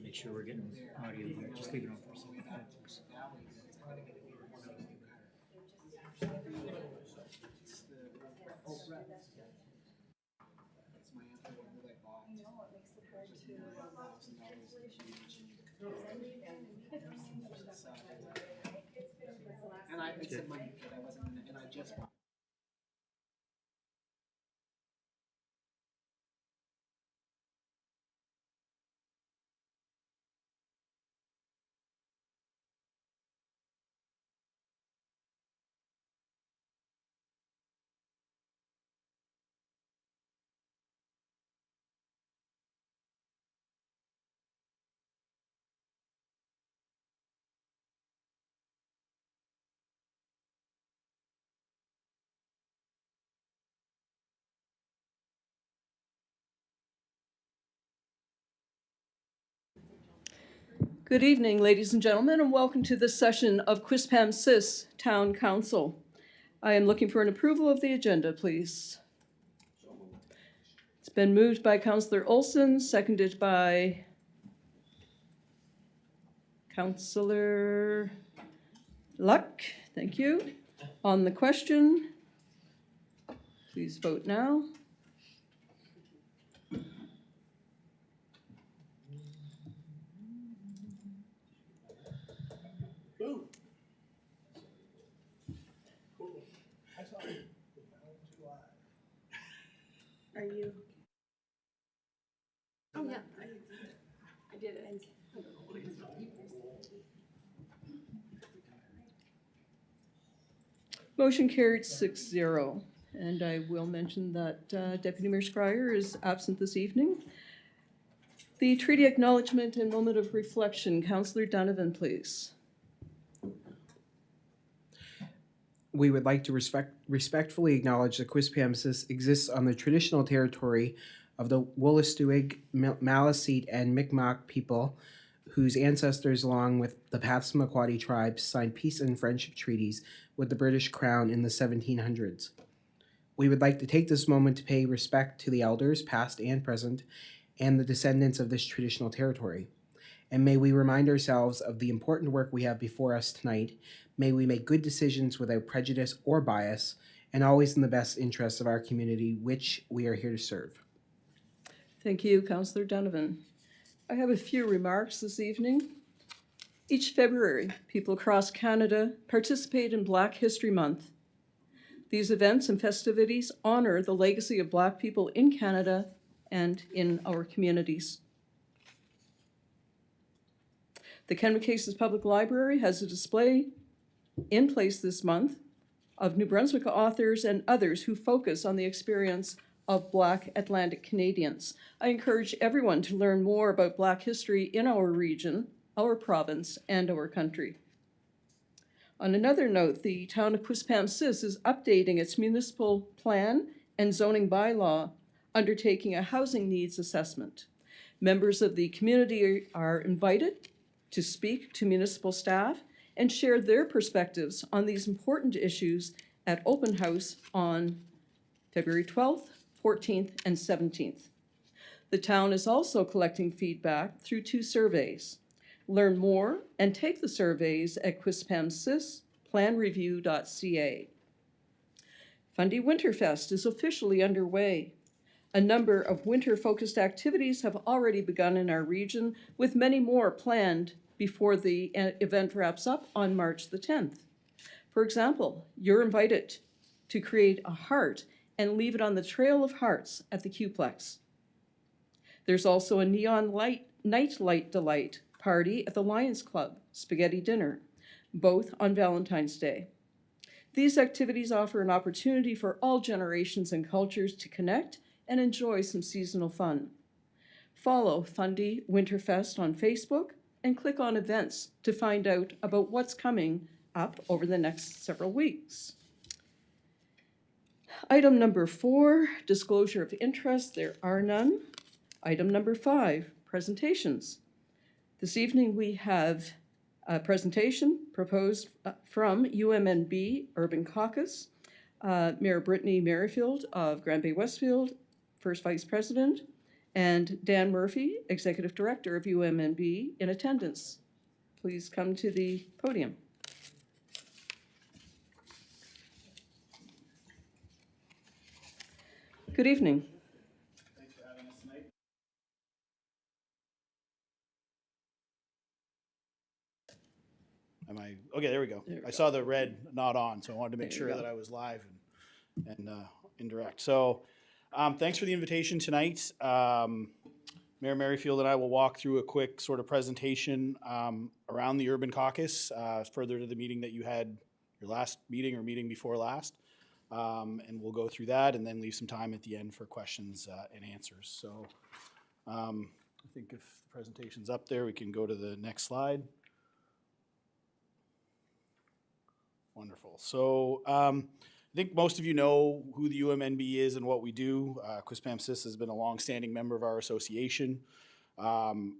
Make sure we're getting audio here. Just leave it on for a second. Good evening, ladies and gentlemen, and welcome to this session of Quispamsis Town Council. I am looking for an approval of the agenda, please. It's been moved by Councillor Olson, seconded by Councillor Luck. Thank you. On the question, please vote now. Are you? Oh, yeah. I did it. Motion carried 6-0. And I will mention that Deputy Mayor Scryer is absent this evening. The treaty acknowledgement and moment of reflection. Councillor Donovan, please. We would like to respectfully acknowledge that Quispamsis exists on the traditional territory of the Wolastoqiyik, Maliseet, and Mi'kmaq people, whose ancestors, along with the Passamaquoddy tribes, signed peace and friendship treaties with the British Crown in the 1700s. We would like to take this moment to pay respect to the elders, past and present, and the descendants of this traditional territory. And may we remind ourselves of the important work we have before us tonight. May we make good decisions without prejudice or bias, and always in the best interests of our community, which we are here to serve. Thank you, Councillor Donovan. I have a few remarks this evening. Each February, people across Canada participate in Black History Month. These events and festivities honor the legacy of Black people in Canada and in our communities. The Kennewick Cases Public Library has a display in place this month of New Brunswick authors and others who focus on the experience of Black Atlantic Canadians. I encourage everyone to learn more about Black history in our region, our province, and our country. On another note, the town of Quispamsis is updating its municipal plan and zoning bylaw, undertaking a housing needs assessment. Members of the community are invited to speak to municipal staff and share their perspectives on these important issues at Open House on February 12th, 14th, and 17th. The town is also collecting feedback through 2 surveys. Learn more and take the surveys at quispamsisplanreview.ca. Fundy Winterfest is officially underway. A number of winter-focused activities have already begun in our region, with many more planned before the event wraps up on March the 10th. For example, you're invited to create a heart and leave it on the Trail of Hearts at the Qplex. There's also a neon night light delight party at the Lions Club, spaghetti dinner, both on Valentine's Day. These activities offer an opportunity for all generations and cultures to connect and enjoy some seasonal fun. Follow Fundy Winterfest on Facebook and click on events to find out about what's coming up over the next several weeks. Item number 4, disclosure of interest. There are none. Item number 5, presentations. This evening we have a presentation proposed from UMNB Urban Caucus, Mayor Brittany Merrifield of Grand Bay Westfield, First Vice President, and Dan Murphy, Executive Director of UMNB, in attendance. Please come to the podium. Good evening. Thanks for having us tonight. Am I okay? There we go. There we I go. saw the red not on, so I wanted to make There you sure go. that I was live and indirect. So, thanks for the invitation tonight. Mayor Merrifield and I will walk through a quick sort of presentation around the Urban Caucus, further to the meeting that you had, your last meeting or meeting before last. And we'll go through that and then leave some time at the end for questions and answers. So I think if the presentation's up there, we can go to the next slide. Wonderful. So I think most of you know who the UMNB is and what we do. Quispamsis has been a longstanding member of our association. The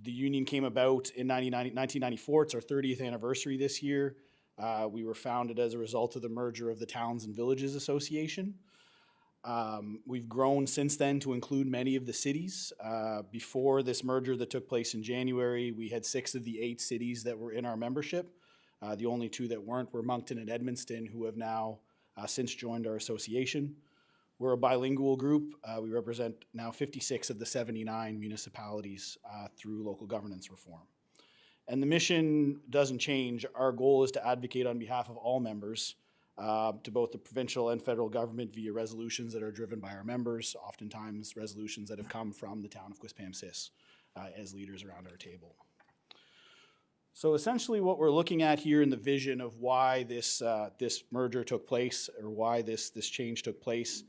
union came about in 1994. It's our 30th anniversary this year. We were founded as a result of the merger of the Towns and Villages Association. We've grown since then to include many of the cities. Before this merger that took place in January, we had 6 of the 8 cities that were in our membership. The only 2 that weren't were Moncton and Edmundston, who have now since joined our association. We're a bilingual group. We represent now 56 of the 79 municipalities through local governance reform. And the mission doesn't change. Our goal is to advocate on behalf of all members to both the provincial and federal government via resolutions that are driven by our members, oftentimes resolutions that have come from the town of Quispamsis as leaders around our table. So essentially what we're looking at here in the vision of why this merger took place, or why this change took place,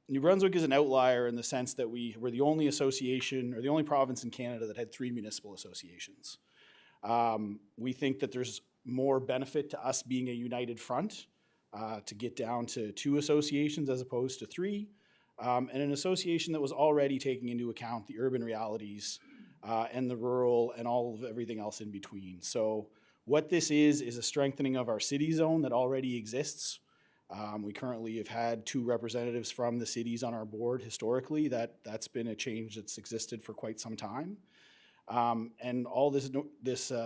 New Brunswick is an outlier in the sense that we were the only association, or the only province in Canada that had 3 municipal associations. We think that there's more benefit to us being a united front, to get down to 2 associations as opposed to 3, and an association that was already taking into account the urban realities and the rural and all of everything else in between. So what this is a strengthening of our city zone that already exists. We currently have had 2 representatives from the cities on our board historically. That's been a change that's existed for quite some time. And all this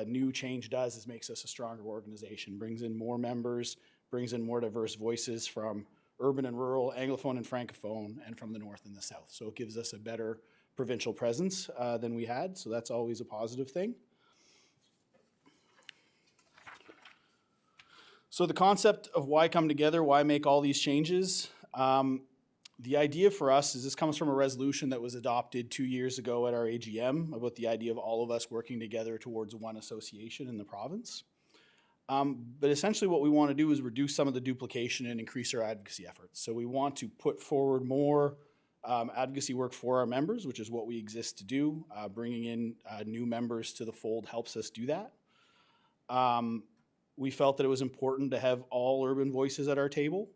new change does is makes us a stronger organization, brings in more members, brings in more diverse voices from urban and rural, Anglophone and Francophone, and from the north and the south. So it gives us a better provincial presence than we had, so that's always a positive thing. So the concept of why come together, why make all these changes? The idea for us is this comes from a resolution that was adopted 2 years ago at our AGM about the idea of all of us working together towards one association in the province. But essentially what we want to do is reduce some of the duplication and increase our advocacy efforts. So we want to put forward more advocacy work for our members, which is what we exist to do. Bringing in new members to the fold helps us do that. We felt that it was important to have all urban voices at our table.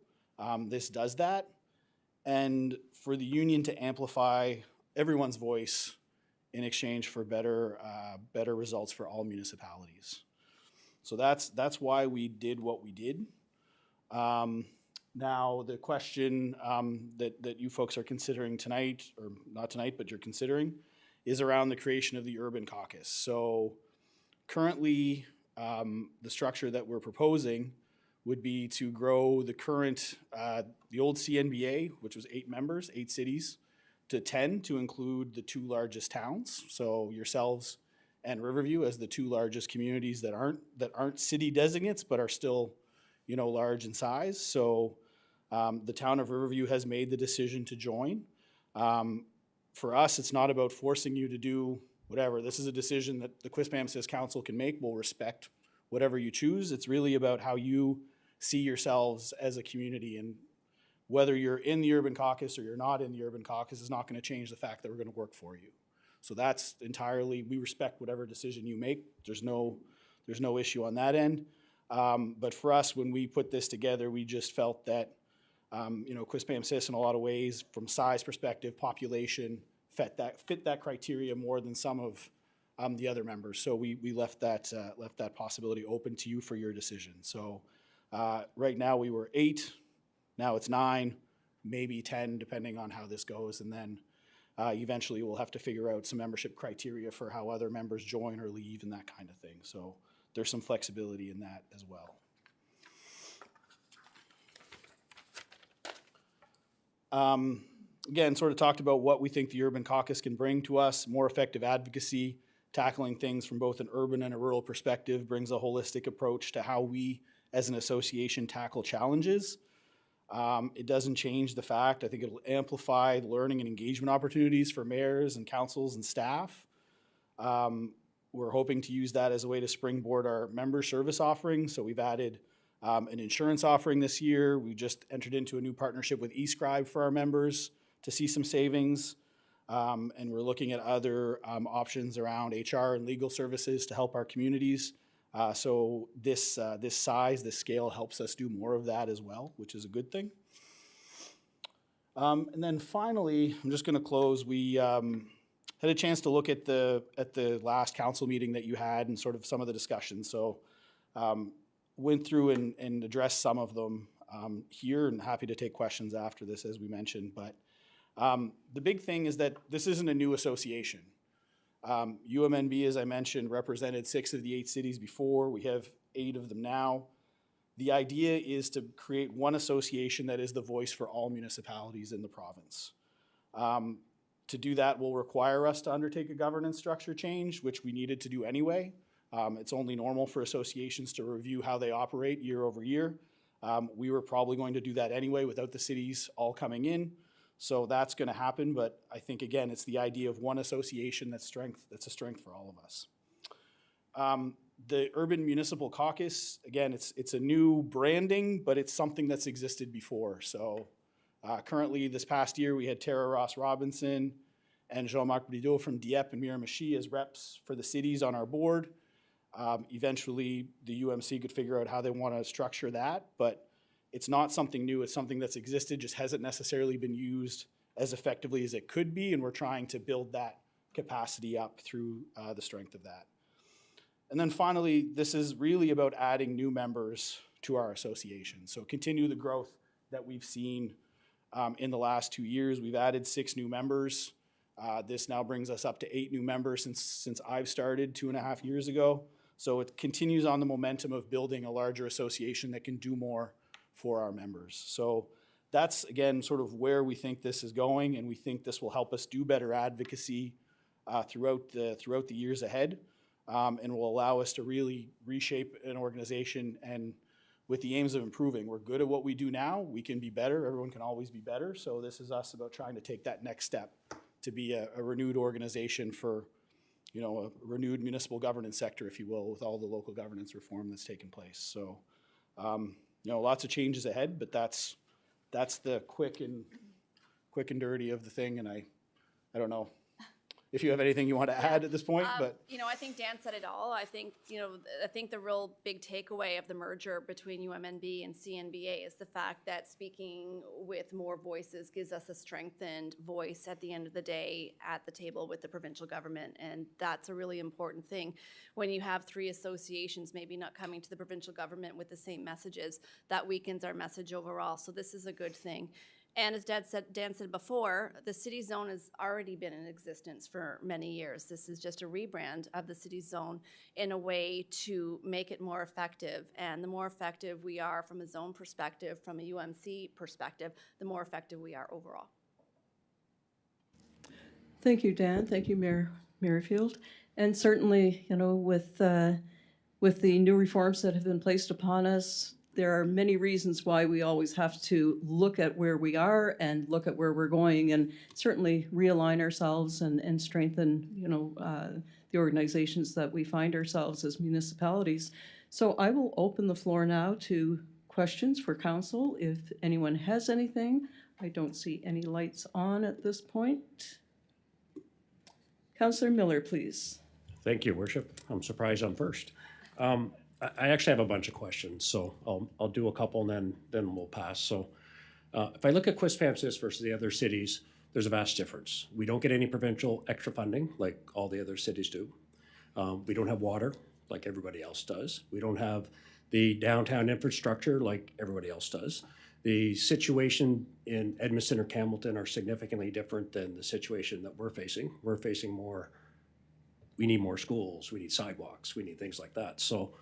This does that. And for the union to amplify everyone's voice in exchange for better results for all municipalities. So that's why we did what we did. Now the question that you folks are considering tonight, or not tonight, but you're considering, is around the creation of the Urban Caucus. So currently, the structure that we're proposing would be to grow the current, the old CNBA, which was 8 members, 8 cities, to 10 to include the 2 largest towns. So yourselves and Riverview as the 2 largest communities that aren't city designates, but are still, large in size. So the town of Riverview has made the decision to join. For us, it's not about forcing you to do whatever. This is a decision that the Quispamsis Council can make. We'll respect whatever you choose. It's really about how you see yourselves as a community, and whether you're in the Urban Caucus or you're not in the Urban Caucus is not going to change the fact that we're going to work for you. So that's entirely, we respect whatever decision you make. There's no issue on that end. But for us, when we put this together, we just felt that, Quispamsis in a lot of ways, from size perspective, population, fit that criteria more than some of the other members. So we left that possibility open to you for your decision. So right now we were 8, now it's 9. maybe 10, depending on how this goes. And then eventually we'll have to figure out some membership criteria for how other members join or leave and that kind of thing. So there's some flexibility in that as well. Again, sort of talked about what we think the Urban Caucus can bring to us. More effective advocacy, tackling things from both an urban and a rural perspective, brings a holistic approach to how we as an association tackle challenges. It doesn't change the fact, I think it'll amplify learning and engagement opportunities for mayors and councils and staff. We're hoping to use that as a way to springboard our member service offerings. So we've added an insurance offering this year. We just entered into a new partnership with eScribe for our members to see some savings. And we're looking at other options around HR and legal services to help our communities. So this size, this scale helps us do more of that as well, which is a good thing. And then finally, I'm just going to close. We had a chance to look at the last council meeting that you had and sort of some of the discussions. So went through and addressed some of them here, and happy to take questions after this, as we mentioned. But the big thing is that this isn't a new association. UMNB, as I mentioned, represented 6 of the 8 cities before. We have 8 of them now. The idea is to create one association that is the voice for all municipalities in the province. To do that will require us to undertake a governance structure change, which we needed to do anyway. It's only normal for associations to review how they operate year over year. We were probably going to do that anyway without the cities all coming in. So that's going to happen, but I think, again, it's the idea of one association that's a strength for all of us. The Urban Municipal Caucus, again, it's a new branding, but it's something that's existed before. So currently, this past year, we had Tara Ross Robinson and Jean-Marc Brideau from Dieppe and Miramichi as reps for the cities on our board. Eventually, the UMC could figure out how they want to structure that, but it's not something new. It's something that's existed, just hasn't necessarily been used as effectively as it could be, and we're trying to build that capacity up through the strength of that. And then finally, this is really about adding new members to our association. So continue the growth that we've seen in the last 2 years. We've added 6 new members. This now brings us up to 8 new members since I've started 2.5 years ago. So it continues on the momentum of building a larger association that can do more for our members. So that's, again, sort of where we think this is going, and we think this will help us do better advocacy throughout the years ahead, and will allow us to really reshape an organization and with the aims of improving. We're good at what we do now. We can be better. Everyone can always be better. So this is us about trying to take that next step to be a renewed organization for, a renewed municipal governance sector, if you will, with all the local governance reform that's taken place. So, lots of changes ahead, but that's the quick and dirty of the thing. And I don't know if you have anything you want to add at this point, but I think Dan said it all. I think the real big takeaway of the merger between UMNB and CNBA is the fact that speaking with more voices gives us a strengthened voice at the end of the day at the table with the provincial government, and that's a really important thing. When you have 3 associations maybe not coming to the provincial government with the same messages, that weakens our message overall. So this is a good thing. And as Dan said before, the city zone has already been in existence for many years. This is just a rebrand of the city zone in a way to make it more effective. And the more effective we are from a zone perspective, from a UMC perspective, the more effective we are overall. Thank you, Dan. Thank you, Mayor Merrifield. And certainly, with the new reforms that have been placed upon us, there are many reasons why we always have to look at where we are and look at where we're going, and certainly realign ourselves and strengthen, the organizations that we find ourselves as municipalities. So I will open the floor now to questions for council. If anyone has anything, I don't see any lights on at this point. Councillor Miller, please. Thank you, Worship. I'm surprised I'm first. I actually have a bunch of questions, so I'll do a couple and then we'll pass. So if I look at Quispamsis versus the other cities, there's a vast difference. We don't get any provincial extra funding like all the other cities do. We don't have water like everybody else does. We don't have the downtown infrastructure like everybody else does. The situation in Edmonton or Campbellton are significantly different than the situation that we're facing. We're facing more, we need more schools, we need sidewalks, we need things like that. So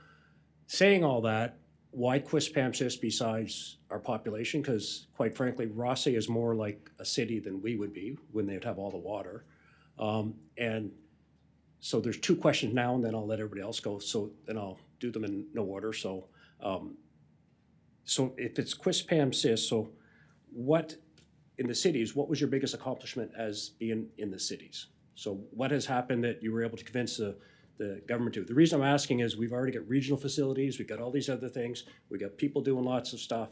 saying all that, why Quispamsis besides our population? Because quite frankly, Rossi is more like a city than we would be when they'd have all the water. And so there's two questions now, and then I'll let everybody else go. So then I'll do them in no order. So, so if it's Quispamsis, so what in the cities? What was your biggest accomplishment as being in the cities? So what has happened that you were able to convince the government to? The reason I'm asking is we've already got regional facilities, we've got all these other things, we got people doing lots of stuff.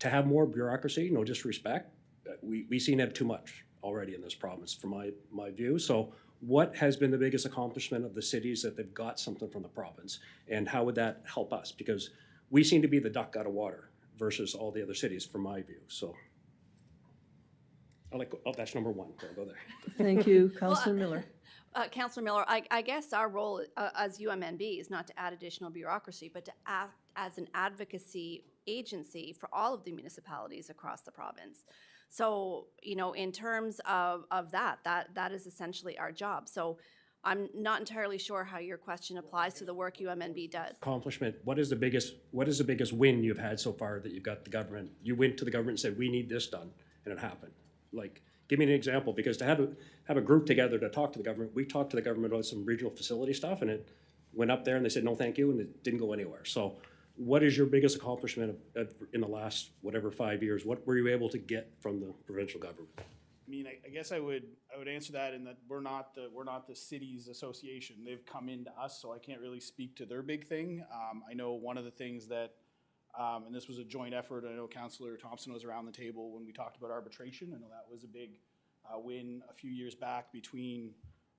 To have more bureaucracy, no disrespect, we seem to have too much already in this province from my view. So what has been the biggest accomplishment of the cities that they've got something from the province, and how would that help us? Because we seem to be the duck out of water versus all the other cities from my view. So that's number one. I'll go there. Thank you, Councillor Miller. Councillor Miller, I guess our role as UMNB is not to add additional bureaucracy, but to act as an advocacy agency for all of the municipalities across the province. So, you know, in terms of that is essentially our job. So I'm not entirely sure how your question applies to the work UMNB does. Accomplishment, what is the biggest win you've had so far that you've got the government? You went to the government and said, we need this done, and it happened. Like, give me an example, because to have a group together to talk to the government, we talked to the government about some regional facility stuff, and it went up there and they said, no, thank you, and it didn't go anywhere. So what is your biggest accomplishment in the last, whatever, 5 years? What were you able to get from the provincial government? I mean, I guess I would answer that in that we're not the cities association. They've come into us, so I can't really speak to their big thing. I know one of the things that, and this was a joint effort, I know Councillor Thompson was around the table when we talked about arbitration. I know that was a big win a few years back between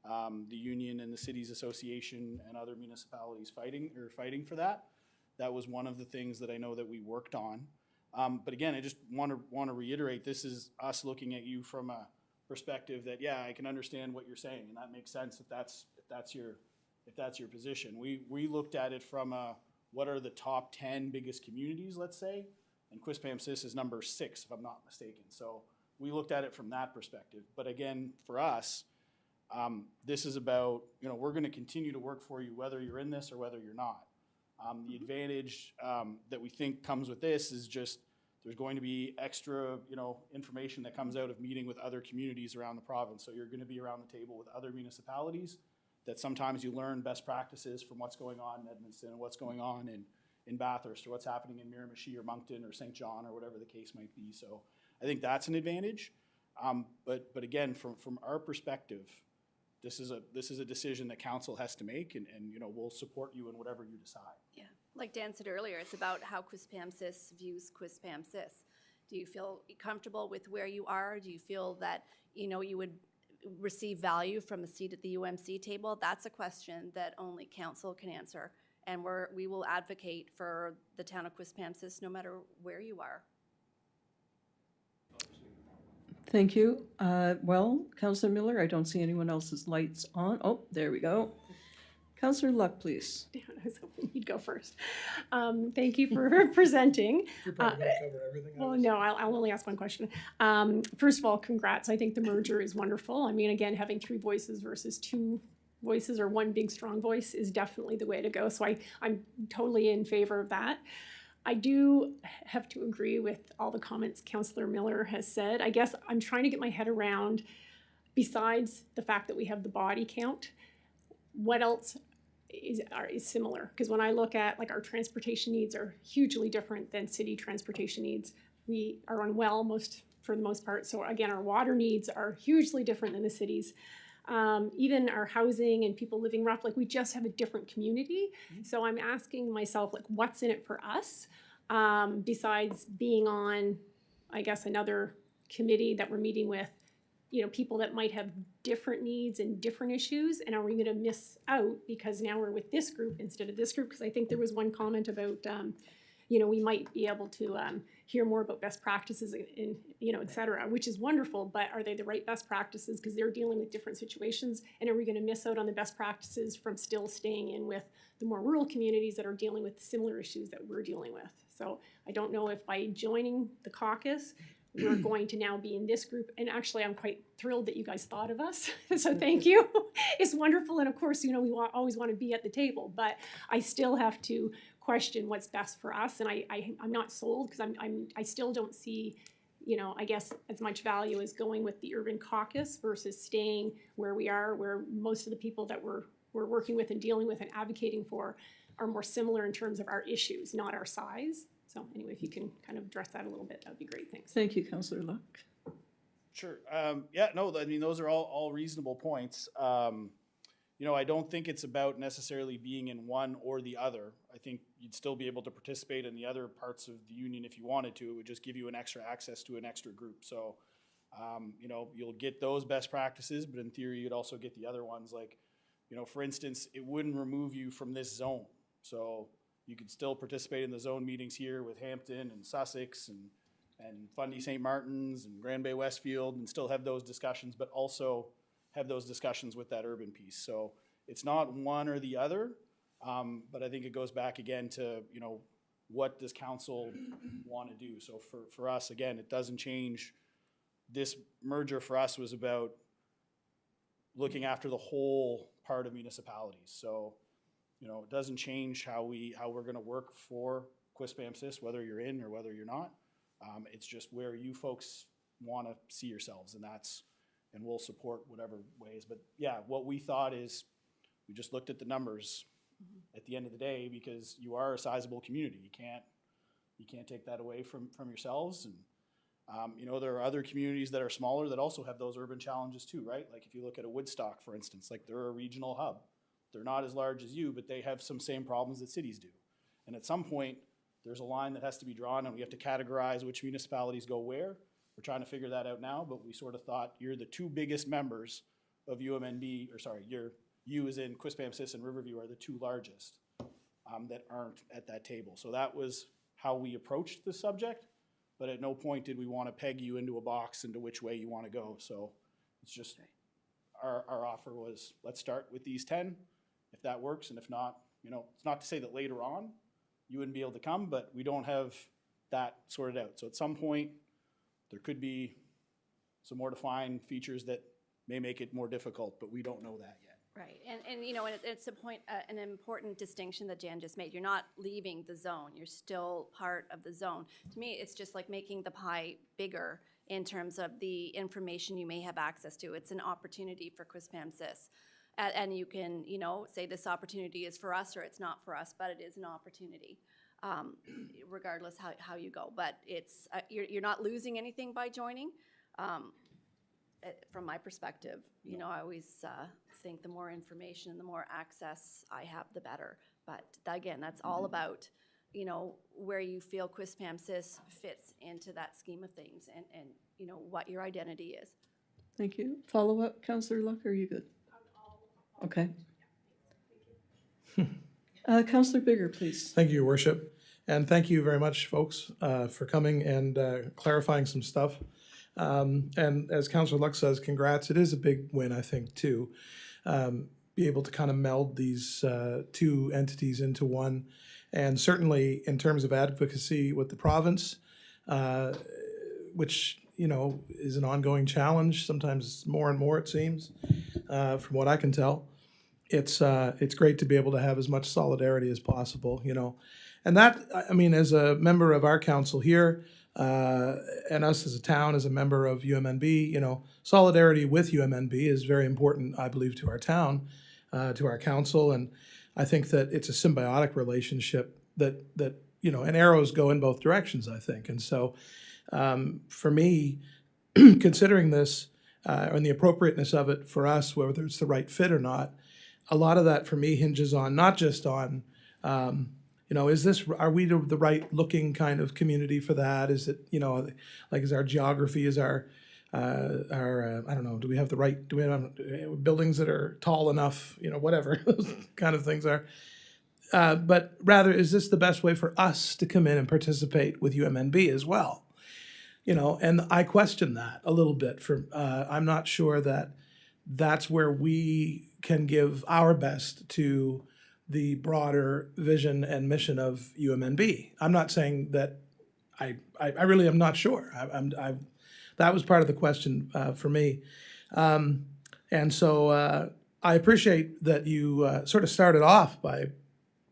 the union and the cities association and other municipalities fighting for that. That was one of the things that I know that we worked on. But again, I just want to reiterate, this is us looking at you from a perspective that, yeah, I can understand what you're saying, and that makes sense if that's your position. We looked at it from what are the top 10 biggest communities, let's say, and Quispamsis is number 6, if I'm not mistaken. So we looked at it from that perspective. But again, for us, this is about, you know, we're going to continue to work for you whether you're in this or whether you're not. The advantage that we think comes with this is just there's going to be extra, you know, information that comes out of meeting with other communities around the province. So you're going to be around the table with other municipalities that sometimes you learn best practices from what's going on in Edmonton and what's going on in Bathurst or what's happening in Miramichi or Moncton or St. John or whatever the case might be. So I think that's an advantage. But again, from our perspective, this is a decision that council has to make, and you know, we'll support you in whatever you decide. Yeah, like Dan said earlier, it's about how Quispamsis views Quispamsis. Do you feel comfortable with where you are? Do you feel that, you know, you would receive value from a seat at the UMC table? That's a question that only council can answer, and we will advocate for the town of Quispamsis no matter where you are. Thank you. Well, Councillor Miller, I don't see anyone else's lights on. Oh, there we go. Councillor Luck, please. I was hoping you'd go first. Thank you for presenting. You're probably going to cover everything. Well, no, I'll only ask one question. First of all, congrats. I think the merger is wonderful. I mean, again, having 3 voices versus 2 voices or one big strong voice is definitely the way to go. So I'm totally in favor of that. I do have to agree with all the comments Councillor Miller has said. I guess I'm trying to get my head around, besides the fact that we have the body count, what else is similar? Because when I look at, like, our transportation needs are hugely different than city transportation needs. We are unwell for the most part. So again, our water needs are hugely different than the cities. Even our housing and people living rough, like, we just have a different community. So I'm asking myself, like, what's in it for us? Besides being on, I guess, another committee that we're meeting with, you know, people that might have different needs and different issues, and are we going to miss out because now we're with this group instead of this group? Because I think there was one comment about, you know, we might be able to hear more about best practices in, you know, et cetera, which is wonderful, but are they the right best practices? Because they're dealing with different situations, and are we going to miss out on the best practices from still staying in with the more rural communities that are dealing with similar issues that we're dealing with? So I don't know if by joining the caucus, we're going to now be in this group. And actually, I'm quite thrilled that you guys thought of us. So thank you. It's wonderful. And of course, we always want to be at the table, but I still have to question what's best for us. And I'm not sold because I still don't see, I guess as much value as going with the urban caucus versus staying where we are, where most of the people that we're working with and dealing with and advocating for are more similar in terms of our issues, not our size. So anyway, if you can kind of address that a little bit, that would be great. Thanks. Thank you, Councillor Luck. Sure. Yeah, no, I mean, those are all reasonable points. I don't think it's about necessarily being in one or the other. I think you'd still be able to participate in the other parts of the union if you wanted to. It would just give you an extra access to an extra group. So, you'll get those best practices, but in theory, you'd also get the other ones. Like, for instance, it wouldn't remove you from this zone. So you could still participate in the zone meetings here with Hampton and Sussex and Fundy St. Martin's and Grand Bay Westfield and still have those discussions, but also have those discussions with that urban piece. So it's not one or the other, but I think it goes back again to, what does council want to do? So for us, again, it doesn't change. This merger for us was about looking after the whole part of municipalities. So, it doesn't change how we're going to work for Quispamsis, whether you're in or whether you're not. It's just where you folks want to see yourselves, and we'll support whatever ways. But yeah, what we thought is we just looked at the numbers at the end of the day, because you are a sizable community. You can't take that away from yourselves. And there are other communities that are smaller that also have those urban challenges too, right? Like if you look at a Woodstock, for instance, like they're a regional hub. They're not as large as you, but they have some same problems that cities do. And at some point, there's a line that has to be drawn, and we have to categorize which municipalities go where. We're trying to figure that out now, but we sort of thought you're the two biggest members of UMNB, or sorry, you as in Quispamsis and Riverview are the two largest that aren't at that table. So that was how we approached the subject, but at no point did we want to peg you into a box into which way you want to go. So it's just our offer was, let's start with these 10. If that works, and if not, it's not to say that later on you wouldn't be able to come, but we don't have that sorted out. So at some point, there could be some more defined features that may make it more difficult, but we don't know that yet. Right, and it's a point, an important distinction that Jan just made. You're not leaving the zone. You're still part of the zone. To me, it's just like making the pie bigger in terms of the information you may have access to. It's an opportunity for Quispamsis. And you can, say this opportunity is for us or it's not for us, but it is an opportunity, regardless how you go. But it's you're not losing anything by joining. From my perspective, I always think the more information and the more access I have, the better. But again, that's all about, where you feel Quispamsis fits into that scheme of things and what your identity is. Thank you. Follow up, Councillor Luck, are you good? Okay. Councillor Bigger, please. Thank you, Your Worship. And thank you very much, folks, for coming and clarifying some stuff. And as Councillor Luck says, congrats. It is a big win, I think, to be able to kind of meld these two entities into one. And certainly in terms of advocacy with the province, which, is an ongoing challenge, sometimes more and more, it seems, from what I can tell. It's great to be able to have as much solidarity as possible, And that, as a member of our council here, and us as a town, as a member of UMNB, solidarity with UMNB is very important, I believe, to our town, to our council. And I think that it's a symbiotic relationship that and arrows go in both directions, I think. And so for me, considering this and the appropriateness of it for us, whether it's the right fit or not, a lot of that for me hinges on not just on, are we the right looking kind of community for that? Is it, is our geography, is I don't know, do we have buildings that are tall enough, whatever those kind of things are. But rather, is this the best way for us to come in and participate with UMNB as well? And I question that a little bit. I'm not sure that that's where we can give our best to the broader vision and mission of UMNB. I'm not saying that I really am not sure. That was part of the question for me. And so I appreciate that you sort of started off by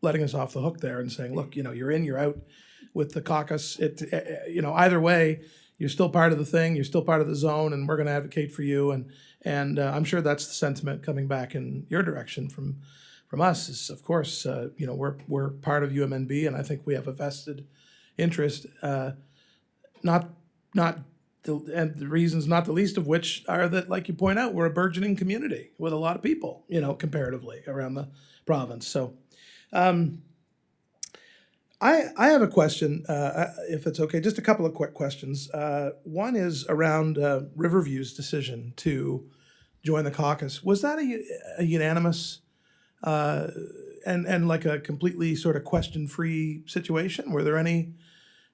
letting us off the hook there and saying, look, you're in, you're out with the caucus. Either way, you're still part of the thing, you're still part of the zone, and we're going to advocate for you. And I'm sure that's the sentiment coming back in your direction from us is, of course, we're part of UMNB, and I think we have a vested interest, and the reasons, not the least of which are that, like you point out, we're a burgeoning community with a lot of people, comparatively around the province. So I have a question, if it's okay, just a couple of quick questions. One is around Riverview's decision to join the caucus. Was that a unanimous and like a completely sort of question-free situation? Were there any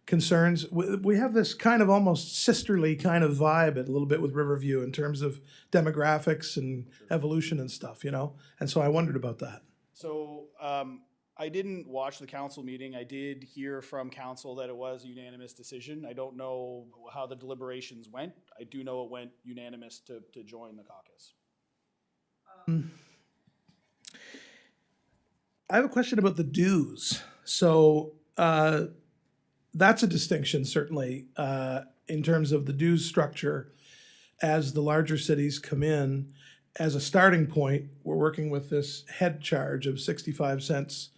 concerns? We have this kind of almost sisterly kind of vibe a little bit with Riverview in terms of demographics and evolution and stuff, And so I wondered about that. So I didn't watch the council meeting. I did hear from council that it was a unanimous decision. I don't know how the deliberations went. I do know it went unanimous to join the caucus. I have a question about the dues. So that's a distinction, certainly, in terms of the dues structure. As the larger cities come in, as a starting point, we're working with this head charge of 65 cents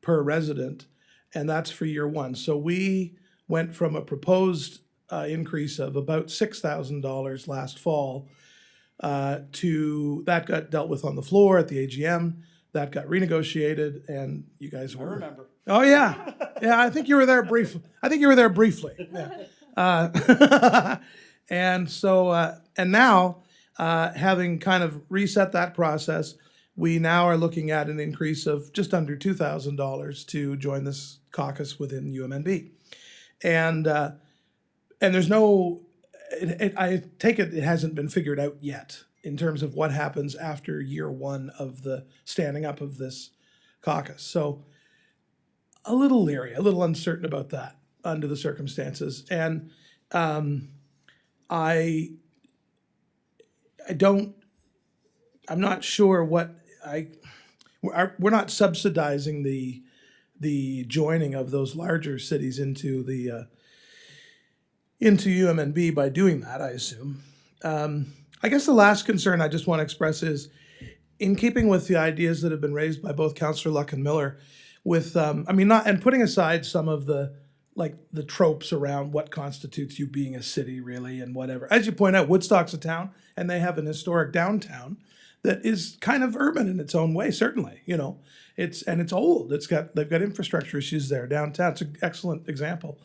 per resident, and that's for year one. So we went from a proposed increase of about $6,000 last fall to that got dealt with on the floor at the AGM. That got renegotiated, and you guys were. I remember. Oh yeah, yeah. I think you were there briefly. Yeah. And so, and now, having kind of reset that process, we now are looking at an increase of just under $2,000 to join this caucus within UMNB, and there's no. I take it hasn't been figured out yet in terms of what happens after year one of the standing up of this caucus. So a little leery, a little uncertain about that under the circumstances. And I'm not sure we're not subsidizing the joining of those larger cities into UMNB by doing that, I assume. I guess the last concern I just want to express is, in keeping with the ideas that have been raised by both Councillor Luck and Miller, with and putting aside some of the tropes around what constitutes you being a city, really, and whatever. As you point out, Woodstock's a town, and they have an historic downtown that is kind of urban in its own way. Certainly, it's old. They've got infrastructure issues there downtown. It's an excellent example.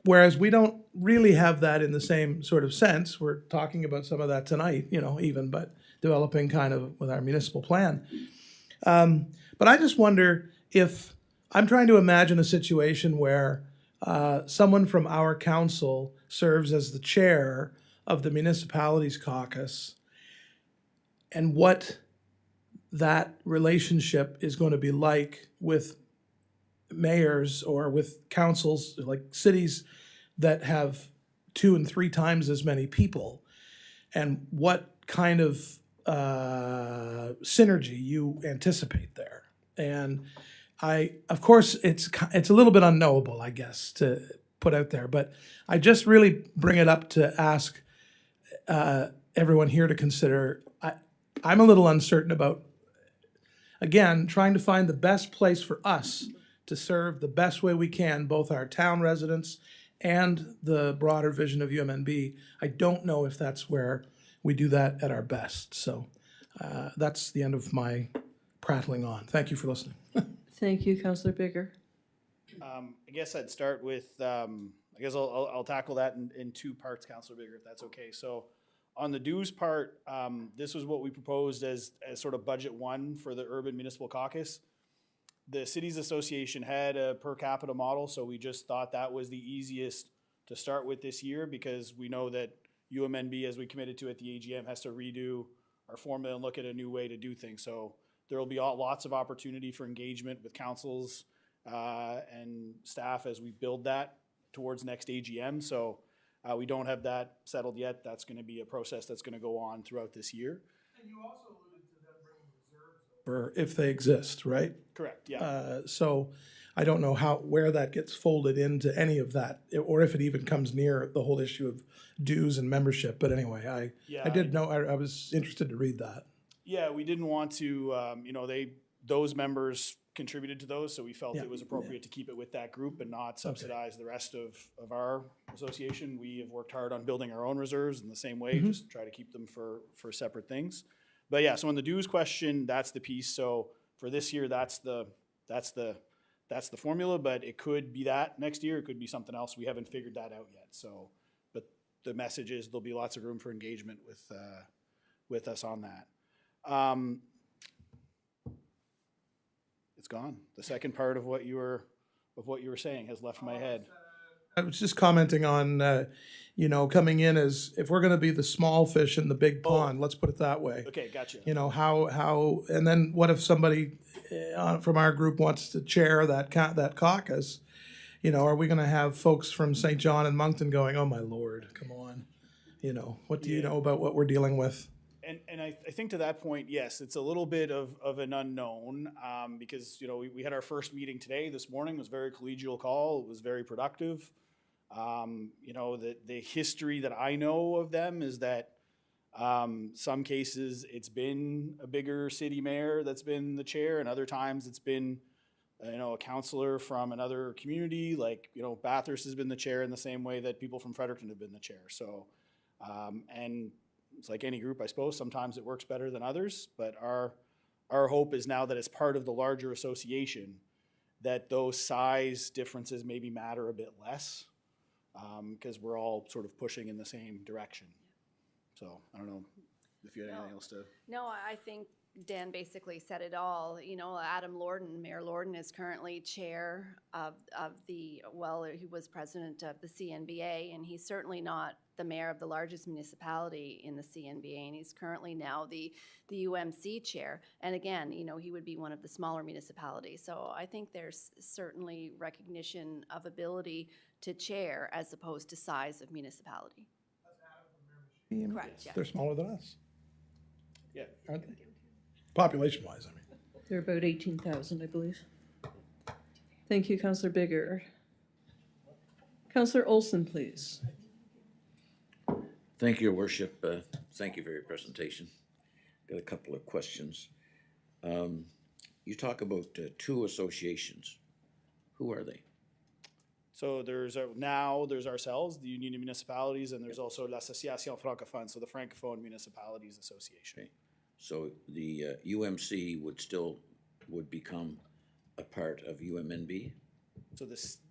Whereas we don't really have that in the same sort of sense. We're talking about some of that tonight, but developing kind of with our municipal plan. But I just wonder if I'm trying to imagine a situation where someone from our council serves as the chair of the municipalities caucus, and what that relationship is going to be like with mayors or with councils, like cities that have 2 and 3 times as many people, and what kind of synergy you anticipate there. And of course, it's a little bit unknowable, I guess, to put out there, but I just really bring it up to ask everyone here to consider. I'm a little uncertain about, again, trying to find the best place for us to serve the best way we can, both our town residents and the broader vision of UMNB. I don't know if that's where we do that at our best. So that's the end of my prattling on. Thank you for listening. Thank you, Councillor Baker. I guess I'd start with, I guess I'll tackle that in 2 parts, Councillor Bigger, if that's okay. So on the dues part, this was what we proposed as sort of budget 1 for the Urban Municipal Caucus. The Cities Association had a per capita model, so we just thought that was the easiest to start with this year, because we know that UMNB, as we committed to at the AGM, has to redo our formula and look at a new way to do things. So there will be lots of opportunity for engagement with councils and staff as we build that towards next AGM. So we don't have that settled yet. That's going to be a process that's going to go on throughout this year. And you also alluded to them bringing reserves over if they exist, right? Correct, yeah. So I don't know where that gets folded into any of that, or if it even comes near the whole issue of dues and membership. But anyway, I did know, I was interested to read that. Yeah, we didn't want to, those members contributed to those, so we felt Yeah. it was appropriate to keep it with that group and not subsidize the rest of our association. We have worked hard on building our own reserves in the same way, just try to keep them for separate things. But yeah, so on the dues question, that's the piece. So for this year, that's the formula, but it could be that next year. It could be something else. We haven't figured that out yet. So, but the message is there'll be lots of room for engagement with us on that. It's gone. The second part of what you were saying has left my head. I was just commenting on, coming in as, if we're gonna be the small fish in the big pond, let's put it that way. Okay, gotcha. How, and then what if somebody from our group wants to chair that caucus? Are we gonna have folks from St. John and Moncton going, oh my Lord, come on? What do you know about what we're dealing with? And I think to that point, yes, it's a little bit of an unknown because, we had our first meeting today, this morning. It was a very collegial call. It was very productive. The history that I know of them is that some cases it's been a bigger city mayor that's been the chair, and other times it's been, a councillor from another community. Like, Bathurst has been the chair in the same way that people from Fredericton have been the chair. So, and it's like any group, I suppose. Sometimes it works better than others, but our hope is now that it's part of the larger association, that those size differences maybe matter a bit less, because we're all sort of pushing in the same direction. So I don't know if you had anything else to. No, I think Dan basically said it all. Adam Lorden, Mayor Lorden, is currently chair of he was president of the CNBA, and he's certainly not the mayor of the largest municipality in the CNBA, and he's currently now the UMC chair. And again, he would be one of the smaller municipalities. So I think there's certainly recognition of ability to chair as opposed to size of municipality. Correct, yeah. They're smaller than us, Yeah. aren't they? Population-wise, I mean. They're about 18,000, I believe. Thank you, Councillor Bigger. Councillor Olson, please. Thank you, Your Worship. Thank you for your presentation. Got a couple of questions. You talk about two associations. Who are they? So there's ourselves, the Union of Municipalities, and there's also l'Association Francophone, so the Francophone Municipalities Association. Okay. So the UMC would become a part of UMNB? So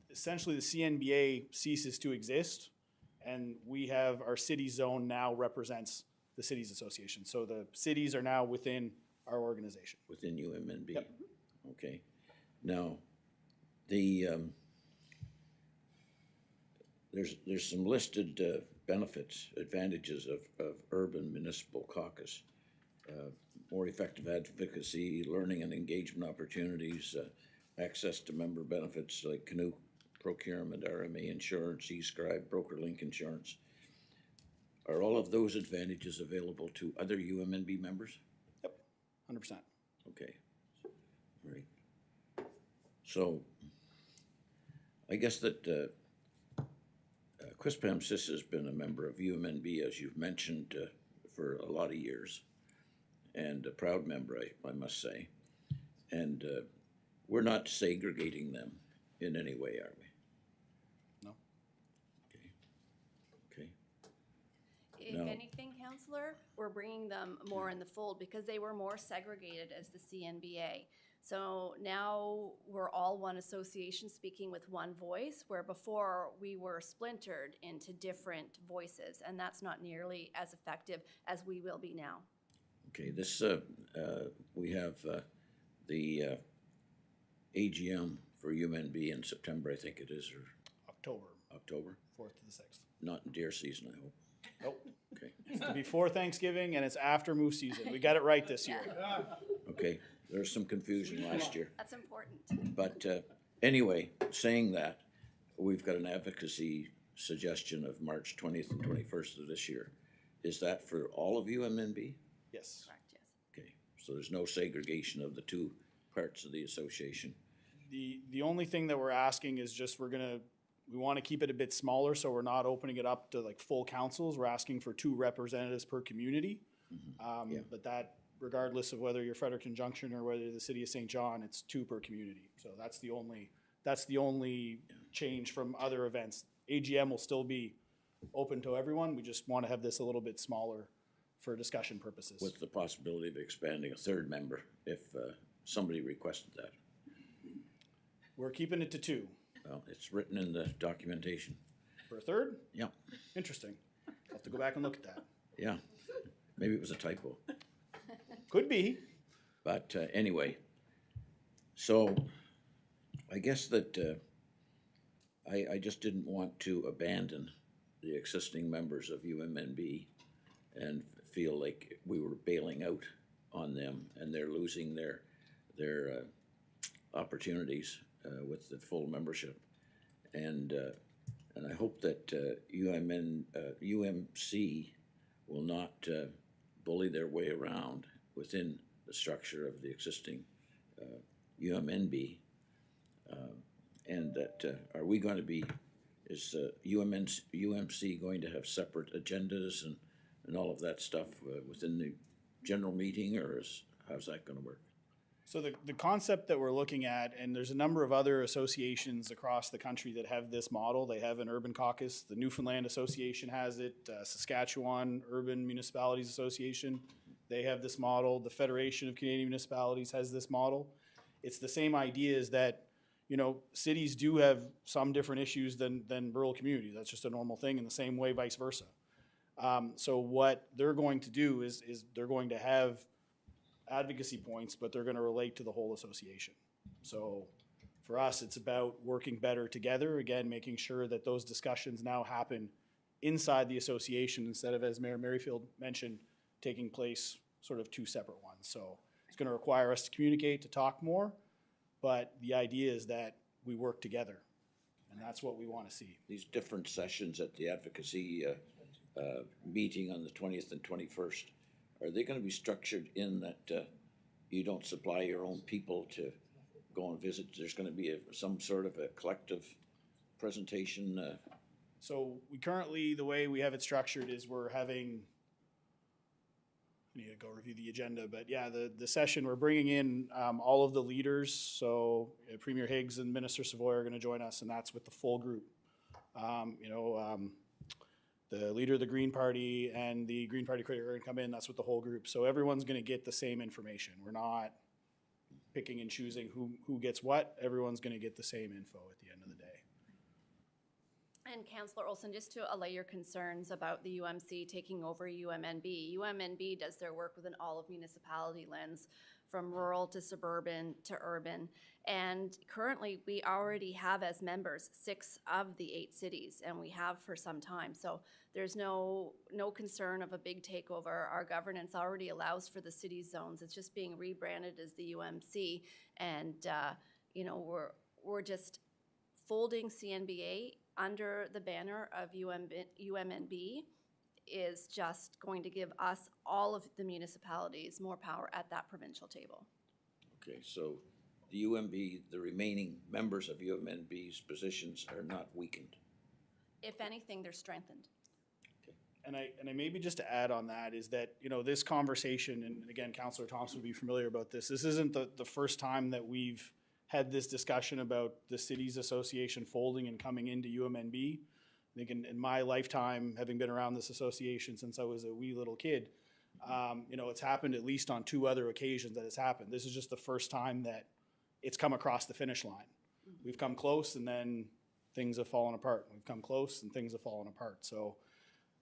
essentially the CNBA ceases to exist, and we have our city zone now represents the cities association. So the cities are now within our organization. Within UMNB? Yep. Okay. Now, there's some listed benefits, advantages of urban municipal caucus. More effective advocacy, learning and engagement opportunities, access to member benefits like canoe procurement, RMA insurance, eScribe, BrokerLink insurance. Are all of those advantages available to other UMNB members? Yep, 100%. Okay, right. So, I guess that Quispamsis has been a member of UMNB, as you've mentioned, for a lot of years, and a proud member, I must say. And we're not segregating them in any way, are we? No. Okay. If No. anything, Councillor, we're bringing them more in the fold because they were more segregated as the CNBA. So now we're all one association speaking with one voice, where before we were splintered into different voices, and that's not nearly as effective as we will be now. Okay, this, we have the AGM for UMNB in September, I think it is, or October? 4th to the 6th. Not in deer season, I hope. Nope. Okay, It's before Thanksgiving and it's after moose season. We got it right this year. okay. There was some confusion last year. That's important. But anyway, saying that, we've got an advocacy suggestion of March 20th and 21st of this year. Is that for all of UMNB? Yes. Correct, yes. Okay, so there's no segregation of the two parts of the association. The only thing that we're asking is just we want to keep it a bit smaller, so we're not opening it up to like full councils. We're asking for 2 representatives per community. Yeah. But that, regardless of whether you're Fredericton Junction or whether the city of St. John, it's 2 per community. So that's the only change from other events. AGM will still be open to everyone. We just want to have this a little bit smaller for discussion purposes. With the possibility of expanding a 3rd member if somebody requested that. We're keeping it to 2. Well, it's written in the documentation. For a 3rd? Yeah, Interesting. I'll have to go back and look at that. yeah. Maybe it was a typo. Could be. But anyway, so I guess that I just didn't want to abandon the existing members of UMNB and feel like we were bailing out on them and they're losing their opportunities with the full membership. And I hope that UMC will not bully their way around within the structure of the existing UMNB, and that are we going to be, is UMC going to have separate agendas and all of that stuff within the general meeting, or how's that going to work? So the concept that we're looking at, and there's a number of other associations across the country that have this model. They have an urban caucus. The Newfoundland Association has it. Saskatchewan Urban Municipalities Association, they have this model. The Federation of Canadian Municipalities has this model. It's the same idea, is that, you know, cities do have some different issues than rural communities. That's just a normal thing, in the same way vice versa. So what they're going to do is they're going to have advocacy points, but they're going to relate to the whole association. So for us, it's about working better together, again, making sure that those discussions now happen inside the association instead of, as Mayor Merrifield mentioned, taking place sort of 2 separate ones. So it's going to require us to communicate, to talk more, but the idea is that we work together, and that's what we want to see. These different sessions at the advocacy meeting on the 20th and 21st, are they going to be structured in that you don't supply your own people to go and visit? There's going to be some sort of a collective presentation? So we currently, the way we have it structured is we're having, I need to go review the agenda, but yeah, the session, we're bringing in all of the leaders. So Premier Higgs and Minister Savoy are going to join us, and that's with the full group. The leader of the Green Party and the Green Party critic are going to come in. That's with the whole group. So everyone's going to get the same information. We're not picking and choosing who gets what. Everyone's going to get the same info at the end of the day. And Councillor Olson, just to allay your concerns about the UMC taking over UMNB, UMNB does their work with an all-of-municipality lens, from rural to suburban to urban. And currently, we already have as members 6 of the 8 cities, and we have for some time. So there's no concern of a big takeover. Our governance already allows for the city zones. It's just being rebranded as the UMC, and we're just folding CNBA under the banner of UMNB is just going to give us, all of the municipalities, more power at that provincial table. Okay, so the UMB, the remaining members of UMNB's positions are not weakened. If anything, they're strengthened. And I maybe just to add on that is that, this conversation, and again, Councillor Thompson would be familiar about this. This isn't the first time that we've had this discussion about the cities association folding and coming into UMNB. I think in my lifetime, having been around this association since I was a wee little kid, it's happened at least on 2 other occasions that it's happened. This is just the first time that it's come across the finish line. We've come close, and then things have fallen apart. We've come close, and things have fallen apart. So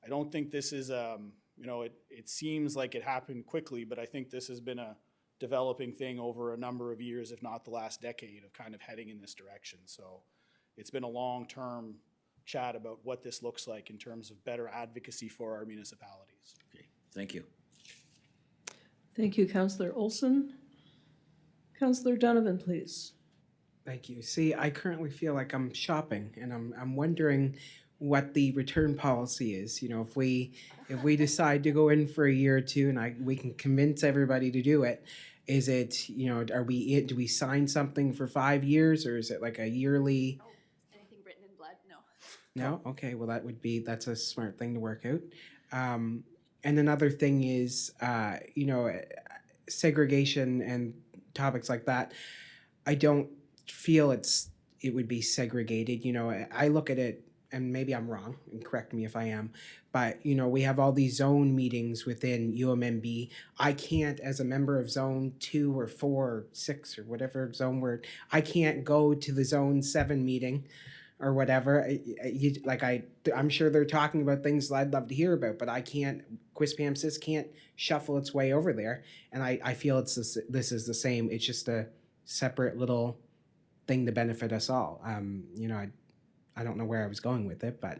I don't think this is, it seems like it happened quickly, but I think this has been a developing thing over a number of years, if not the last decade, of kind of heading in this direction. So it's been a long-term chat about what this looks like in terms of better advocacy for our municipalities. Okay, thank you. Thank you, Councillor Olson. Councillor Donovan, please. Thank you. See, I currently feel like I'm shopping, and I'm wondering what the return policy is. You know, if we decide to go in for a year or two, and we can convince everybody to do it, is it, you know, do we sign something for 5 years, or is it like a yearly? Anything written in blood? No. No? Okay, well, that's a smart thing to work out. And another thing is, you know, segregation and topics like that. I don't feel it would be segregated. You know, I look at it, and maybe I'm wrong, and correct me if I am, but, you know, we have all these zone meetings within UMNB. I can't, as a member of Zone 2 or 4 or 6 or whatever zone I can't go to the Zone 7 meeting or whatever. I'm sure they're talking about things that I'd love to hear about, but I can't, Quispamsis can't shuffle its way over there. And I feel this is the same. It's just a separate little thing to benefit us all. You know, I don't know where I was going with it, but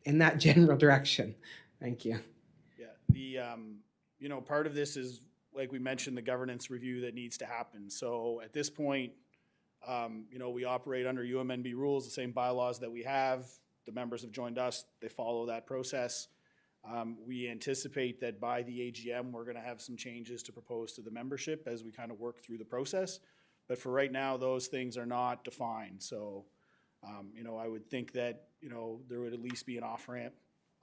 in that general direction. Thank you. Yeah, you know, part of this is, like we mentioned, the governance review that needs to happen. So at this point, you know, we operate under UMNB rules, the same bylaws that we have. The members have joined us. They follow that process. We anticipate that by the AGM, we're going to have some changes to propose to the membership as we kind of work through the process. But for right now, those things are not defined. So, you know, I would think that, you know, there would at least be an off-ramp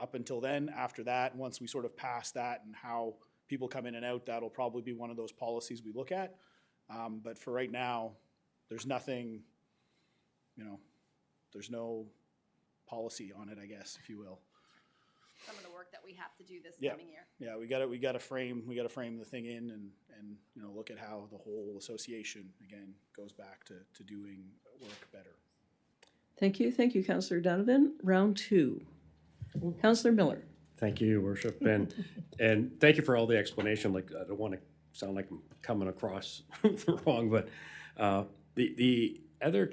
up until then. After that, once we sort of pass that and how people come in and out, that'll probably be one of those policies we look at. But for right now, there's nothing, you know, there's no policy on it, I guess, if you will. Some of the work that we have to do this Yeah. coming year. Yeah, we got to frame the thing in and you know, look at how the whole association again goes back to doing work better. Thank you, Councillor Donovan. Round 2. Councillor Miller. Thank you, Your Worship, and thank you for all the explanation. Like, I don't want to sound like I'm coming across wrong, but the other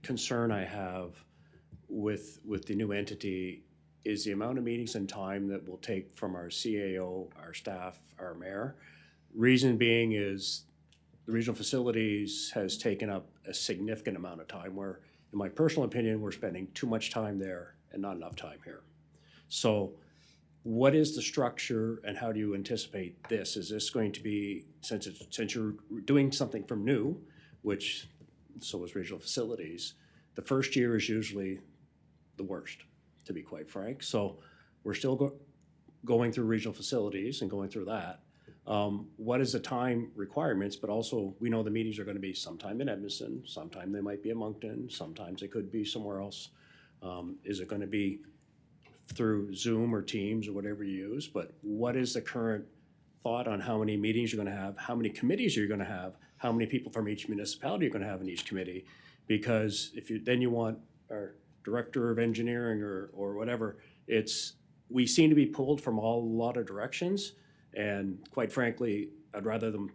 concern I have with the new entity is the amount of meetings and time that we'll take from our CAO, our staff, our mayor. Reason being is the regional facilities has taken up a significant amount of time where, in my personal opinion, we're spending too much time there and not enough time here. So what is the structure and how do you anticipate this? Is this going to be, since you're doing something from new, which so is regional facilities, the first year is usually the worst, to be quite frank. So we're still going through regional facilities and going through that. What is the time requirements, but also we know the meetings are going to be sometime in Edmonton, sometime they might be in Moncton, sometimes it could be somewhere else. Is it going to be through Zoom or Teams or whatever you use? But what is the current thought on how many meetings you're going to have, how many committees you're going to have, how many people from each municipality you're going to have in each committee? Because if you want our director of engineering or whatever, we seem to be pulled from a lot of directions. And quite frankly, I'd rather them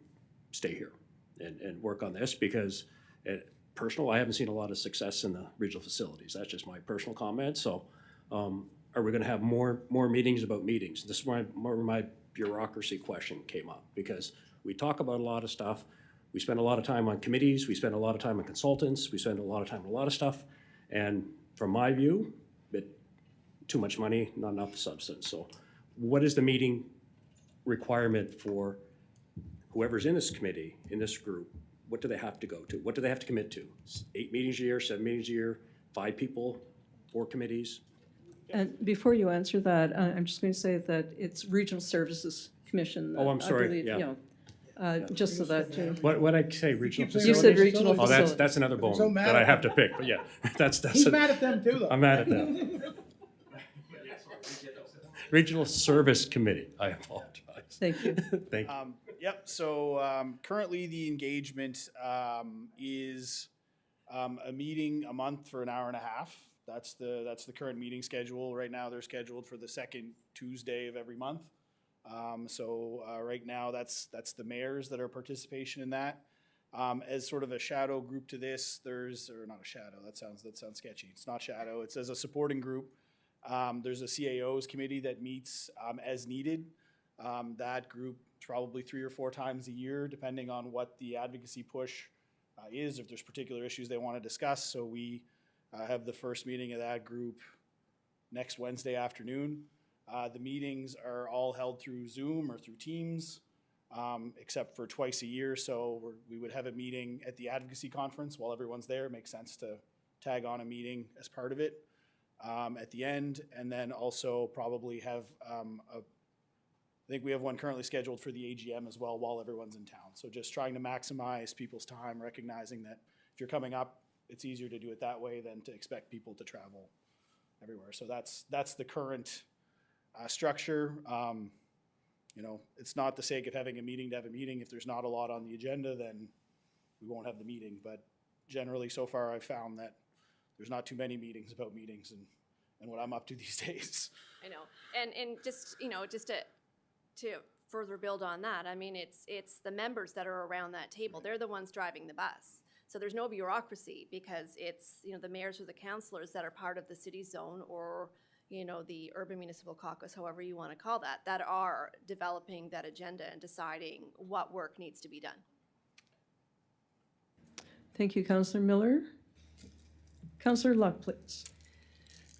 stay here and work on this because I haven't seen a lot of success in the regional facilities. That's just my personal comment. So are we going to have more meetings about meetings? This is where my bureaucracy question came up, because we talk about a lot of stuff. We spend a lot of time on committees. We spend a lot of time on consultants. We spend a lot of time on a lot of stuff. And from my view, too much money, not enough substance. So what is the meeting requirement for whoever's in this committee, in this group? What do they have to go to? What do they have to commit to? 8 meetings a year, 7 meetings a year, 5 people, 4 committees? And before you answer that, I'm just going to say that it's Regional Services Commission. Oh, I'm sorry, I believe, yeah. you know, just so that, What I say, regional saying you facilities? said regional Oh, facilities. that's another bone so mad that I at have to pick, but yeah, that's He's a- mad at them too, though. I'm mad at them. Regional Service Committee, I apologize. Thank you. Thank you. Yep, so currently the engagement is a meeting a month for an hour and a half. That's the current meeting schedule. Right now they're scheduled for the second Tuesday of every month. So right now that's the mayors that are participation in that. As sort of a shadow group to this, or not a shadow, that sounds sketchy. It's not shadow, it's as a supporting group. There's a CAOs committee that meets as needed. That group probably 3 or 4 times a year, depending on what the advocacy push is, if there's particular issues they want to discuss. So we have the first meeting of that group next Wednesday afternoon. The meetings are all held through Zoom or through Teams, except for twice a year. So we would have a meeting at the advocacy conference while everyone's there. It makes sense to tag on a meeting as part of it at the end, and then also probably have I think we have one currently scheduled for the AGM as well while everyone's in town. So just trying to maximize people's time, recognizing that if you're coming up, it's easier to do it that way than to expect people to travel everywhere. So that's the current structure. You know, it's not the sake of having a meeting to have a meeting. If there's not a lot on the agenda, then we won't have the meeting. But generally, so far, I've found that there's not too many meetings about meetings and what I'm up to these days. I know, and just, you know, just to further build on that, I mean, it's the members that are around that table. They're the ones driving the bus. So there's no bureaucracy because it's, you know, the mayors or the councillors that are part of the city zone or, you know, the urban municipal caucus, however you want to call that, that are developing that agenda and deciding what work needs to be done. Thank you, Councillor Miller. Councillor Luck, please.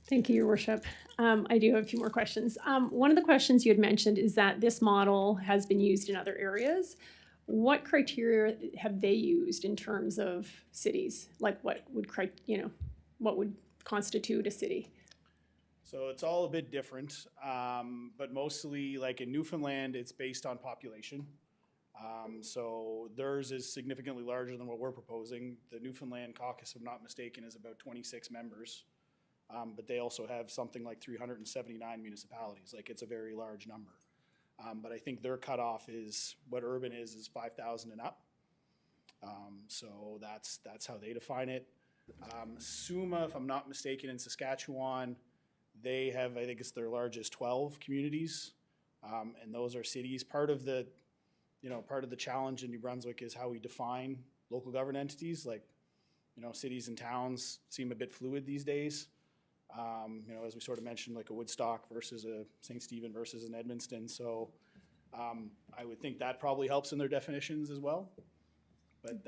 Thank you, Your Worship. I do have a few more questions. One of the questions you had mentioned is that this model has been used in other areas. What criteria have they used in terms of cities? Like what would constitute a city? So it's all a bit different, but mostly like in Newfoundland, it's based on population. So theirs is significantly larger than what we're proposing. The Newfoundland caucus, if I'm not mistaken, is about 26 members. But they also have something like 379 municipalities. Like it's a very large number. But I think their cutoff is, what urban is 5,000 and up. So that's how they define it. SUMA, if I'm not mistaken, in Saskatchewan, they have, I think it's their largest 12 communities. And those are cities. Part of the challenge in New Brunswick is how we define local government entities. Like, you know, cities and towns seem a bit fluid these days. You know, as we sort of mentioned, like a Woodstock versus a St. Stephen versus an Edmundston. So I would think that probably helps in their definitions as well. But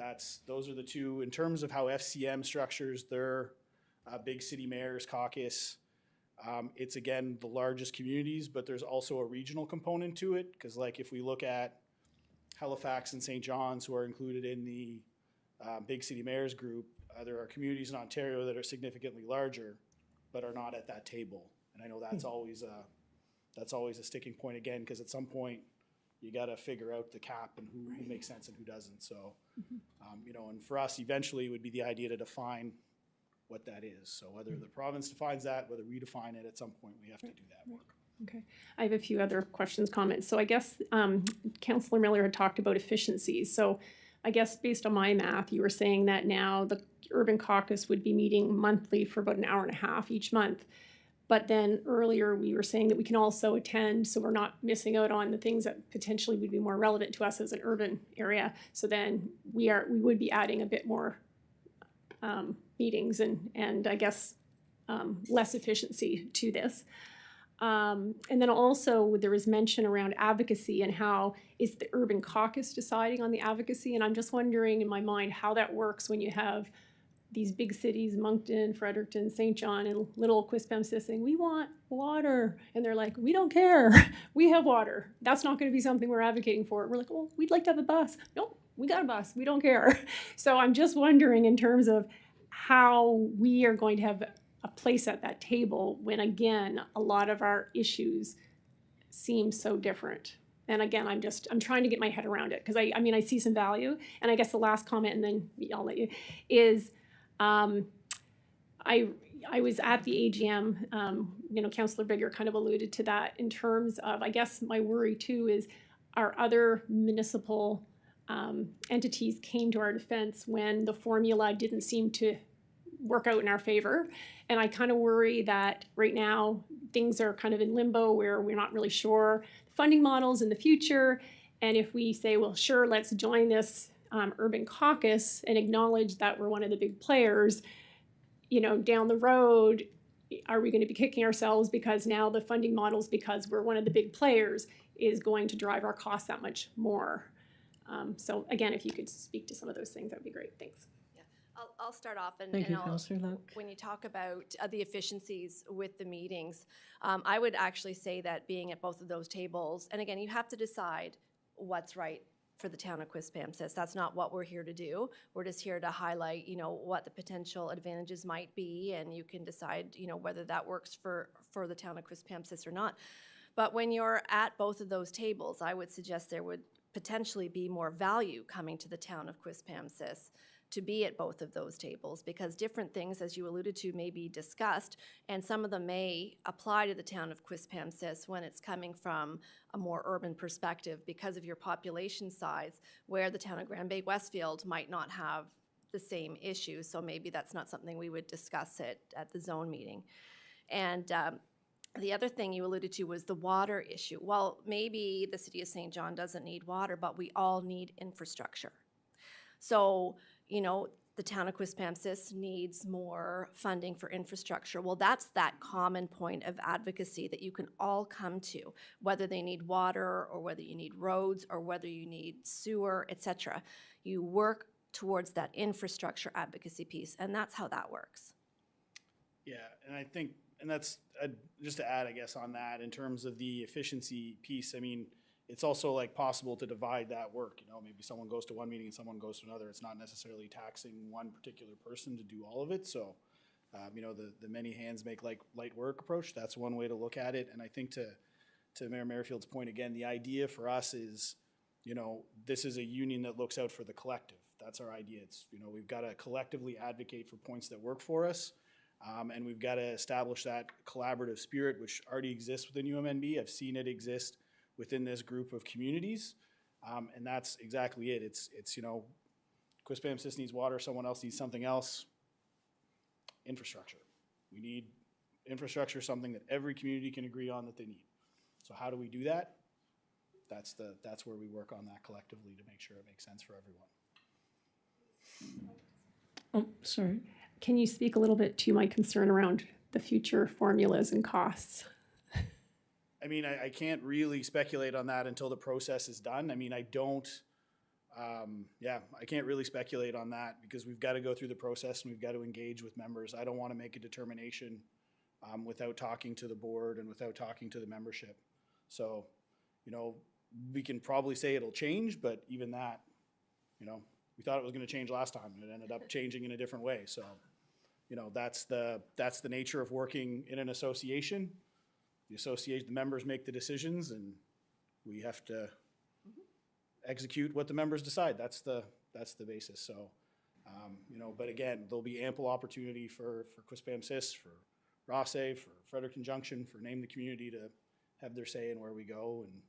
those are the two. In terms of how FCM structures their big city mayors caucus, it's again the largest communities, but there's also a regional component to it. Because like if we look at Halifax and St. John's, who are included in the big city mayors group, there are communities in Ontario that are significantly larger but are not at that table. And I know that's always a sticking point again, because at some point you got to figure out the cap and who makes sense and who doesn't. So, you know, and for us, eventually it would be the idea to define what that is. So whether the province defines that, whether we define it, at some point we have to do that work. Okay. I have a few other questions, comments. So I guess Councillor Miller had talked about efficiencies. So I guess based on my math, you were saying that now the Urban Caucus would be meeting monthly for about an hour and a half each month. But then earlier we were saying that we can also attend, so we're not missing out on the things that potentially would be more relevant to us as an urban area. So then we would be adding a bit more meetings and I guess less efficiency to this. And then also there was mention around advocacy and how is the Urban Caucus deciding on the advocacy? And I'm just wondering in my mind how that works when you have these big cities, Moncton, Fredericton, St. John, and little Quispamsis saying, we want water. And they're like, we don't care. We have water. That's not going to be something we're advocating for. We're like, well, we'd like to have a bus. Nope, we got a bus. We don't care. So I'm just wondering in terms of how we are going to have a place at that table when, again, a lot of our issues seem so different. And again, I'm trying to get my head around it because I mean, I see some value. And I guess the last comment, and then I'll let you, is I was at the AGM, you know, Councillor Bigger kind of alluded to that in terms of, I guess my worry too is our other municipal entities came to our defense when the formula didn't seem to work out in our favor. And I kind of worry that right now things are kind of in limbo where we're not really sure funding models in the future. And if we say, well, sure, let's join this Urban Caucus and acknowledge that we're one of the big players, you know, down the road, are we going to be kicking ourselves because now the funding models, because we're one of the big players, is going to drive our costs that much more. So again, if you could speak to some of those things, that would be great. Thanks. I'll start off and, Thank you, I'll, Councillor Luck. when you talk about the efficiencies with the meetings, I would actually say that being at both of those tables, and again, you have to decide what's right for the town of Quispamsis. That's not what we're here to do. We're just here to highlight, what the potential advantages might be, and you can decide, whether that works for the town of Quispamsis or not. But when you're at both of those tables, I would suggest there would potentially be more value coming to the town of Quispamsis to be at both of those tables, because different things, as you alluded to, may be discussed, and some of them may apply to the town of Quispamsis when it's coming from a more urban perspective because of your population size, where the town of Grand Bay Westfield might not have the same issue. So maybe that's not something we would discuss at the zone meeting. And the other thing you alluded to was the water issue. Well, maybe the city of St. John doesn't need water, but we all need infrastructure. So, the town of Quispamsis needs more funding for infrastructure. Well, that's that common point of advocacy that you can all come to, whether they need water or whether you need roads or whether you need sewer, etc. You work towards that infrastructure advocacy piece, and that's how that works. Yeah, and I think, and that's, just to add, I guess, on that, in terms of the efficiency piece, I mean, it's also like possible to divide that work, maybe someone goes to one meeting and someone goes to another. It's not necessarily taxing one particular person to do all of it. So, the many hands make light work approach, that's one way to look at it. And I think to Mayor Merrifield's point again, the idea for us is, this is a union that looks out for the collective. That's our idea. It's, we've got to collectively advocate for points that work for us. And we've got to establish that collaborative spirit, which already exists within UMNB. I've seen it exist within this group of communities, and that's exactly it. It's Quispamsis needs water, someone else needs something else. Infrastructure. We need infrastructure, something that every community can agree on that they need. So how do we do that? That's where we work on that collectively to make sure it makes sense for everyone. Oh, sorry. Can you speak a little bit to my concern around the future formulas and costs? I mean, I can't really speculate on that until the process is done. I mean, I can't really speculate on that because we've got to go through the process and we've got to engage with members. I don't want to make a determination without talking to the board and without talking to the membership. So, we can probably say it'll change, but even that, we thought it was going to change last time and it ended up changing in a different way. So, that's the nature of working in an association. The members make the decisions and we have to execute what the members decide. That's the basis. So, but again, there'll be ample opportunity for Quispamsis, for Rossay, for Fredericton Junction, for Name the Community to have their say in where we go. And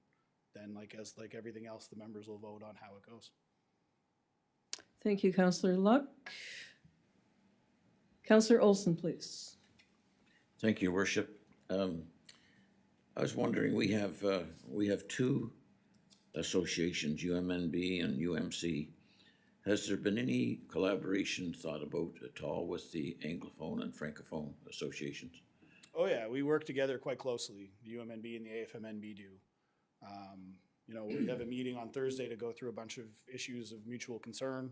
then like everything else, the members will vote on how it goes. Thank you, Councillor Luck. Councillor Olson, please. Thank you, Worship. I was wondering, we have two associations, UMNB and UMC. Has there been any collaboration thought about at all with the Anglophone and Francophone associations? Oh yeah, we work together quite closely. The UMNB and the AFMNB do. We have a meeting on Thursday to go through a bunch of issues of mutual concern.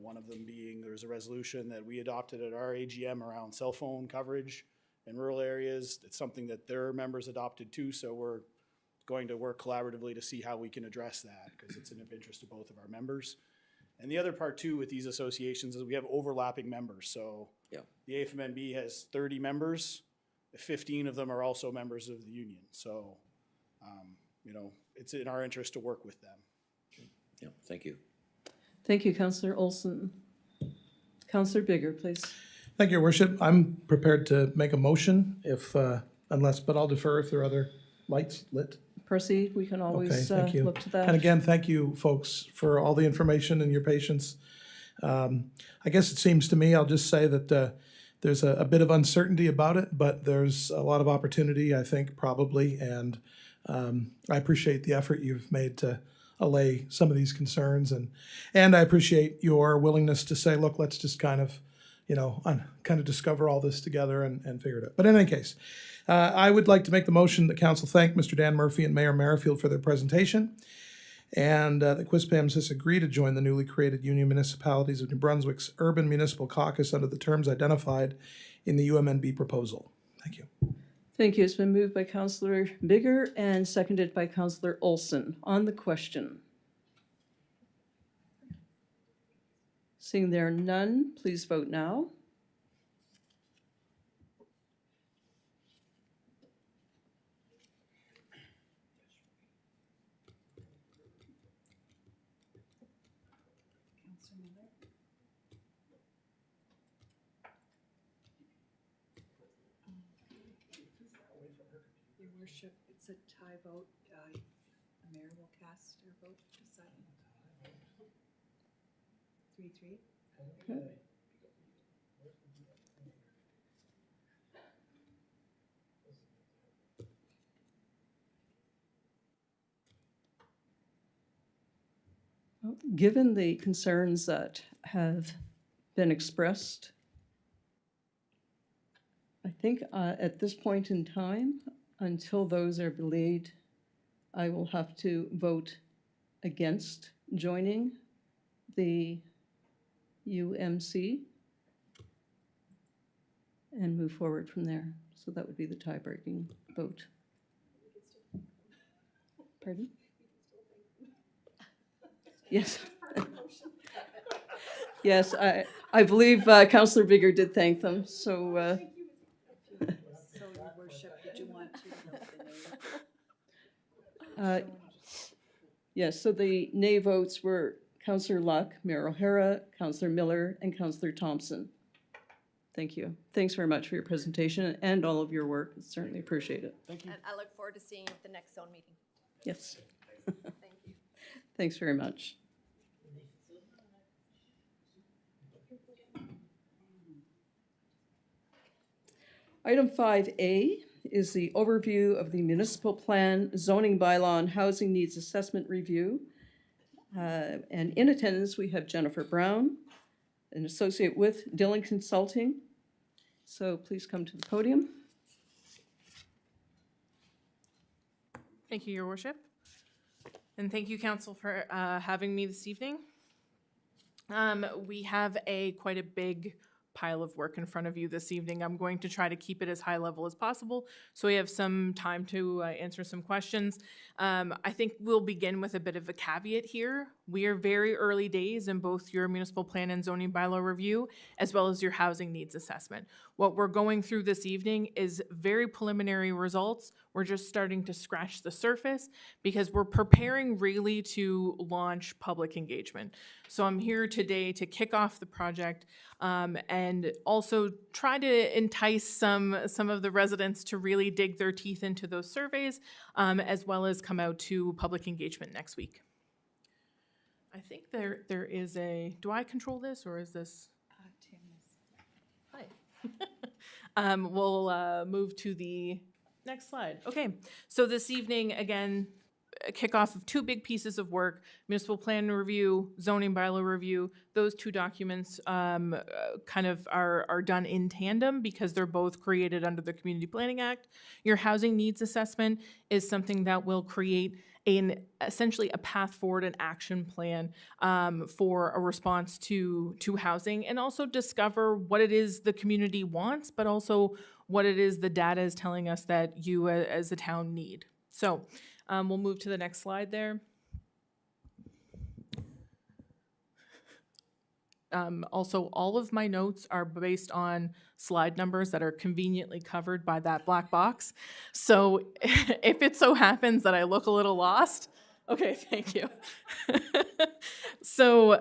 One of them being there's a resolution that we adopted at our AGM around cell phone coverage in rural areas. It's something that their members adopted too, so we're going to work collaboratively to see how we can address that because it's in the interest of both of our members. And the other part too with these associations is we have overlapping members. So yeah. The AFMNB has 30 members, 15 of them are also members of the union. So, it's in our interest to work with them. Yeah, thank you. Thank you, Councillor Olson. Councillor Bigger, please. Thank you, Your Worship. I'm prepared to make a motion but I'll defer if there are other lights lit. Proceed. We can always Thank you. look to that. And again, thank you, folks, for all the information and your patience. I guess it seems to me, I'll just say that there's a bit of uncertainty about it, but there's a lot of opportunity, I think, probably. And I appreciate the effort you've made to allay some of these concerns. And I appreciate your willingness to say, look, let's just kind of, kind of discover all this together and figure it out. But in any case, I would like to make the motion that council thank Mr. Dan Murphy and Mayor Merrifield for their presentation, and that Quispamsis agree to join the newly created Union Municipalities of New Brunswick's Urban Municipal Caucus under the terms identified in the UMNB proposal. Thank you. Thank you. It's been moved by Councillor Bigger and seconded by Councillor Olson. On the question. Seeing there are none, please vote now. Your worship, it's a tie vote. The mayor will cast her vote to decide. 3-3. Okay. Well, given the concerns that have been expressed, I think at this point in time, until those are belayed, I will have to vote against joining the UMC and move forward from there. So that would be the tie-breaking vote. Pardon? Yes. Yes, I believe Councillor Bigger did thank them, so. So, your worship, did you want to note the name? Yes, so the nay votes were Councillor Luck, Mayor O'Hara, Councillor Miller, and Councillor Thompson. Thank you. Thanks very much for your presentation and all of your work. Certainly appreciate it. Thank you. And I look forward to seeing you at the next zone meeting. Yes. Thank you. Thanks very much. Item 5A is the overview of the municipal plan, zoning bylaw, and housing needs assessment review. And in attendance, we have Jennifer Brown, an associate with Dillon Consulting. So please come to the podium. Thank you, Your Worship. And thank you, Council, for having me this evening. We have quite a big pile of work in front of you this evening. I'm going to try to keep it as high level as possible so we have some time to answer some questions. I think we'll begin with a bit of a caveat here. We are very early days in both your municipal plan and zoning bylaw review, as well as your housing needs assessment. What we're going through this evening is very preliminary results. We're just starting to scratch the surface because we're preparing really to launch public engagement. So I'm here today to kick off the project and also try to entice some of the residents to really dig their teeth into those surveys, as well as come out to public engagement next week. I think there is do I control this or is this? Tim is. Hi. We'll move to the next slide. Okay, so this evening, again, a kickoff of two big pieces of work: municipal plan review, zoning bylaw review. Those two documents kind of are done in tandem because they're both created under the Community Planning Act. Your housing needs assessment is something that will create essentially a path forward, an action plan for a response to housing, and also discover what it is the community wants, but also what it is the data is telling us that you as a town need. So we'll move to the next slide there. Also, all of my notes are based on slide numbers that are conveniently covered by that black box. So if it so happens that I look a little lost, okay, thank you. So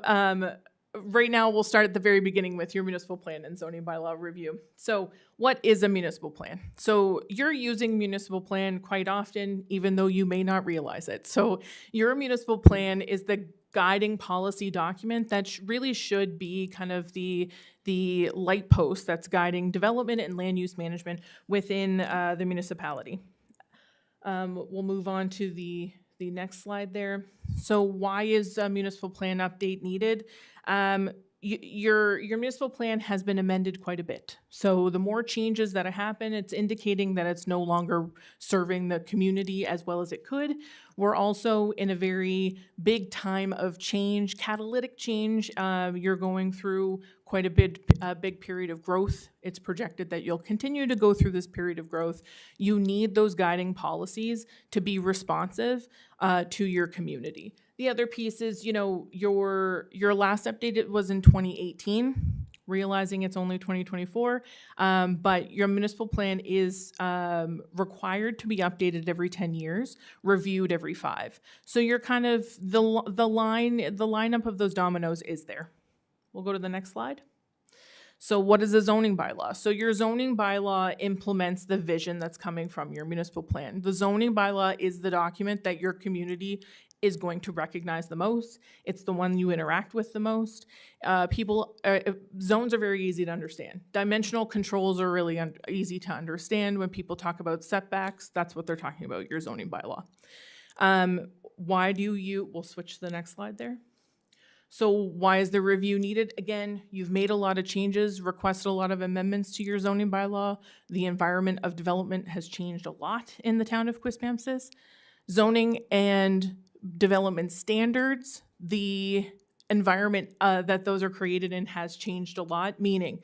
right now we'll start at the very beginning with your municipal plan and zoning bylaw review. So what is a municipal plan? So you're using municipal plan quite often, even though you may not realize it. So your municipal plan is the guiding policy document that really should be kind of the light post that's guiding development and land use management within the municipality. We'll move on to the next slide there. So why is a municipal plan update needed? your municipal plan has been amended quite a bit. So the more changes that happen, it's indicating that it's no longer serving the community as well as it could. We're also in a very big time of change, catalytic change. You're going through quite a big period of growth. It's projected that you'll continue to go through this period of growth. You need those guiding policies to be responsive to your community. The other piece is, your last update was in 2018, realizing it's only 2024, but your municipal plan is required to be updated every 10 years, reviewed every 5. So you're kind of, the lineup of those dominoes is there. We'll go to the next slide. So what is a zoning bylaw? So your zoning bylaw implements the vision that's coming from your municipal plan. The zoning bylaw is the document that your community is going to recognize the most. It's the one you interact with the most. Zones are very easy to understand. Dimensional controls are really easy to understand. When people talk about setbacks, that's what they're talking about, your zoning bylaw. We'll switch to the next slide there. So why is the review needed? Again, you've made a lot of changes, requested a lot of amendments to your zoning bylaw. The environment of development has changed a lot in the town of Quispamsis. Zoning and development standards, the environment that those are created in has changed a lot, meaning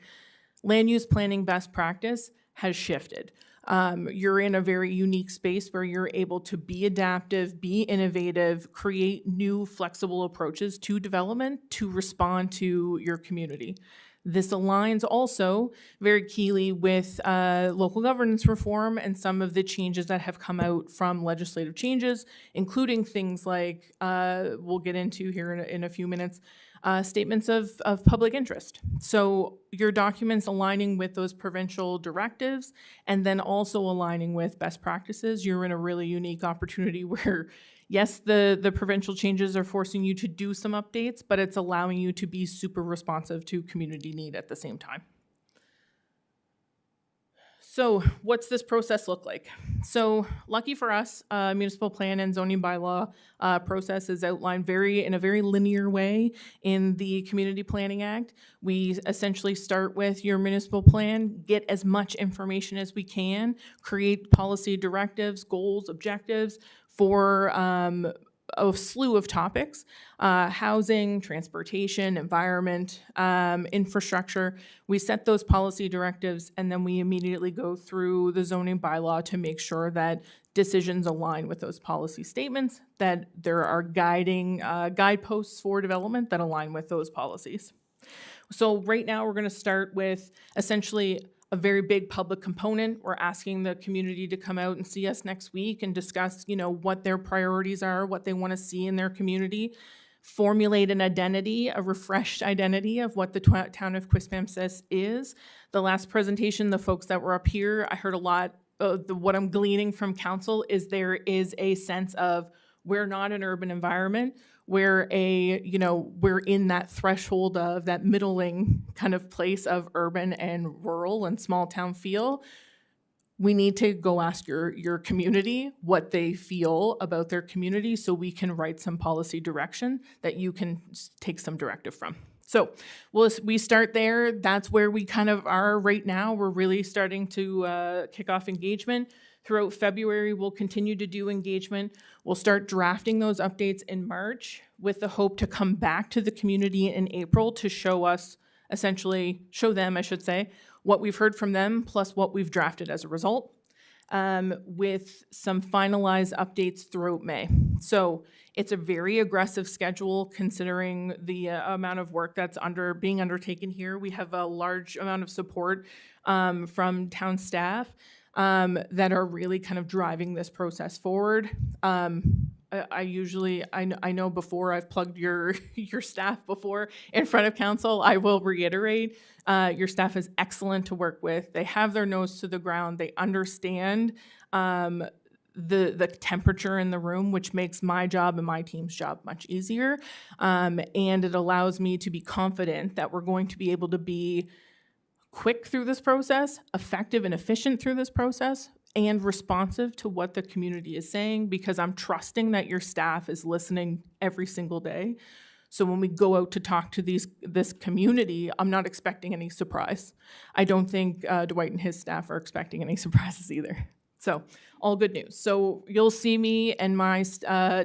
land use planning best practice has shifted. You're in a very unique space where you're able to be adaptive, be innovative, create new flexible approaches to development to respond to your community. This aligns also very keenly with local governance reform and some of the changes that have come out from legislative changes, including things like, we'll get into here in a few minutes, statements of public interest. So your documents aligning with those provincial directives and then also aligning with best practices, you're in a really unique opportunity where, yes, the provincial changes are forcing you to do some updates, but it's allowing you to be super responsive to community need at the same time. So what's this process look like? So lucky for us, municipal plan and zoning bylaw process is outlined in a very linear way in the Community Planning Act. We essentially start with your municipal plan, get as much information as we can, create policy directives, goals, objectives for a slew of topics, housing, transportation, environment, infrastructure. We set those policy directives and then we immediately go through the zoning bylaw to make sure that decisions align with those policy statements, that there are guideposts for development that align with those policies. So right now we're going to start with essentially a very big public component. We're asking the community to come out and see us next week and discuss, what their priorities are, what they want to see in their community, formulate an identity, a refreshed identity of what the town of Quispamsis is. The last presentation, the folks that were up here, I heard a lot. What I'm gleaning from council is there is a sense of we're not an urban environment. We're in that threshold of that middling kind of place of urban and rural and small town feel. We need to go ask your community what they feel about their community so we can write some policy direction that you can take some directive from. So we start there. That's where we kind of are right now. We're really starting to kick off engagement. Throughout February, we'll continue to do engagement. We'll start drafting those updates in March with the hope to come back to the community in April to show them, what we've heard from them plus what we've drafted as a result, with some finalized updates throughout May. So it's a very aggressive schedule considering the amount of work that's being undertaken here. We have a large amount of support from town staff that are really kind of driving this process forward. I know before I've plugged your staff before in front of council, I will reiterate, your staff is excellent to work with. They have their nose to the ground. They understand the temperature in the room, which makes my job and my team's job much easier. And it allows me to be confident that we're going to be able to be quick through this process, effective and efficient through this process, and responsive to what the community is saying, because I'm trusting that your staff is listening every single day. So when we go out to talk to this community, I'm not expecting any surprise. I don't think Dwight and his staff are expecting any surprises either. So all good news. So you'll see me and my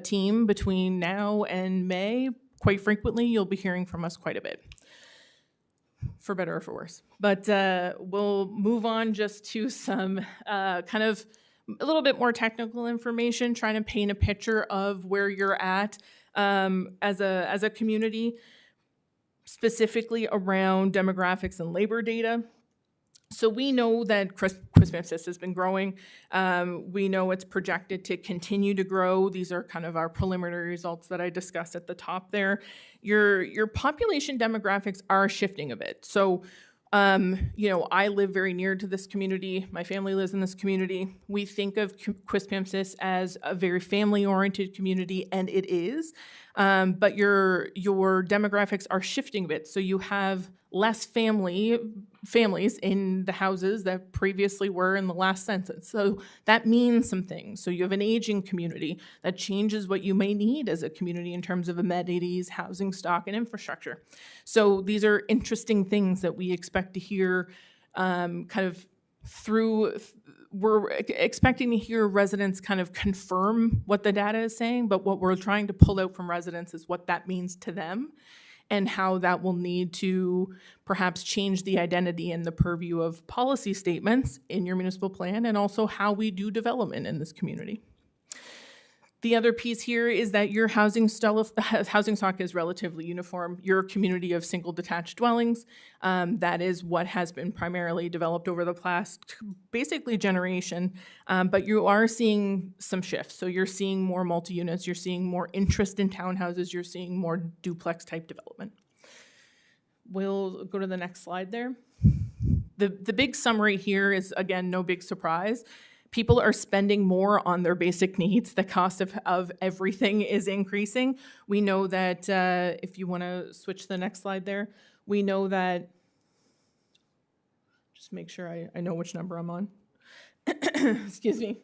team between now and May. Quite frequently, you'll be hearing from us quite a bit, for better or for worse. But we'll move on just to some kind of a little bit more technical information, trying to paint a picture of where you're at as a community, specifically around demographics and labor data. So we know that Quispamsis has been growing. We know it's projected to continue to grow. These are kind of our preliminary results that I discussed at the top there. Your population demographics are shifting a bit. So, I live very near to this community. My family lives in this community. We think of Quispamsis as a very family-oriented community, and it is. But your demographics are shifting a bit. So you have less families in the houses that previously were in the last census. So that means some things. So you have an aging community that changes what you may need as a community in terms of amenities, housing stock, and infrastructure. So these are interesting things that we expect to hear we're expecting to hear residents kind of confirm what the data is saying, but what we're trying to pull out from residents is what that means to them and how that will need to perhaps change the identity and the purview of policy statements in your municipal plan, and also how we do development in this community. The other piece here is that your housing stock is relatively uniform. You're a community of single detached dwellings. That is what has been primarily developed over the past, basically, generation. But you are seeing some shifts. So you're seeing more multi-units. You're seeing more interest in townhouses. You're seeing more duplex type development. We'll go to the next slide there. The big summary here is, again, no big surprise. People are spending more on their basic needs. The cost of everything is increasing. We know that, if you want to switch to the next slide there, we know that, just make sure I know which number I'm on. Excuse me.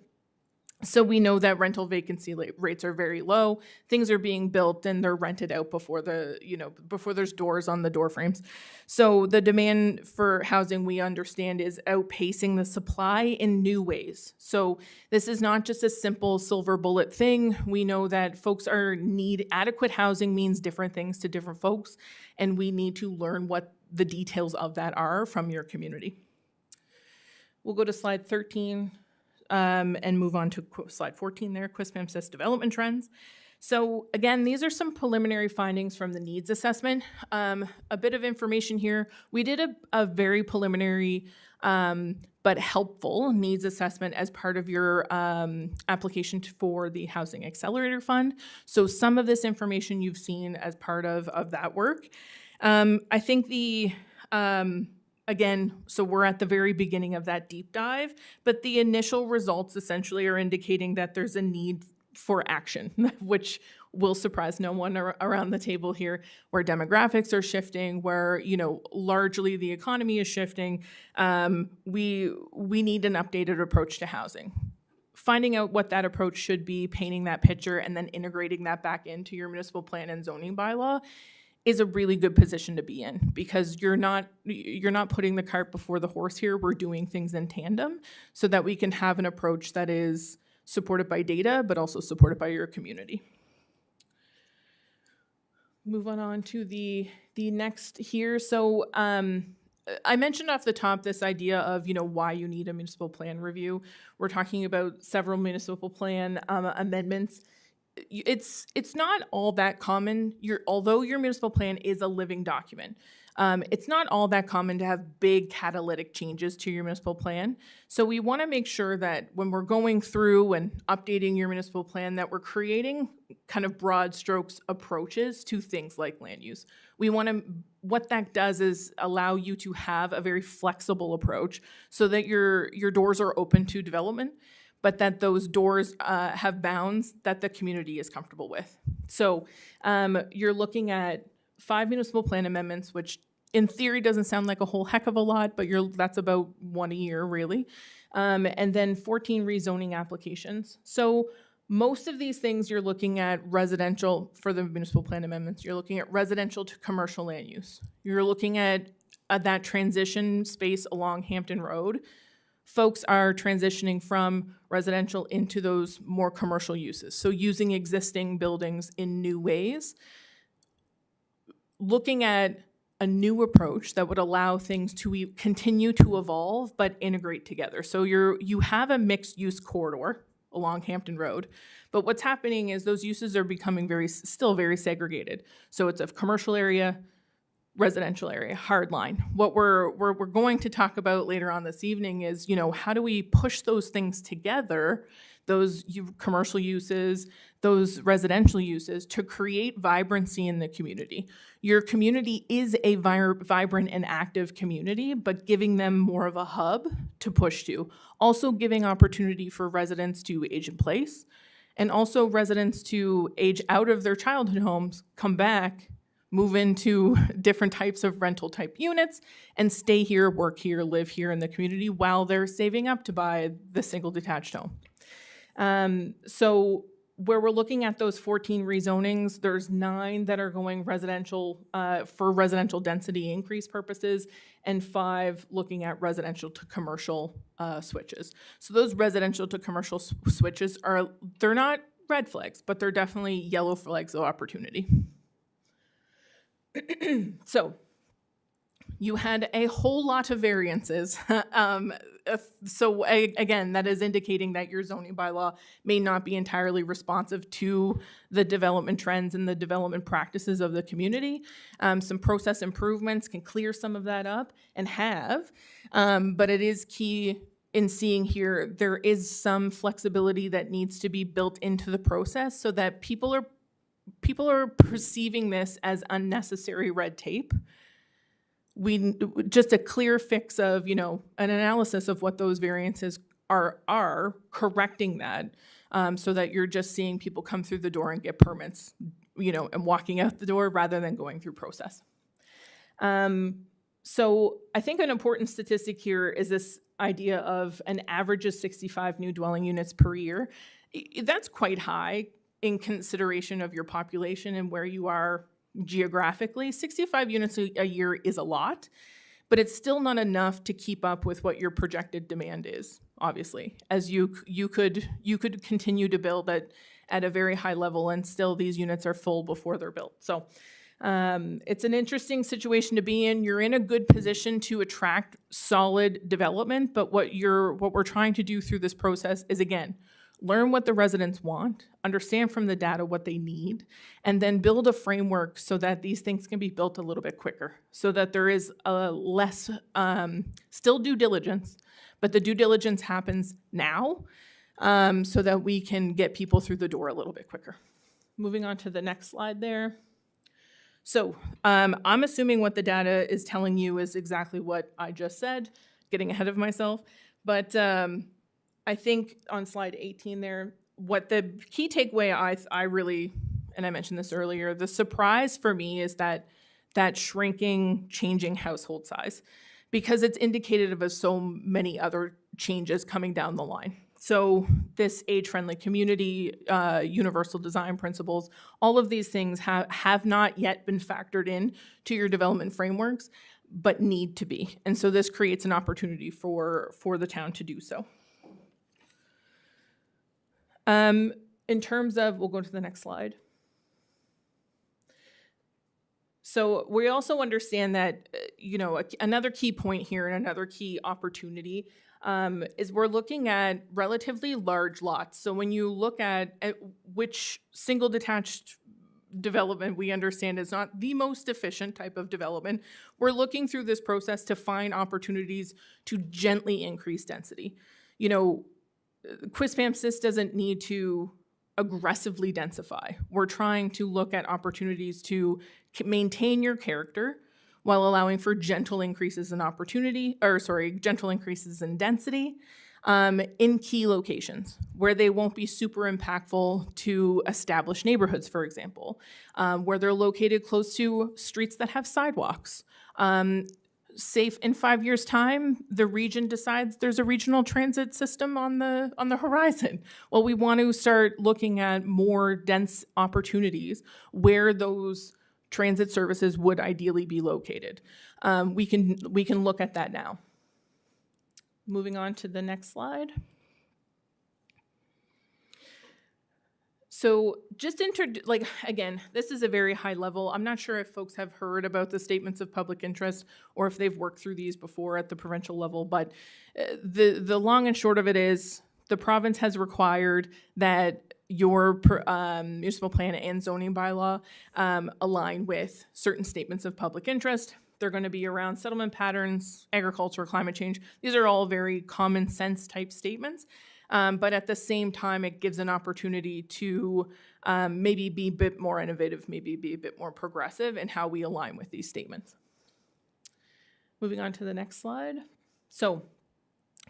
So we know that rental vacancy rates are very low. Things are being built and they're rented out before there's doors on the door frames. So the demand for housing, we understand, is outpacing the supply in new ways. So this is not just a simple silver bullet thing. We know that folks need adequate housing means different things to different folks, and we need to learn what the details of that are from your community. We'll go to slide 13. And move on to slide 14 there, Quispamsis development trends. So again, these are some preliminary findings from the needs assessment. A bit of information here. We did a very preliminary but helpful needs assessment as part of your application for the Housing Accelerator Fund. So some of this information you've seen as part of that work. I think again, so we're at the very beginning of that deep dive, but the initial results essentially are indicating that there's a need for action, which will surprise no one around the table here, where demographics are shifting, where, largely the economy is shifting. We need an updated approach to housing. Finding out what that approach should be, painting that picture, and then integrating that back into your municipal plan and zoning bylaw is a really good position to be in, because you're not putting the cart before the horse here. We're doing things in tandem so that we can have an approach that is supported by data, but also supported by your community. Move on to the next here. So I mentioned off the top this idea of why you need a municipal plan review. We're talking about several municipal plan amendments. It's not all that common. Although your municipal plan is a living document, it's not all that common to have big catalytic changes to your municipal plan. So we want to make sure that when we're going through and updating your municipal plan, that we're creating kind of broad strokes approaches to things like land use. What that does is allow you to have a very flexible approach so that your doors are open to development, but that those doors have bounds that the community is comfortable with. So you're looking at 5 municipal plan amendments, which in theory doesn't sound like a whole heck of a lot, but that's about 1 a year, really. And then 14 rezoning applications. So Most of these things you're looking at residential for the municipal plan amendments. You're looking at residential to commercial land use. You're looking at that transition space along Hampton Road. Folks are transitioning from residential into those more commercial uses. So using existing buildings in new ways. Looking at a new approach that would allow things to continue to evolve but integrate together. So you have a mixed use corridor along Hampton Road, but what's happening is those uses are becoming still very segregated. So it's a commercial area, residential area, hard line. What we're going to talk about later on this evening is, how do we push those things together, those commercial uses, those residential uses, to create vibrancy in the community. Your community is a vibrant and active community, but giving them more of a hub to push to. Also giving opportunity for residents to age in place, and also residents to age out of their childhood homes, come back, move into different types of rental type units, and stay here, work here, live here in the community while they're saving up to buy the single detached home. So where we're looking at those 14 rezonings, there's 9 that are going residential for residential density increase purposes, and 5 looking at residential to commercial switches. So those residential to commercial switches they're not red flags, but they're definitely yellow flags of opportunity. So you had a whole lot of variances. So again, that is indicating that your zoning bylaw may not be entirely responsive to the development trends and the development practices of the community. Some process improvements can clear some of that up, and have, but it is key in seeing here, there is some flexibility that needs to be built into the process so that people are perceiving this as unnecessary red tape. Just a clear fix of, an analysis of what those variances are correcting that, so that you're just seeing people come through the door and get permits, and walking out the door rather than going through process. So I think an important statistic here is this idea of an average of 65 new dwelling units per year. That's quite high in consideration of your population and where you are geographically. 65 units a year is a lot, but it's still not enough to keep up with what your projected demand is, obviously, as you could continue to build at a very high level, and still these units are full before they're built. So it's an interesting situation to be in. You're in a good position to attract solid development, but what we're trying to do through this process is, again, learn what the residents want, understand from the data what they need, and then build a framework so that these things can be built a little bit quicker, so that there is a less, still due diligence, but the due diligence happens now, so that we can get people through the door a little bit quicker. Moving on to the next slide there. So I'm assuming what the data is telling you is exactly what I just said, getting ahead of myself, but I think on slide 18 there, what the key takeaway I really, and I mentioned this earlier, the surprise for me is that shrinking, changing household size, because it's indicative of so many other changes coming down the line. So this age-friendly community, universal design principles, all of these things have not yet been factored in to your development frameworks, but need to be. And so this creates an opportunity for the town to do so. In terms of, we'll go to the next slide. So we also understand that, another key point here and another key opportunity is we're looking at relatively large lots. So when you look at which single detached development we understand is not the most efficient type of development, we're looking through this process to find opportunities to gently increase density. Quispamsis doesn't need to aggressively densify. We're trying to look at opportunities to maintain your character while allowing for gentle increases in gentle increases in density in key locations where they won't be super impactful to established neighborhoods, for example, where they're located close to streets that have sidewalks. safe in 5 years' time, the region decides there's a regional transit system on the horizon. Well, we want to start looking at more dense opportunities where those transit services would ideally be located. We can look at that now. Moving on to the next slide. So just again, this is a very high level. I'm not sure if folks have heard about the statements of public interest or if they've worked through these before at the provincial level, but the long and short of it is the province has required that your municipal plan and zoning bylaw align with certain statements of public interest. They're going to be around settlement patterns, agriculture, climate change. These are all very common sense type statements. But at the same time, it gives an opportunity to maybe be a bit more innovative, maybe be a bit more progressive in how we align with these statements. Moving on to the next slide. So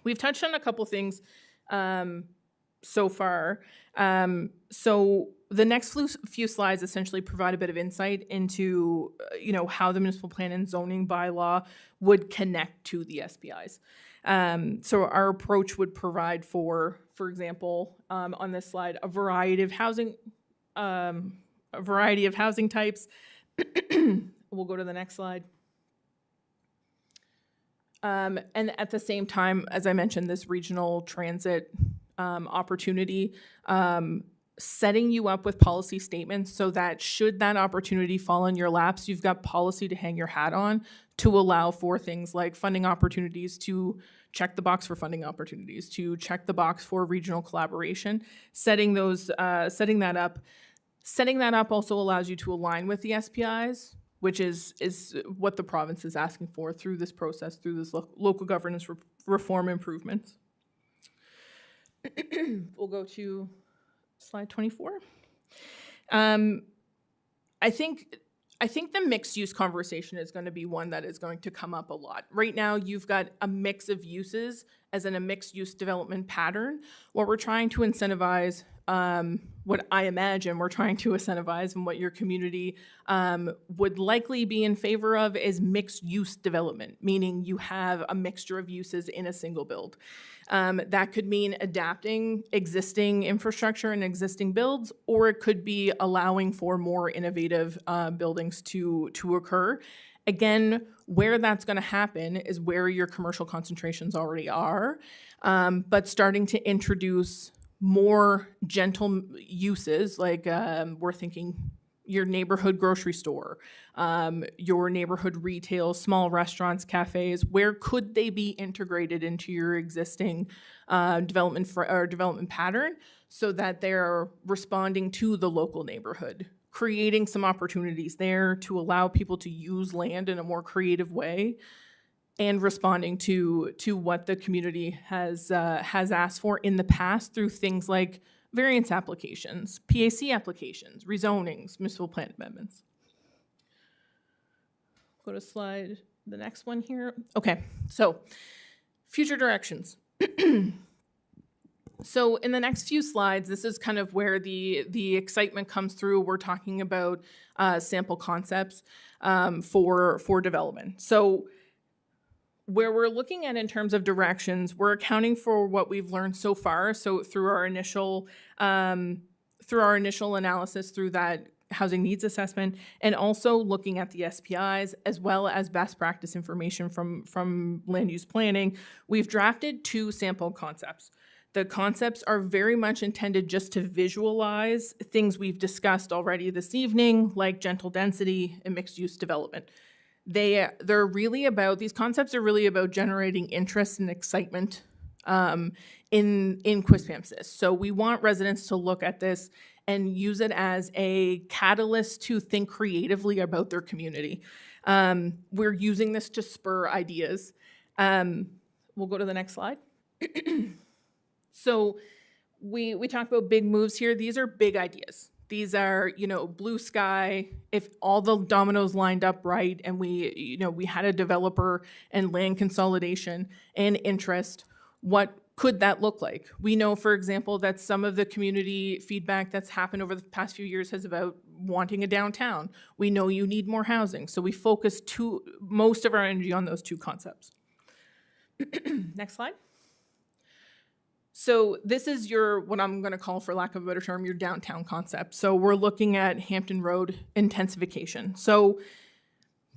we've touched on a couple things so far. So the next few slides essentially provide a bit of insight into how the municipal plan and zoning bylaw would connect to the SPIs. So our approach would provide for example, on this slide, a variety of housing types. We'll go to the next slide. And at the same time, as I mentioned, this regional transit opportunity, setting you up with policy statements so that should that opportunity fall in your laps, you've got policy to hang your hat on to allow for things like funding opportunities, to check the box for funding opportunities, to check the box for regional collaboration. Setting that up also allows you to align with the SPIs, which is what the province is asking for through this process, through this local governance reform improvements. We'll go to slide 24. I think the mixed use conversation is going to be one that is going to come up a lot. Right now, you've got a mix of uses as in a mixed use development pattern. What we're trying to incentivize, what I imagine we're trying to incentivize and what your community would likely be in favor of is mixed use development, meaning you have a mixture of uses in a single build. That could mean adapting existing infrastructure and existing builds, or it could be allowing for more innovative buildings to occur. Again, where that's going to happen is where your commercial concentrations already are, but starting to introduce more gentle uses, like we're thinking your neighborhood grocery store, your neighborhood retail, small restaurants, cafes. Where could they be integrated into your existing development pattern so that they're responding to the local neighborhood, creating some opportunities there to allow people to use land in a more creative way, and responding to what the community has asked for in the past through things like variance applications, PAC applications, rezonings, municipal plan amendments. Go to the next one here. Okay, so future directions. So in the next few slides, this is kind of where the excitement comes through. We're talking about sample concepts for development. So where we're looking at in terms of directions, we're accounting for what we've learned so far. So through our initial analysis, through that housing needs assessment, and also looking at the SPIs as well as best practice information from land use planning, we've drafted 2 sample concepts. The concepts are very much intended just to visualize things we've discussed already this evening, like gentle density and mixed use development. These concepts are really about generating interest and excitement in Quispamsis. So we want residents to look at this and use it as a catalyst to think creatively about their community. We're using this to spur ideas. We'll go to the next slide. So we talk about big moves here. These are big ideas. These are, blue sky. If all the dominoes lined up right and we had a developer and land consolidation and interest, what could that look like? We know, for example, that some of the community feedback that's happened over the past few years has wanting a downtown. We know you need more housing. So we focus most of our energy on those two concepts. Next slide. So this is what I'm going to call, for lack of a better term, your downtown concept. So we're looking at Hampton Road intensification. So,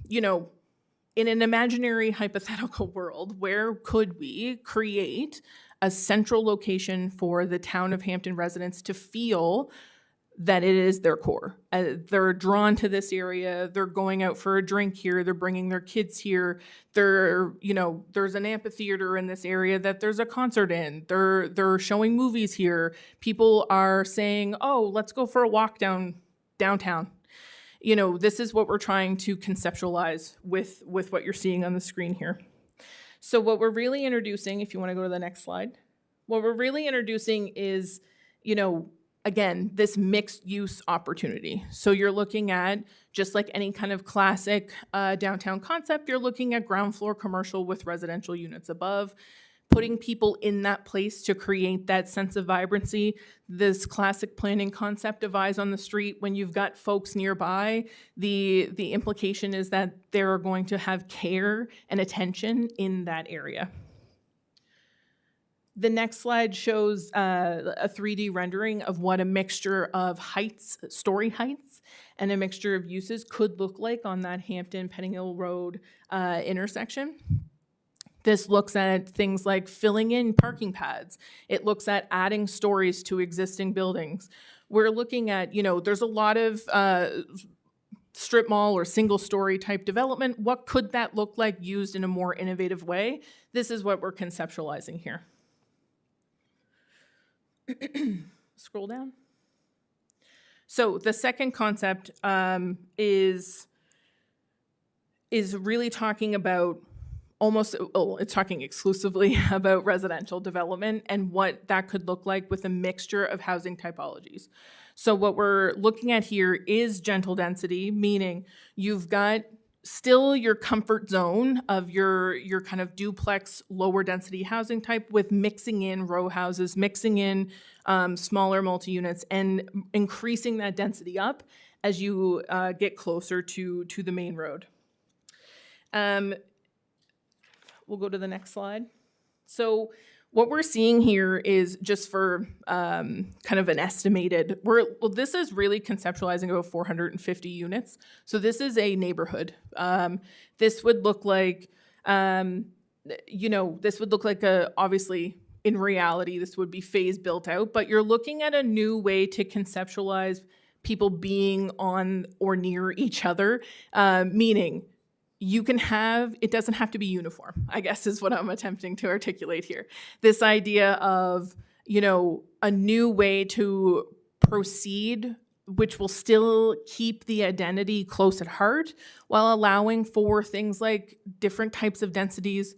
in an imaginary hypothetical world, where could we create a central location for the town of Hampton residents to feel that it is their core? They're drawn to this area. They're going out for a drink here. They're bringing their kids here. There's an amphitheater in this area that there's a concert in. They're showing movies here. People are saying, "Oh, let's go for a walk downtown." This is what we're trying to conceptualize with what you're seeing on the screen here. So what we're really introducing, if you want to go to the next slide, what we're really introducing is, again, this mixed use opportunity. So you're looking at, just like any kind of classic downtown concept, you're looking at ground floor commercial with residential units above, putting people in that place to create that sense of vibrancy. This classic planning concept of eyes on the street, when you've got folks nearby, the implication is that they're going to have care and attention in that area. The next slide shows a 3D rendering of what a mixture of heights, story heights, and a mixture of uses could look like on that Hampton-Pettingill Road intersection. This looks at things like filling in parking pads. It looks at adding stories to existing buildings. We're looking at, there's a lot of strip mall or single story type development. What could that look like used in a more innovative way? This is what we're conceptualizing here. Scroll down. So the second concept is really talking about it's talking exclusively about residential development and what that could look like with a mixture of housing typologies. So what we're looking at here is gentle density, meaning you've got still your comfort zone of your kind of duplex, lower density housing type, with mixing in row houses, mixing in smaller multi-units, and increasing that density up as you get closer to the main road. We'll go to the next slide. So what we're seeing here is, just for kind of an estimated, this is really conceptualizing about 450 units. So this is a neighborhood. This would look like, obviously in reality, this would be phase built out, but you're looking at a new way to conceptualize people being on or near each other, meaning it doesn't have to be uniform, I guess is what I'm attempting to articulate here. This idea of, a new way to proceed, which will still keep the identity close at heart, while allowing for things like different types of densities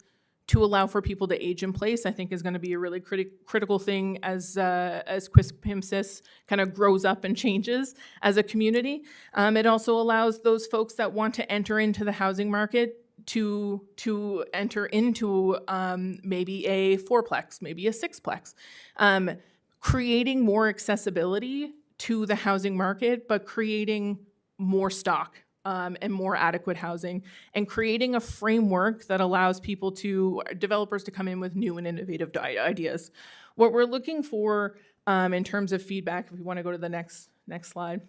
to allow for people to age in place, I think is going to be a really critical thing as Quispamsis kind of grows up and changes as a community. It also allows those folks that want to enter into the housing market to enter into maybe a fourplex, maybe a sixplex, creating more accessibility to the housing market, but creating more stock and more adequate housing, and creating a framework that allows developers to come in with new and innovative ideas. What we're looking for in terms of feedback, if we want to go to the next slide.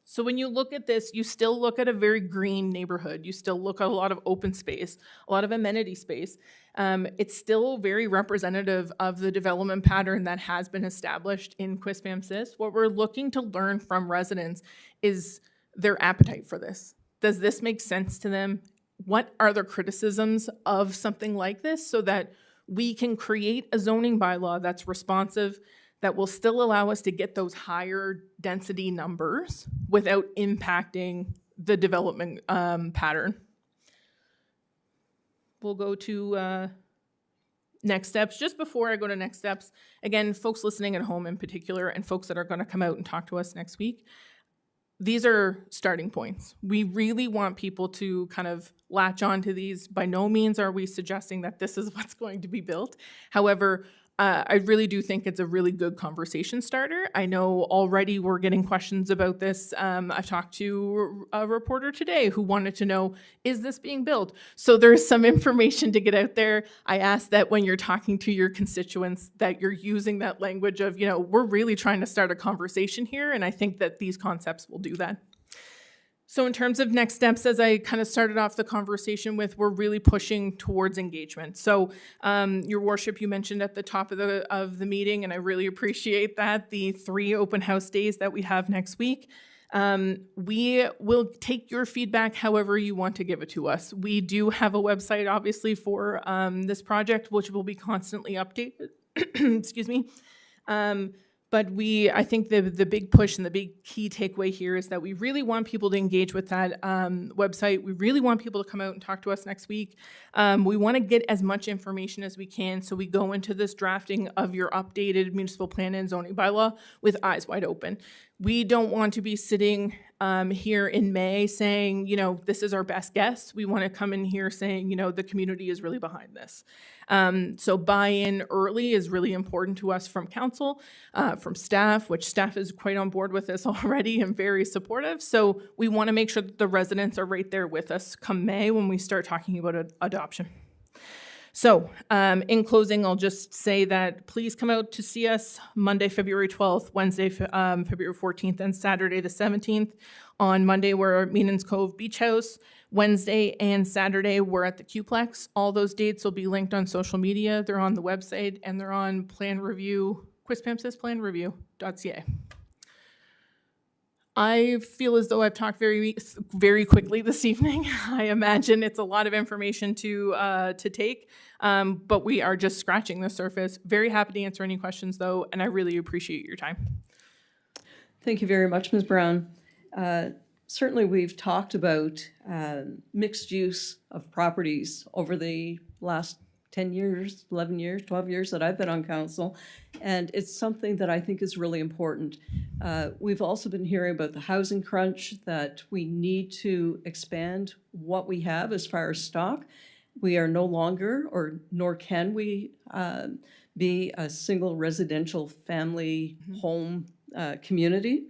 So when you look at this, you still look at a very green neighborhood. You still look at a lot of open space, a lot of amenity space. It's still very representative of the development pattern that has been established in Quispamsis. What we're looking to learn from residents is their appetite for this. Does this make sense to them? What are their criticisms of something like this, so that we can create a zoning bylaw that's responsive, that will still allow us to get those higher density numbers without impacting the development pattern. We'll go to next steps. Just before I go to next steps, again, folks listening at home in particular, and folks that are going to come out and talk to us next week, these are starting points. We really want people to kind of latch onto these. By no means are we suggesting that this is what's going to be built. However, I really do think it's a really good conversation starter. I know already we're getting questions about this. I've talked to a reporter today who wanted to know, is this being built? So there's some information to get out there. I ask that when you're talking to your constituents that you're using that language of, we're really trying to start a conversation here, and I think that these concepts will do that. So in terms of next steps, as I kind of started off the conversation with, we're really pushing towards engagement. So Your Worship, you mentioned at the top of the meeting, and I really appreciate that, the 3 open house days that we have next week. We will take your feedback however you want to give it to us. We do have a website, obviously, for this project, which will be constantly updated. Excuse me. But I think the big push and the big key takeaway here is that we really want people to engage with that website. We really want people to come out and talk to us next week. We want to get as much information as we can, so we go into this drafting of your updated municipal plan and zoning bylaw with eyes wide open. We don't want to be sitting here in May saying, this is our best guess. We want to come in here saying, the community is really behind this. So buy-in early is really important to us from council, from staff, which staff is quite on board with this already and very supportive. So we want to make sure that the residents are right there with us come May when we start talking about adoption. So in closing, I'll just say that please come out to see us Monday, February 12th, Wednesday, February 14th, and Saturday the 17th. On Monday, we're at Meenan's Cove Beach House. Wednesday and Saturday, we're at the Qplex. All those dates will be linked on social media. They're on the website, and they're on Plan Review, Quispamsis Plan Review.ca. I feel as though I've talked very, very quickly this evening. I imagine it's a lot of information to take, but we are just scratching the surface. Very happy to answer any questions, though, and I really appreciate your time. Thank you very much, Ms. Brown. Certainly, we've talked about mixed use of properties over the last 10 years, 11 years, 12 years that I've been on council, and it's something that I think is really important. We've also been hearing about the housing crunch, that we need to expand what we have as far as stock. We are no longer, or nor can we, be a single residential family home community.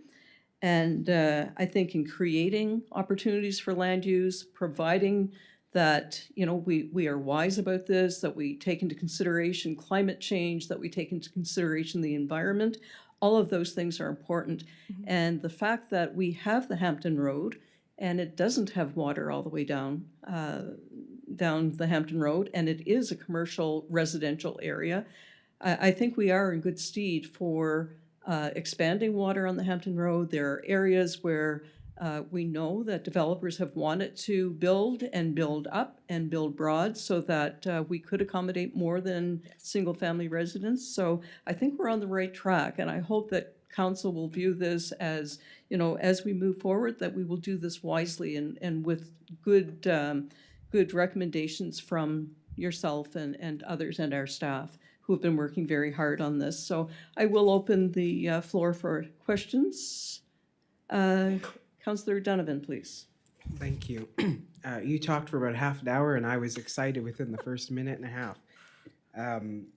And I think in creating opportunities for land use, providing that, we are wise about this, that we take into consideration climate change, that we take into consideration the environment, all of those things are important. And the fact that we have the Hampton Road, and it doesn't have water all the way down the Hampton Road, and it is a commercial residential area, I think we are in good stead for expanding water on the Hampton Road. There are areas where we know that developers have wanted to build and build up and build broad so that we could accommodate more than single-family residents. So I think we're on the right track, and I hope that council will view this as, as we move forward, that we will do this wisely and with good recommendations from yourself and others and our staff who have been working very hard on this. So I will open the floor for questions. Councillor Donovan, please. Thank you. You talked for about half an hour, and I was excited within the first minute and a half.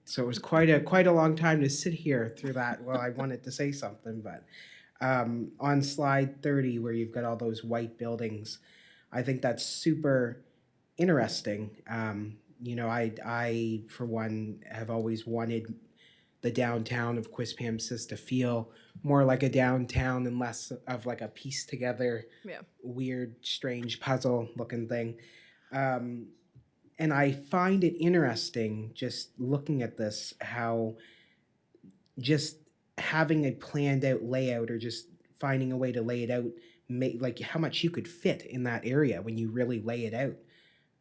So it was quite a long time to sit here through that. Well, I wanted to say something, but on slide 30, where you've got all those white buildings, I think that's super interesting. I for one have always wanted the downtown of Quispamsis to feel more like a downtown and less of like a piece together, weird, strange puzzle looking thing. And I find it interesting just looking at this, how just having a planned out layout or just finding a way to lay it out, like how much you could fit in that area when you really lay it out.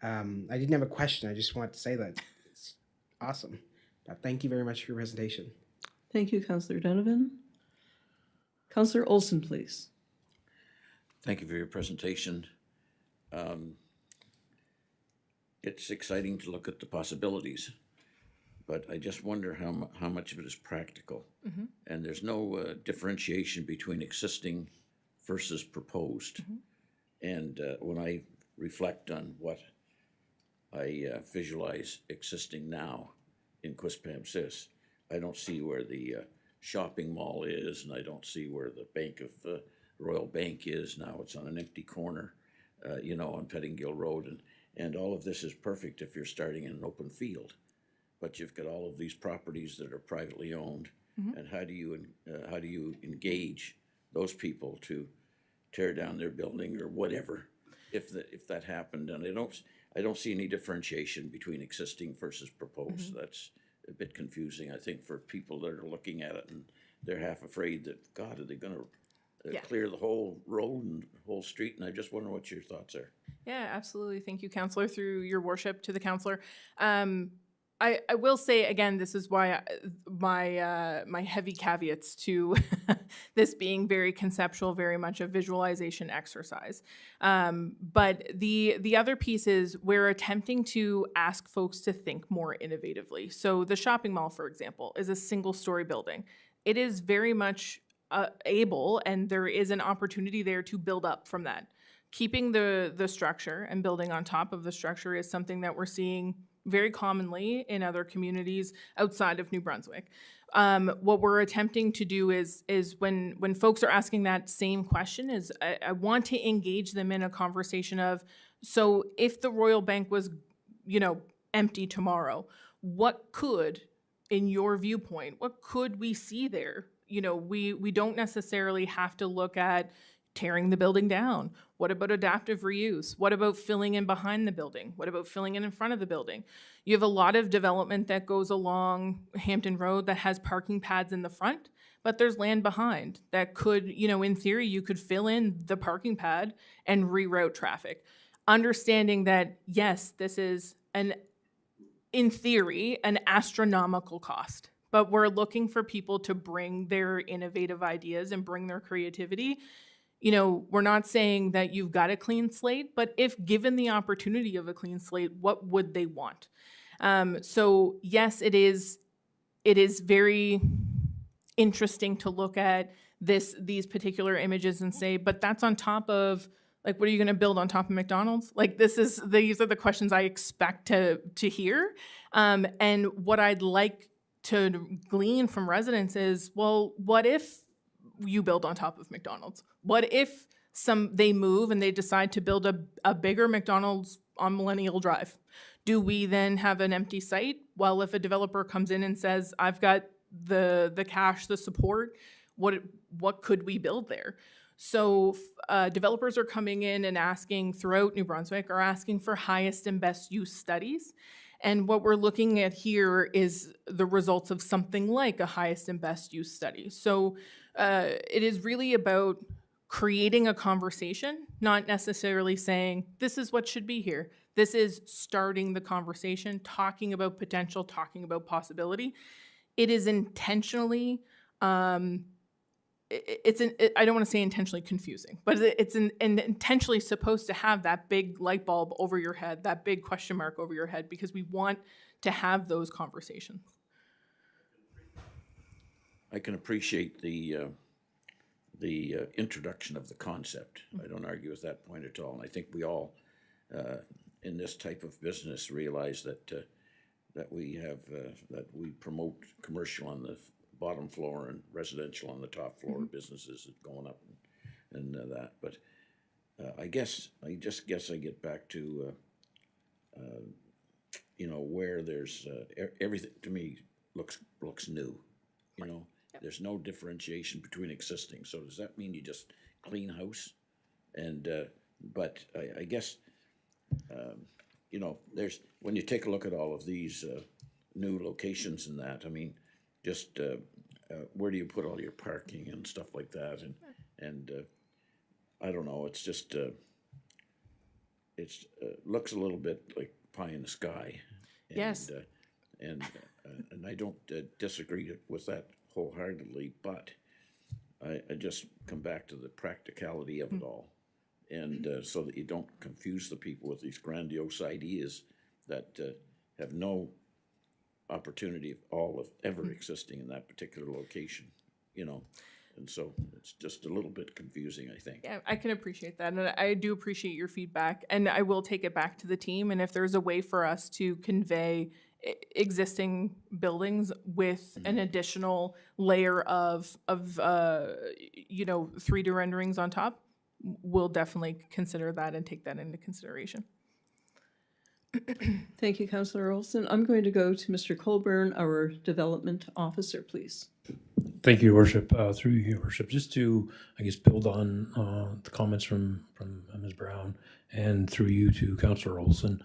I didn't have a question. I just wanted to say that it's awesome. Thank you very much for your presentation. Thank you, Councillor Donovan. Councillor Olson, please. Thank you for your presentation. It's exciting to look at the possibilities, but I just wonder how much of it is practical. And there's no differentiation between existing versus proposed. And when I reflect on what I visualize existing now in Quispamsis, I don't see where the shopping mall is, and I don't see where the Bank of Royal Bank is now. It's on an empty corner, on Pettingill Road, and all of this is perfect if you're starting in an open field. But you've got all of these properties that are privately owned, and how do you engage those people to tear down their building or whatever if that happened? And I don't see any differentiation between existing versus proposed. That's a bit confusing, I think, for people that are looking at it, and they're half afraid that, God, are they going to clear the whole road and whole street? And I just wonder what your thoughts are. Yeah, absolutely. Thank you, Counselor, through your worship to the Counselor. I will say again, this is why my heavy caveats to this being very conceptual, very much a visualization exercise. But the other piece is we're attempting to ask folks to think more innovatively. So the shopping mall, for example, is a single-story building. It is very much able, and there is an opportunity there to build up from that. Keeping the structure and building on top of the structure is something that we're seeing very commonly in other communities outside of New Brunswick. What we're attempting to do is when folks are asking that same question is I want to engage them in a conversation of, so if the Royal Bank was, empty tomorrow, what could, in your viewpoint, what could we see there? We don't necessarily have to look at tearing the building down. What about adaptive reuse? What about filling in behind the building? What about filling in front of the building? You have a lot of development that goes along Hampton Road that has parking pads in the front, but there's land behind that could, in theory, you could fill in the parking pad and reroute traffic. Understanding that, yes, this is in theory, an astronomical cost, but we're looking for people to bring their innovative ideas and bring their creativity. We're not saying that you've got a clean slate, but if given the opportunity of a clean slate, what would they want? So yes, it is very interesting to look at these particular images and say, but that's on top of, what are you going to build on top of McDonald's? These are the questions I expect to hear. And what I'd like to glean from residents is, well, what if you build on top of McDonald's? What if they move and they decide to build a bigger McDonald's on Millennial Drive? Do we then have an empty site? Well, if a developer comes in and says, I've got the cash, the support, what could we build there? So developers are coming in and asking throughout New Brunswick are asking for highest and best use studies. And what we're looking at here is the results of something like a highest and best use study. So it is really about creating a conversation, not necessarily saying, this is what should be here. This is starting the conversation, talking about potential, talking about possibility. It is intentionally, I don't want to say intentionally confusing, but it's intentionally supposed to have that big light bulb over your head, that big question mark over your head, because we want to have those conversations. I can appreciate the introduction of the concept. I don't argue with that point at all. And I think we all, in this type of business, realize that we promote commercial on the bottom floor and residential on the top floor, businesses going up and that. But I just guess I get back to where there's everything to me looks new. There's no differentiation between existing. So does that mean you just clean house? And but I guess there's, when you take a look at all of these new locations and that, I mean, just where do you put all your parking and stuff like that? And I don't know. It's just looks a little bit like pie in the sky. And, Yes. And I don't disagree with that wholeheartedly, but I just come back to the practicality of it all, and so that you don't confuse the people with these grandiose ideas that have no opportunity of ever existing in that particular location, and so it's just a little bit confusing, I think. Yeah, I can appreciate that, and I do appreciate your feedback, and I will take it back to the team, and if there's a way for us to convey existing buildings with an additional layer of 3D renderings on top, we'll definitely consider that and take that into consideration. Thank you, Councillor Olson. I'm going to go to Mr. Colburn, our Development Officer, please. Thank you, Your Worship. Through you, Your Worship, just to, I guess, build on the comments from Ms. Brown and through you to Councillor Olson.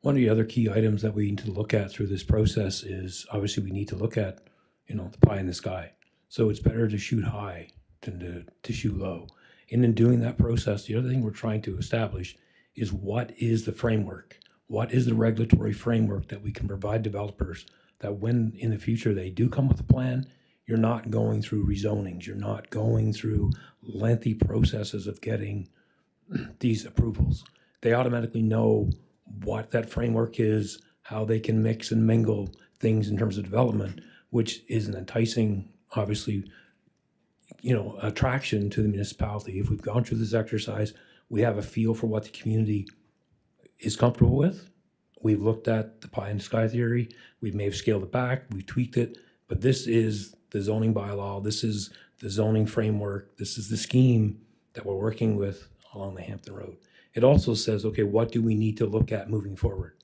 One of the other key items that we need to look at through this process is obviously we need to look at, the pie in the sky. So it's better to shoot high than to shoot low. And in doing that process, the other thing we're trying to establish is what is the framework? What is the regulatory framework that we can provide developers that when in the future they do come with a plan, you're not going through rezonings, you're not going through lengthy processes of getting these approvals. They automatically know what that framework is, how they can mix and mingle things in terms of development, which is an enticing, obviously, attraction to the municipality. If we've gone through this exercise, we have a feel for what the community is comfortable with. We've looked at the pie in the sky theory. We may have scaled it back. We've tweaked it. But this is the zoning bylaw. This is the zoning framework. This is the scheme that we're working with along the Hampton Road. It also says, okay, what do we need to look at moving forward?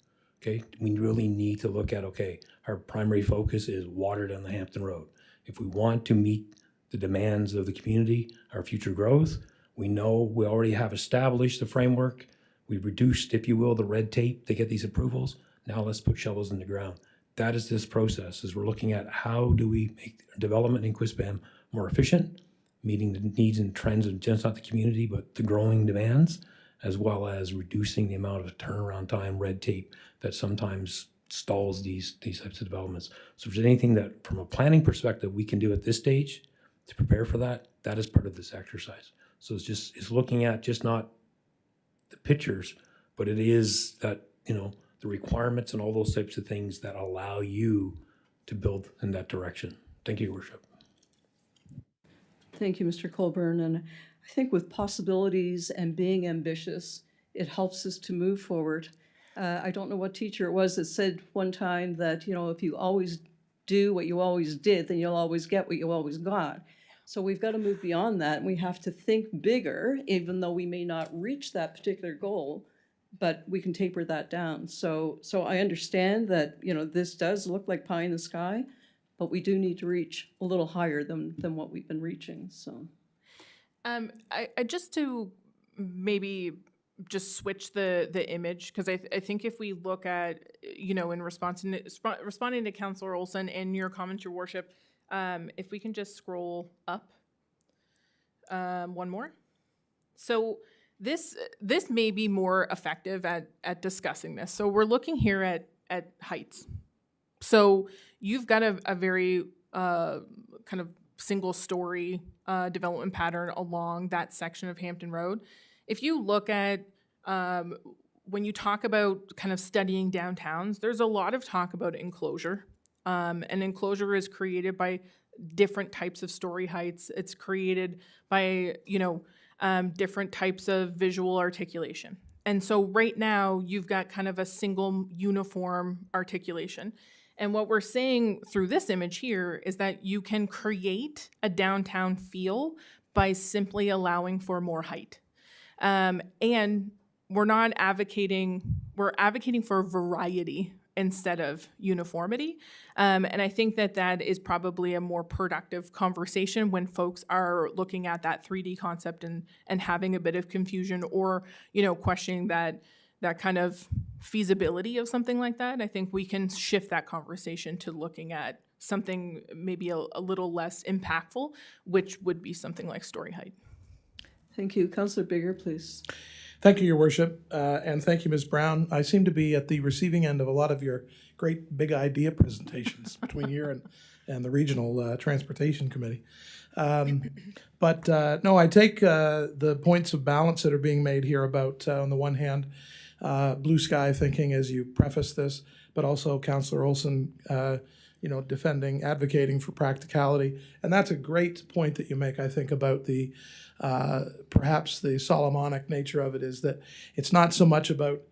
Okay, we really need to look at, okay, our primary focus is water down the Hampton Road. If we want to meet the demands of the community, our future growth, we know we already have established the framework. We've reduced, if you will, the red tape to get these approvals. Now let's put shovels in the ground. That is this process, is we're looking at how do we make development in Quispam more efficient, meeting the needs and trends of just not the community, but the growing demands, as well as reducing the amount of turnaround time, red tape that sometimes stalls these types of developments. So if there's anything that, from a planning perspective, we can do at this stage to prepare for that, that is part of this exercise. So it's looking at just not the pictures, but it is that, the requirements and all those types of things that allow you to build in that direction. Thank you, Your Worship. Thank you, Mr. Colburn. And I think with possibilities and being ambitious, it helps us to move forward. I don't know what teacher it was that said one time that, if you always do what you always did, then you'll always get what you always got. So we've got to move beyond that, and we have to think bigger, even though we may not reach that particular goal, but we can taper that down. So I understand that, this does look like pie in the sky, but we do need to reach a little higher than what we've been reaching, so. I just to maybe just switch the image, because I think if we look at, in responding to Councillor Olson and your comments, Your Worship, if we can just scroll up one more. So this may be more effective at discussing this. So we're looking here at heights. So you've got a very kind of single story development pattern along that section of Hampton Road. If you look at when you talk about kind of studying downtowns, there's a lot of talk about enclosure. And enclosure is created by different types of story heights. It's created by, different types of visual articulation. And so right now you've got kind of a single uniform articulation. And what we're saying through this image here is that you can create a downtown feel by simply allowing for more height. And we're advocating for variety instead of uniformity. And I think that is probably a more productive conversation when folks are looking at that 3D concept and having a bit of confusion or, questioning that kind of feasibility of something like that. I think we can shift that conversation to looking at something maybe a little less impactful, which would be something like story height. Thank you. Councillor Bigger, please. Thank you, Your Worship, and thank you, Ms. Brown. I seem to be at the receiving end of a lot of your great big idea presentations between here and the Regional Transportation Committee. But no, I take the points of balance that are being made here about, on the one hand, blue sky thinking as you preface this, but also Councillor Olson, advocating for practicality. And that's a great point that you make, I think, about the perhaps the Solomonic nature of it is that it's not so much about,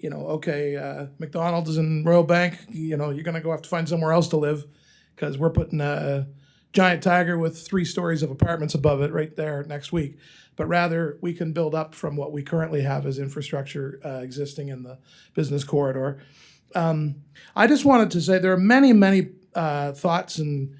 okay, McDonald's is in Royal Bank, you're going to go have to find somewhere else to live because we're putting a giant tiger with 3 stories of apartments above it right there next week. But rather, we can build up from what we currently have as infrastructure existing in the business corridor. I just wanted to say there are many, many thoughts, and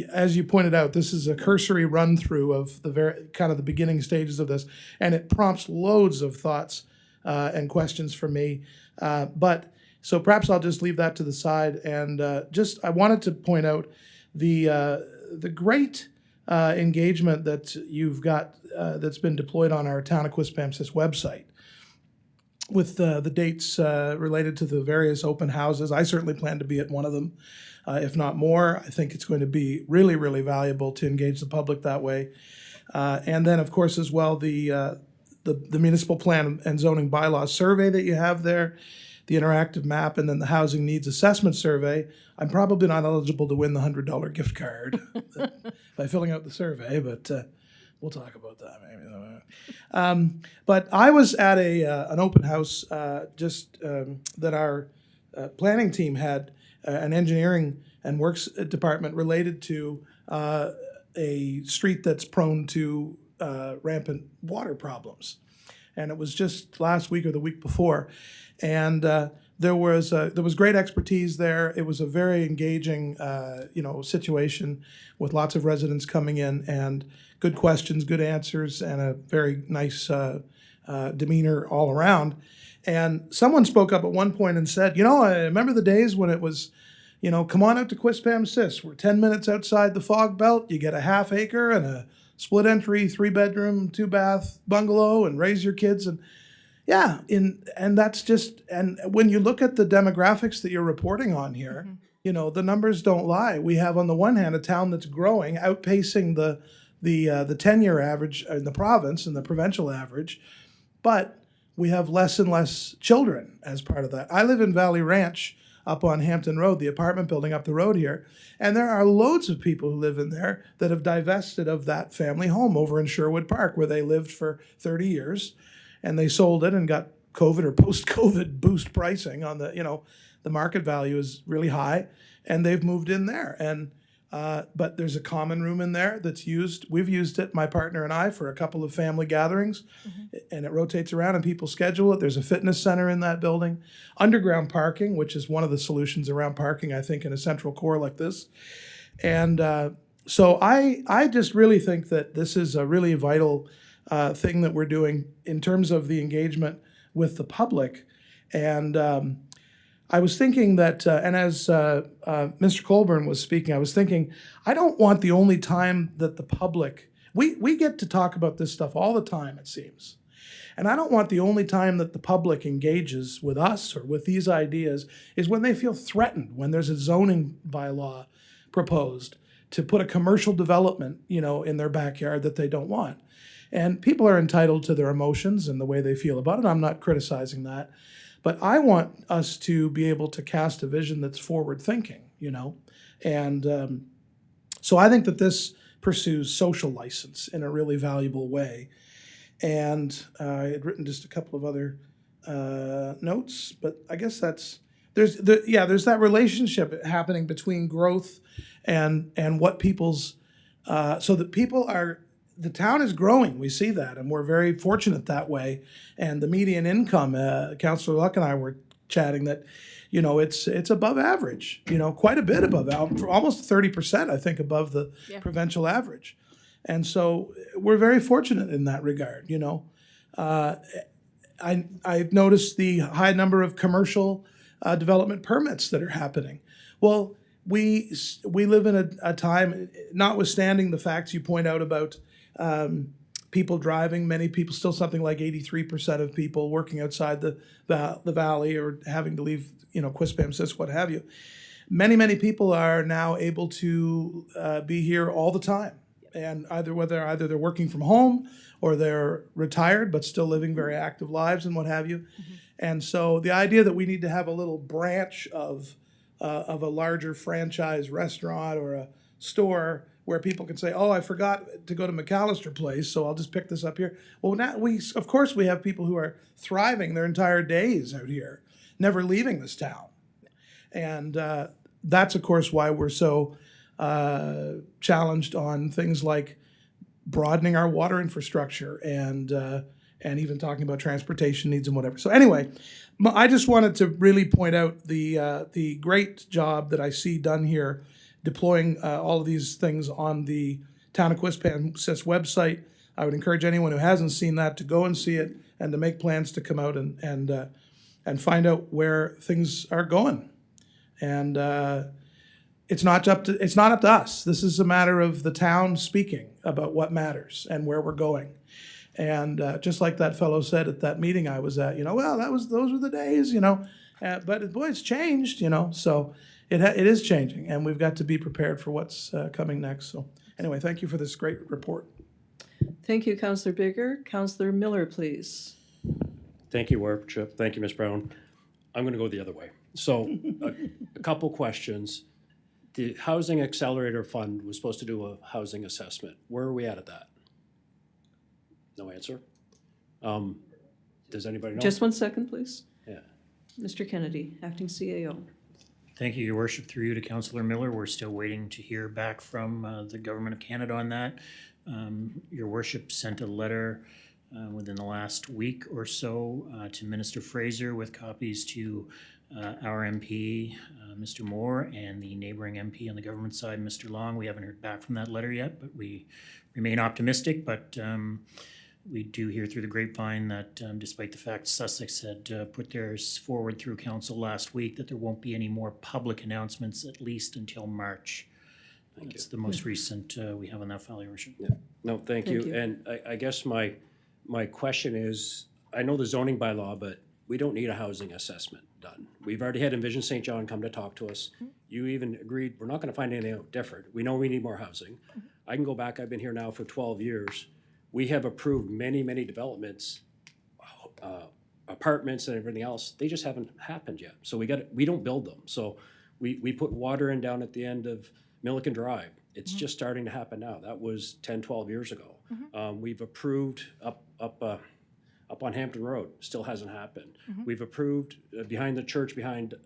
as you pointed out, this is a cursory run through of the very kind of the beginning stages of this, and it prompts loads of thoughts and questions for me. But so perhaps I'll just leave that to the side, and I wanted to point out the great engagement that you've got that's been deployed on our Town of Quispamsis website with the dates related to the various open houses. I certainly plan to be at one of them, if not more. I think it's going to be really, really valuable to engage the public that way. And then, of course, as well, the municipal plan and zoning bylaws survey that you have there, the interactive map, and then the housing needs assessment survey. I'm probably not eligible to win the $100 gift card by filling out the survey, but we'll talk about that maybe. But I was at an open house that our planning team had, an engineering and works department related to a street that's prone to rampant water problems. And it was just last week or the week before. And there was great expertise there. It was a very engaging, situation with lots of residents coming in and good questions, good answers, and a very nice demeanor all around. And someone spoke up at one point and said, I remember the days when it was, come on out to Quispamsis. We're 10 minutes outside the fog belt. You get a half acre and a split entry, 3-bedroom, 2-bath bungalow, and raise your kids. And yeah, and that's just, and when you look at the demographics that you're reporting on here, the numbers don't lie. We have on the one hand a town that's growing, outpacing the 10-year average in the province and the provincial average, but we have less and less children as part of that. I live in Valley Ranch up on Hampton Road, the apartment building up the road here, and there are loads of people who live in there that have divested of that family home over in Sherwood Park where they lived for 30 years, and they sold it and got COVID or post-COVID boost pricing on the market value is really high, and they've moved in there. And but there's a common room in there that's used. We've used it, my partner and I, for a couple of family gatherings, and it rotates around and people schedule it. There's a fitness center in that building. Underground parking, which is one of the solutions around parking, I think, in a central core like this. And so I just really think that this is a really vital thing that we're doing in terms of the engagement with the public. And I was thinking that, and as Mr. Colburn was speaking, I was thinking, I don't want the only time that the public, we get to talk about this stuff all the time, it seems. And I don't want the only time that the public engages with us or with these ideas is when they feel threatened, when there's a zoning bylaw proposed to put a commercial development, in their backyard that they don't want. And people are entitled to their emotions and the way they feel about it. I'm not criticizing that. But I want us to be able to cast a vision that's forward-thinking, And so I think that this pursues social license in a really valuable way. And I had written just a couple of other notes, but I guess there's that relationship happening between growth and what people's, so that people are, the town is growing. We see that, and we're very fortunate that way. And the median income, Councillor Luck and I were chatting that, it's above average. Quite a bit above, almost 30%, I think, above the provincial average. And so we're very fortunate in that regard. I've noticed the high number of commercial development permits that are happening. Well, we live in a time, notwithstanding the facts you point out about people driving, many people, still something like 83% of people working outside the valley or having to leave, Quispamsis, what have you. Many, many people are now able to be here all the time. And either they're working from home or they're retired but still living very active lives and what have you. And so the idea that we need to have a little branch of a larger franchise restaurant or a store where people can say, oh, I forgot to go to McAllister Place, so I'll just pick this up here. Well, now of course we have people who are thriving their entire days out here, never leaving this town. And that's, of course, why we're so challenged on things like broadening our water infrastructure and even talking about transportation needs and whatever. So anyway, I just wanted to really point out the great job that I see done here, deploying all of these things on the Town of Quispamsis website. I would encourage anyone who hasn't seen that to go and see it and to make plans to come out and find out where things are going. And it's not up to us. This is a matter of the town speaking about what matters and where we're going. And just like that fellow said at that meeting I was at, well, those were the days, but boy, it's changed, so it is changing, and we've got to be prepared for what's coming next. So anyway, thank you for this great report. Thank you, Councillor Bigger. Councillor Miller, please. Thank you, Worship. Thank you, Ms. Brown. I'm going to go the other way. So a couple questions. The Housing Accelerator Fund was supposed to do a housing assessment. Where are we at that? No answer. Does anybody know? Just 1 second, please. Yeah. Mr. Kennedy, Acting CAO. Thank you, Your Worship. Through you to Councillor Miller. We're still waiting to hear back from the Government of Canada on that. Your Worship sent a letter within the last week or so to Minister Fraser with copies to our MP, Mr. Moore, and the neighboring MP on the government side, Mr. Long. We haven't heard back from that letter yet, but we remain optimistic. But we do hear through the grapevine that despite the fact Sussex had put theirs forward through council last week, that there won't be any more public announcements, at least until March. That's the most recent we have on that file, Your Worship. Yeah. No, thank you. And I guess my question is, I know the zoning bylaw, but we don't need a housing assessment done. We've already had Envision St. John come to talk to us. You even agreed we're not going to find anything out different. We know we need more housing. I can go back. I've been here now for 12 years. We have approved many, many developments, apartments and everything else. They just haven't happened yet. So we don't build them. So we put water in down at the end of Milliken Drive. It's just starting to happen now. That was 10, 12 years ago. We've approved up on Hampton Road. Still hasn't happened. We've approved behind the church,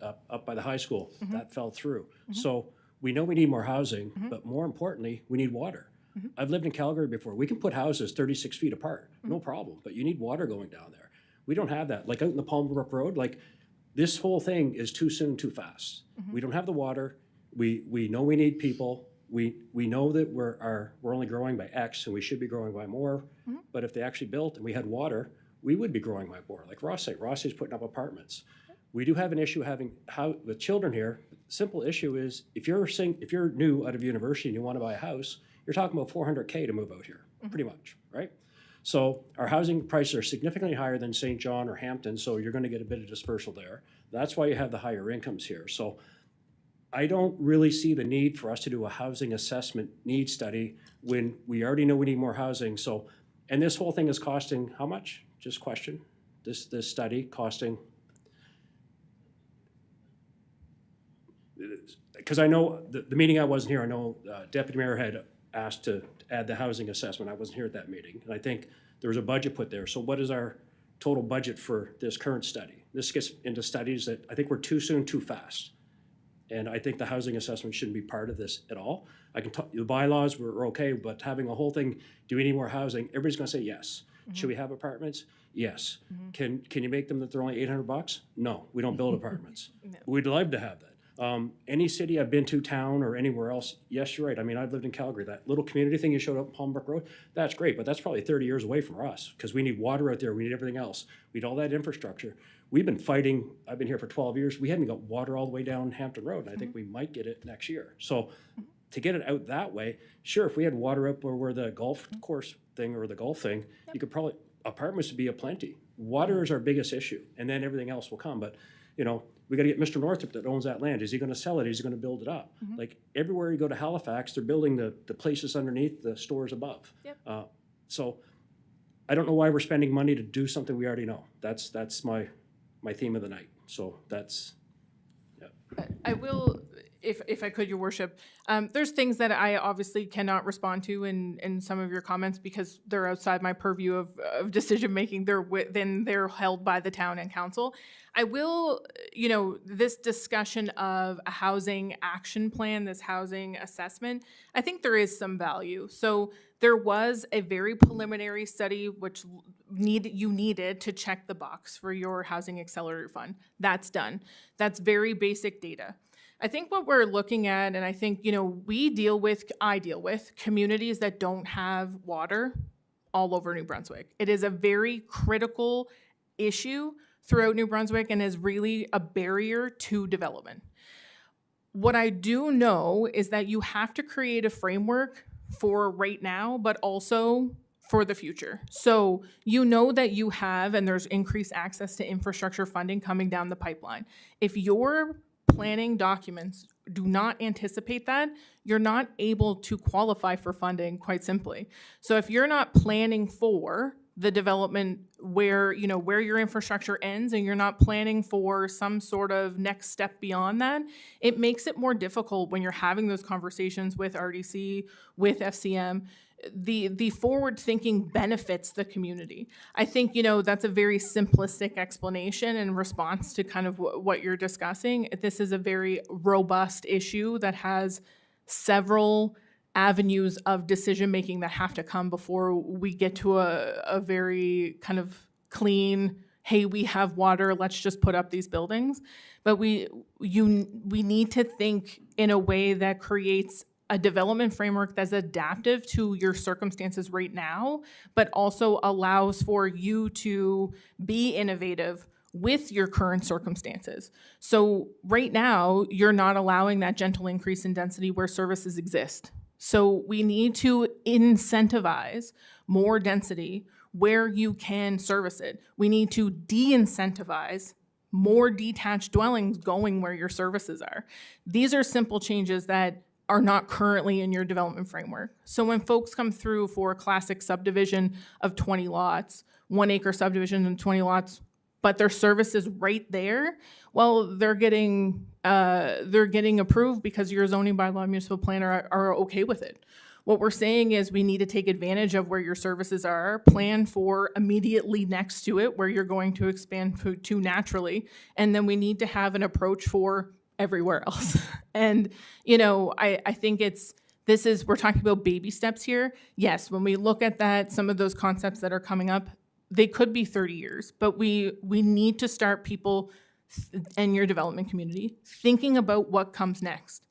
up by the high school. That fell through. So we know we need more housing, but more importantly, we need water. I've lived in Calgary before. We can put houses 36 feet apart, no problem, but you need water going down there. We don't have that. Like out in the Palmbrook Road, like this whole thing is too soon, too fast. We don't have the water. We know we need people. We know that we're only growing by X and we should be growing by more. But if they actually built and we had water, we would be growing by more. Like Ross said, Ross is putting up apartments. We do have an issue with children here. Simple issue is if you're new out of university and you want to buy a house, you're talking about $400K to move out here, pretty much, right? So our housing prices are significantly higher than St. John or Hampton, so you're going to get a bit of dispersal there. That's why you have the higher incomes here. So I don't really see the need for us to do a housing assessment need study when we already know we need more housing. So, and this whole thing is costing how much? Just question. This study costing, because I know the meeting I wasn't here, I know Deputy Mayor had asked to add the housing assessment. I wasn't here at that meeting. And I think there was a budget put there. So what is our total budget for this current study? This gets into studies that I think we're too soon, too fast. And I think the housing assessment shouldn't be part of this at all. I can talk, the bylaws were okay, but having a whole thing, do we need more housing? Everybody's gonna say yes. Should we have apartments? Yes. Can you make them that they're only $800? No, we don't build apartments. We'd love to have that. Any city I've been to, town or anywhere else, yes, you're right. I mean, I've lived in Calgary. That little community thing you showed up on Palmbrook Road, that's great, but that's probably 30 years away from us because we need water out there. We need everything else. We need all that infrastructure. We've been fighting. I've been here for 12 years. We haven't got water all the way down Hampton Road, and I think we might get it next year. So to get it out that way, sure, if we had water up where the golf course thing or the golf thing, you could probably, apartments would be aplenty. Water is our biggest issue, and then everything else will come. But, we got to get Mr. Northrop that owns that land. Is he going to sell it? Is he going to build it up? Like everywhere you go to Halifax, they're building the places underneath the stores above. So I don't know why we're spending money to do something we already know. That's my theme of the night. So that's, I will, if I could, Your Worship, there's things that I obviously cannot respond to in some of your comments because they're outside my purview of decision making. They're held by the town and council. I will, this discussion of a housing action plan, this housing assessment, I think there is some value. So there was a very preliminary study which you needed to check the box for your housing accelerator fund. That's done. That's very basic data. I think what we're looking at, and I think, I deal with communities that don't have water all over New Brunswick. It is a very critical issue throughout New Brunswick and is really a barrier to development. What I do know is that you have to create a framework for right now, but also for the future. So that you have, and there's increased access to infrastructure funding coming down the pipeline. If your planning documents do not anticipate that, you're not able to qualify for funding, quite simply. So if you're not planning for the development where your infrastructure ends and you're not planning for some sort of next step beyond that, it makes it more difficult when you're having those conversations with RDC, with FCM. The forward thinking benefits the community. I think, that's a very simplistic explanation in response to kind of what you're discussing. This is a very robust issue that has several avenues of decision making that have to come before we get to a very kind of clean, hey, we have water, let's just put up these buildings. But we need to think in a way that creates a development framework that's adaptive to your circumstances right now, but also allows for you to be innovative with your current circumstances. So right now, you're not allowing that gentle increase in density where services exist. So we need to incentivize more density where you can service it. We need to de-incentivize more detached dwellings going where your services are. These are simple changes that are not currently in your development framework. So when folks come through for a classic subdivision of 20 lots, 1 acre subdivision and 20 lots, but their service is right there, well, they're getting approved because your zoning bylaw and municipal planner are okay with it. What we're saying is we need to take advantage of where your services are, plan for immediately next to it where you're going to expand to naturally, and then we need to have an approach for everywhere else. And, I think we're talking about baby steps here. Yes, when we look at that, some of those concepts that are coming up, they could be 30 years, but we need to start people and your development community thinking about what comes next,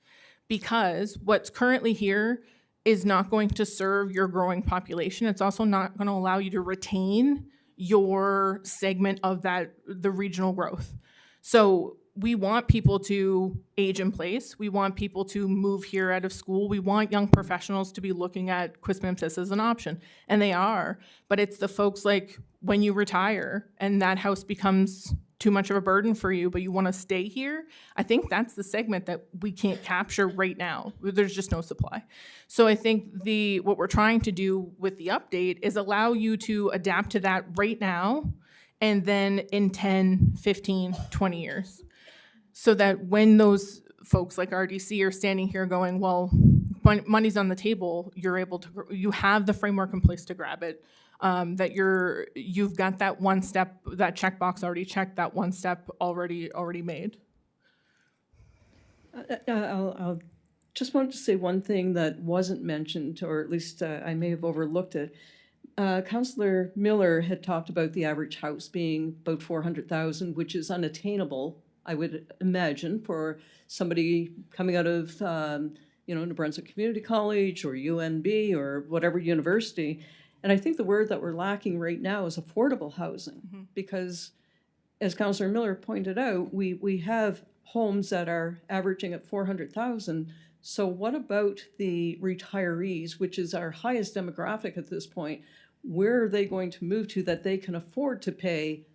because what's currently here is not going to serve your growing population. It's also not going to allow you to retain your segment of the regional growth. So we want people to age in place. We want people to move here out of school. We want young professionals to be looking at Quispamsis as an option, and they are. But it's the folks like when you retire and that house becomes too much of a burden for you, but you want to stay here. I think that's the segment that we can't capture right now. There's just no supply. So I think what we're trying to do with the update is allow you to adapt to that right now, and then in 10, 15, 20 years. So that when those folks like RDC are standing here going, well, money's on the table, you have the framework in place to grab it, that you've got that one step, that checkbox already checked, that one step already made. I'll just wanted to say one thing that wasn't mentioned, or at least I may have overlooked it. Councillor Miller had talked about the average house being about 400,000, which is unattainable, I would imagine, for somebody coming out of, New Brunswick Community College or UNB or whatever university. And I think the word that we're lacking right now is affordable housing, because as Councillor Miller pointed out, we have homes that are averaging at 400,000. So what about the retirees, which is our highest demographic at this point? Where are they going to move to that they can afford to pay?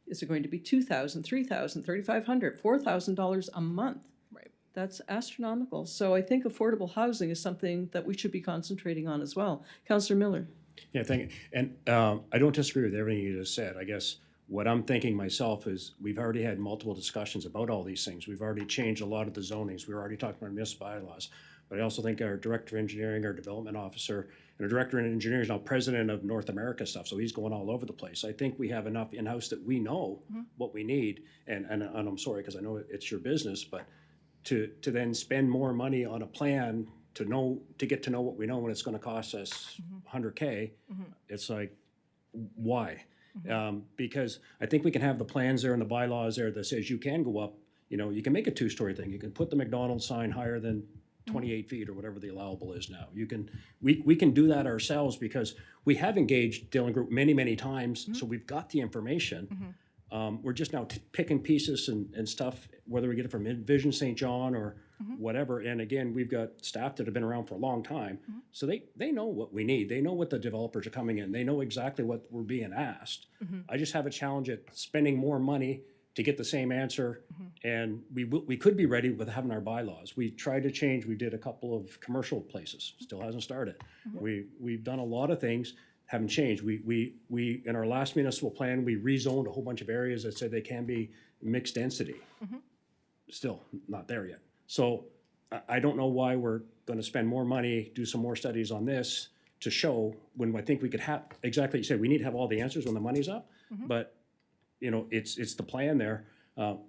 Is it going to be $2,000, $3,000, $3,500, $4,000 a month? Right. That's astronomical. So I think affordable housing is something that we should be concentrating on as well. Councillor Miller. Yeah, thank you. And I don't disagree with everything you just said. I guess What I'm thinking myself is, we've already had multiple discussions about all these things. We've already changed a lot of the zonings. We're already talking about municipal bylaws. But I also think our director of engineering, our development officer, and our director of engineering is now president of North America stuff, so he's going all over the place. I think we have enough in-house that we know what we need, and I'm sorry, because I know it's your business, but to then spend more money on a plan to get to know what we know when it's gonna cost us $100K, it's like, why? Because I think we can have the plans there and the bylaws there that says you can go up, you can make a two-story thing. You can put the McDonald's sign higher than 28 feet or whatever the allowable is now. We can do that ourselves because we have engaged Dillon Group many, many times, so we've got the information. We're just now picking pieces and stuff, whether we get it from Vision St. John or whatever. And again, we've got staff that have been around for a long time, so they know what we need. They know what the developers are coming in. They know exactly what we're being asked. I just have a challenge at spending more money to get the same answer, and we could be ready with having our bylaws. We tried to change. We did a couple of commercial places, still hasn't started. We've done a lot of things, haven't changed. We in our last municipal plan, we rezoned a whole bunch of areas that said they can be mixed density. Still not there yet. So I don't know why we're gonna spend more money, do some more studies on this to show, when I think we could have, exactly what you said, we need to have all the answers when the money's up, but it's the plan there.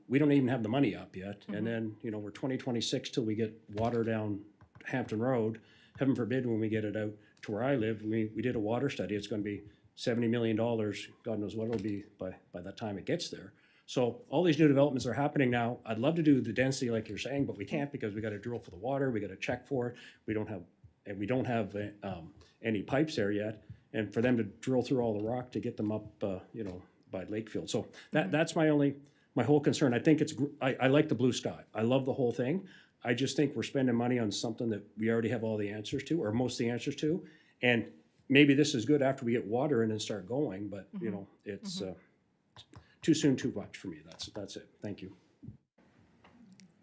We don't even have the money up yet. And then, we're 2026 till we get water down Hampton Road. Heaven forbid when we get it out to where I live. We did a water study. It's gonna be $70 million. God knows what it'll be by the time it gets there. So all these new developments are happening now. I'd love to do the density like you're saying, but we can't because we gotta drill for the water. We gotta check for it. We don't have any pipes there yet. And for them to drill through all the rock to get them up, by Lakefield. So that's my whole concern. I think I like the blue sky. I love the whole thing. I just think we're spending money on something that we already have all the answers to, or most of the answers to. And maybe this is good after we get water in and start going, but it's too soon, too much for me. That's it. Thank you.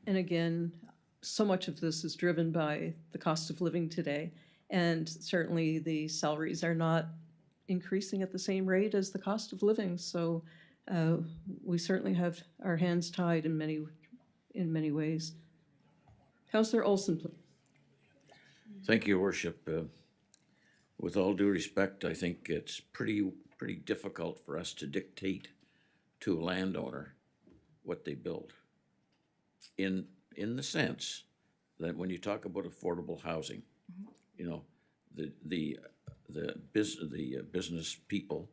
And again, so much of this is driven by the cost of living today. And certainly the salaries are not increasing at the same rate as the cost of living. So we certainly have our hands tied in many ways. Councillor Olson, please. Thank you, Your Worship. With all due respect, I think it's pretty difficult for us to dictate to a landowner what they build. In the sense that when you talk about affordable housing, the business people,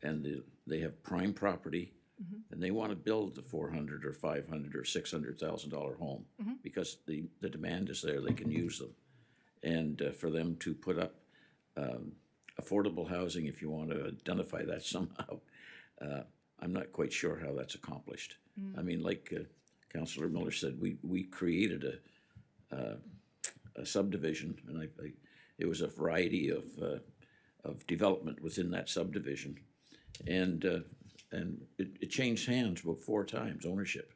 and they have prime property, and they want to build the $400,000 or $500,000 or $600,000 home because the demand is there. They can use them, and for them to put up affordable housing, if you want to identify that somehow, I'm not quite sure how that's accomplished. I mean, like Councillor Miller said, we created a subdivision, and it was a variety of development within that subdivision, and it changed hands about 4 times, ownership,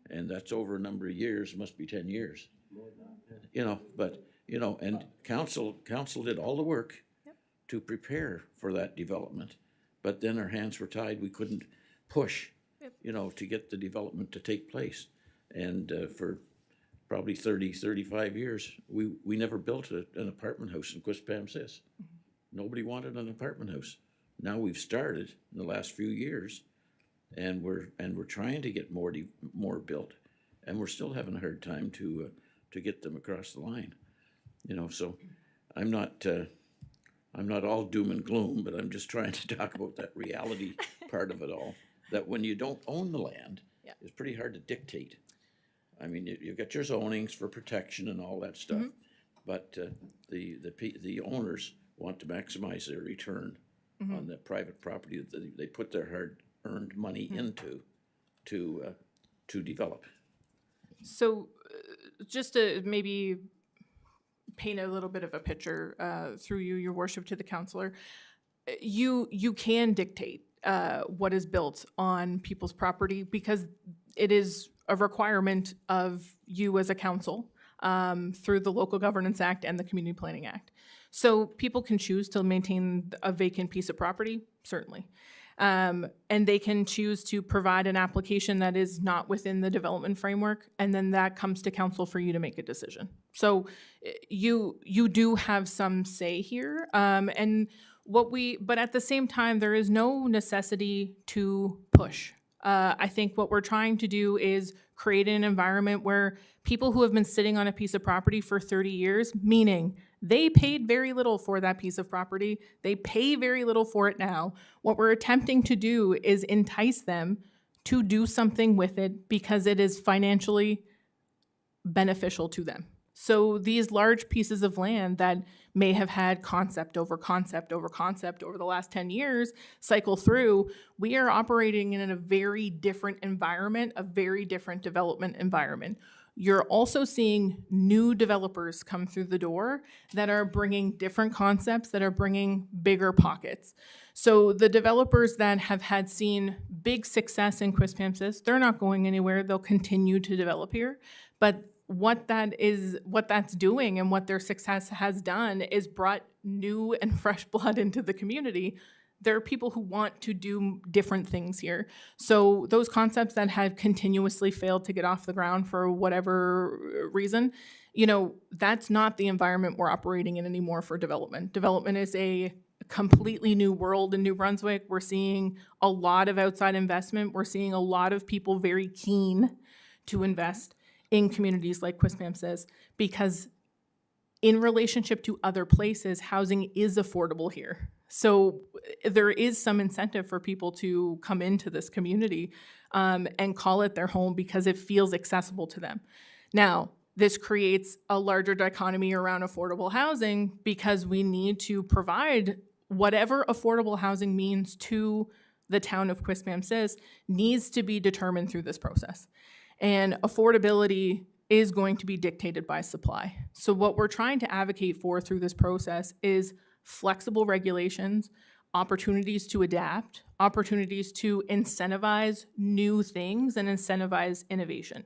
and that's over a number of years. It must be 10 years. And council did all the work to prepare for that development, but then our hands were tied. We couldn't push, to get the development to take place, and for probably 35 years, we never built an apartment house in Quispamsis. Nobody wanted an apartment house. Now we've started in the last few years, and we're trying to get more built, and we're still having a hard time to get them across the line. So I'm not all doom and gloom, but I'm just trying to talk about that reality part of it all. That when you don't own the land, it's pretty hard to dictate. I mean, you've got your zonings for protection and all that stuff, but the owners want to maximize their return on the private property that they put their hard-earned money into to develop. So just to maybe paint a little bit of a picture through you, Your Worship, to the councillor, you can dictate what is built on people's property because it is a requirement of you as a council through the Local Governance Act and the Community Planning Act. So people can choose to maintain a vacant piece of property, certainly. And they can choose to provide an application that is not within the development framework, and then that comes to council for you to make a decision. So you do have some say here, but at the same time, there is no necessity to push. I think what we're trying to do is create an environment where people who have been sitting on a piece of property for 30 years, meaning they paid very little for that piece of property, they pay very little for it now. What we're attempting to do is entice them to do something with it because it is financially beneficial to them. So these large pieces of land that may have had concept over concept over concept over the last 10 years cycle through, we are operating in a very different environment, a very different development environment. You're also seeing new developers come through the door that are bringing different concepts, that are bringing bigger pockets. So the developers that have had seen big success in Quispamsis, they're not going anywhere. They'll continue to develop here. But what that's doing and what their success has done is brought new and fresh blood into the community. There are people who want to do different things here. So those concepts that have continuously failed to get off the ground for whatever reason, that's not the environment we're operating in anymore for development. Development is a completely new world in New Brunswick. We're seeing a lot of outside investment. We're seeing a lot of people very keen to invest in communities like Quispamsis because in relationship to other places, housing is affordable here. So there is some incentive for people to come into this community and call it their home because it feels accessible to them. Now, this creates a larger dichotomy around affordable housing because we need to provide whatever affordable housing means to the town of Quispamsis needs to be determined through this process. And affordability is going to be dictated by supply. So what we're trying to advocate for through this process is flexible regulations, opportunities to adapt, opportunities to incentivize new things and incentivize innovation.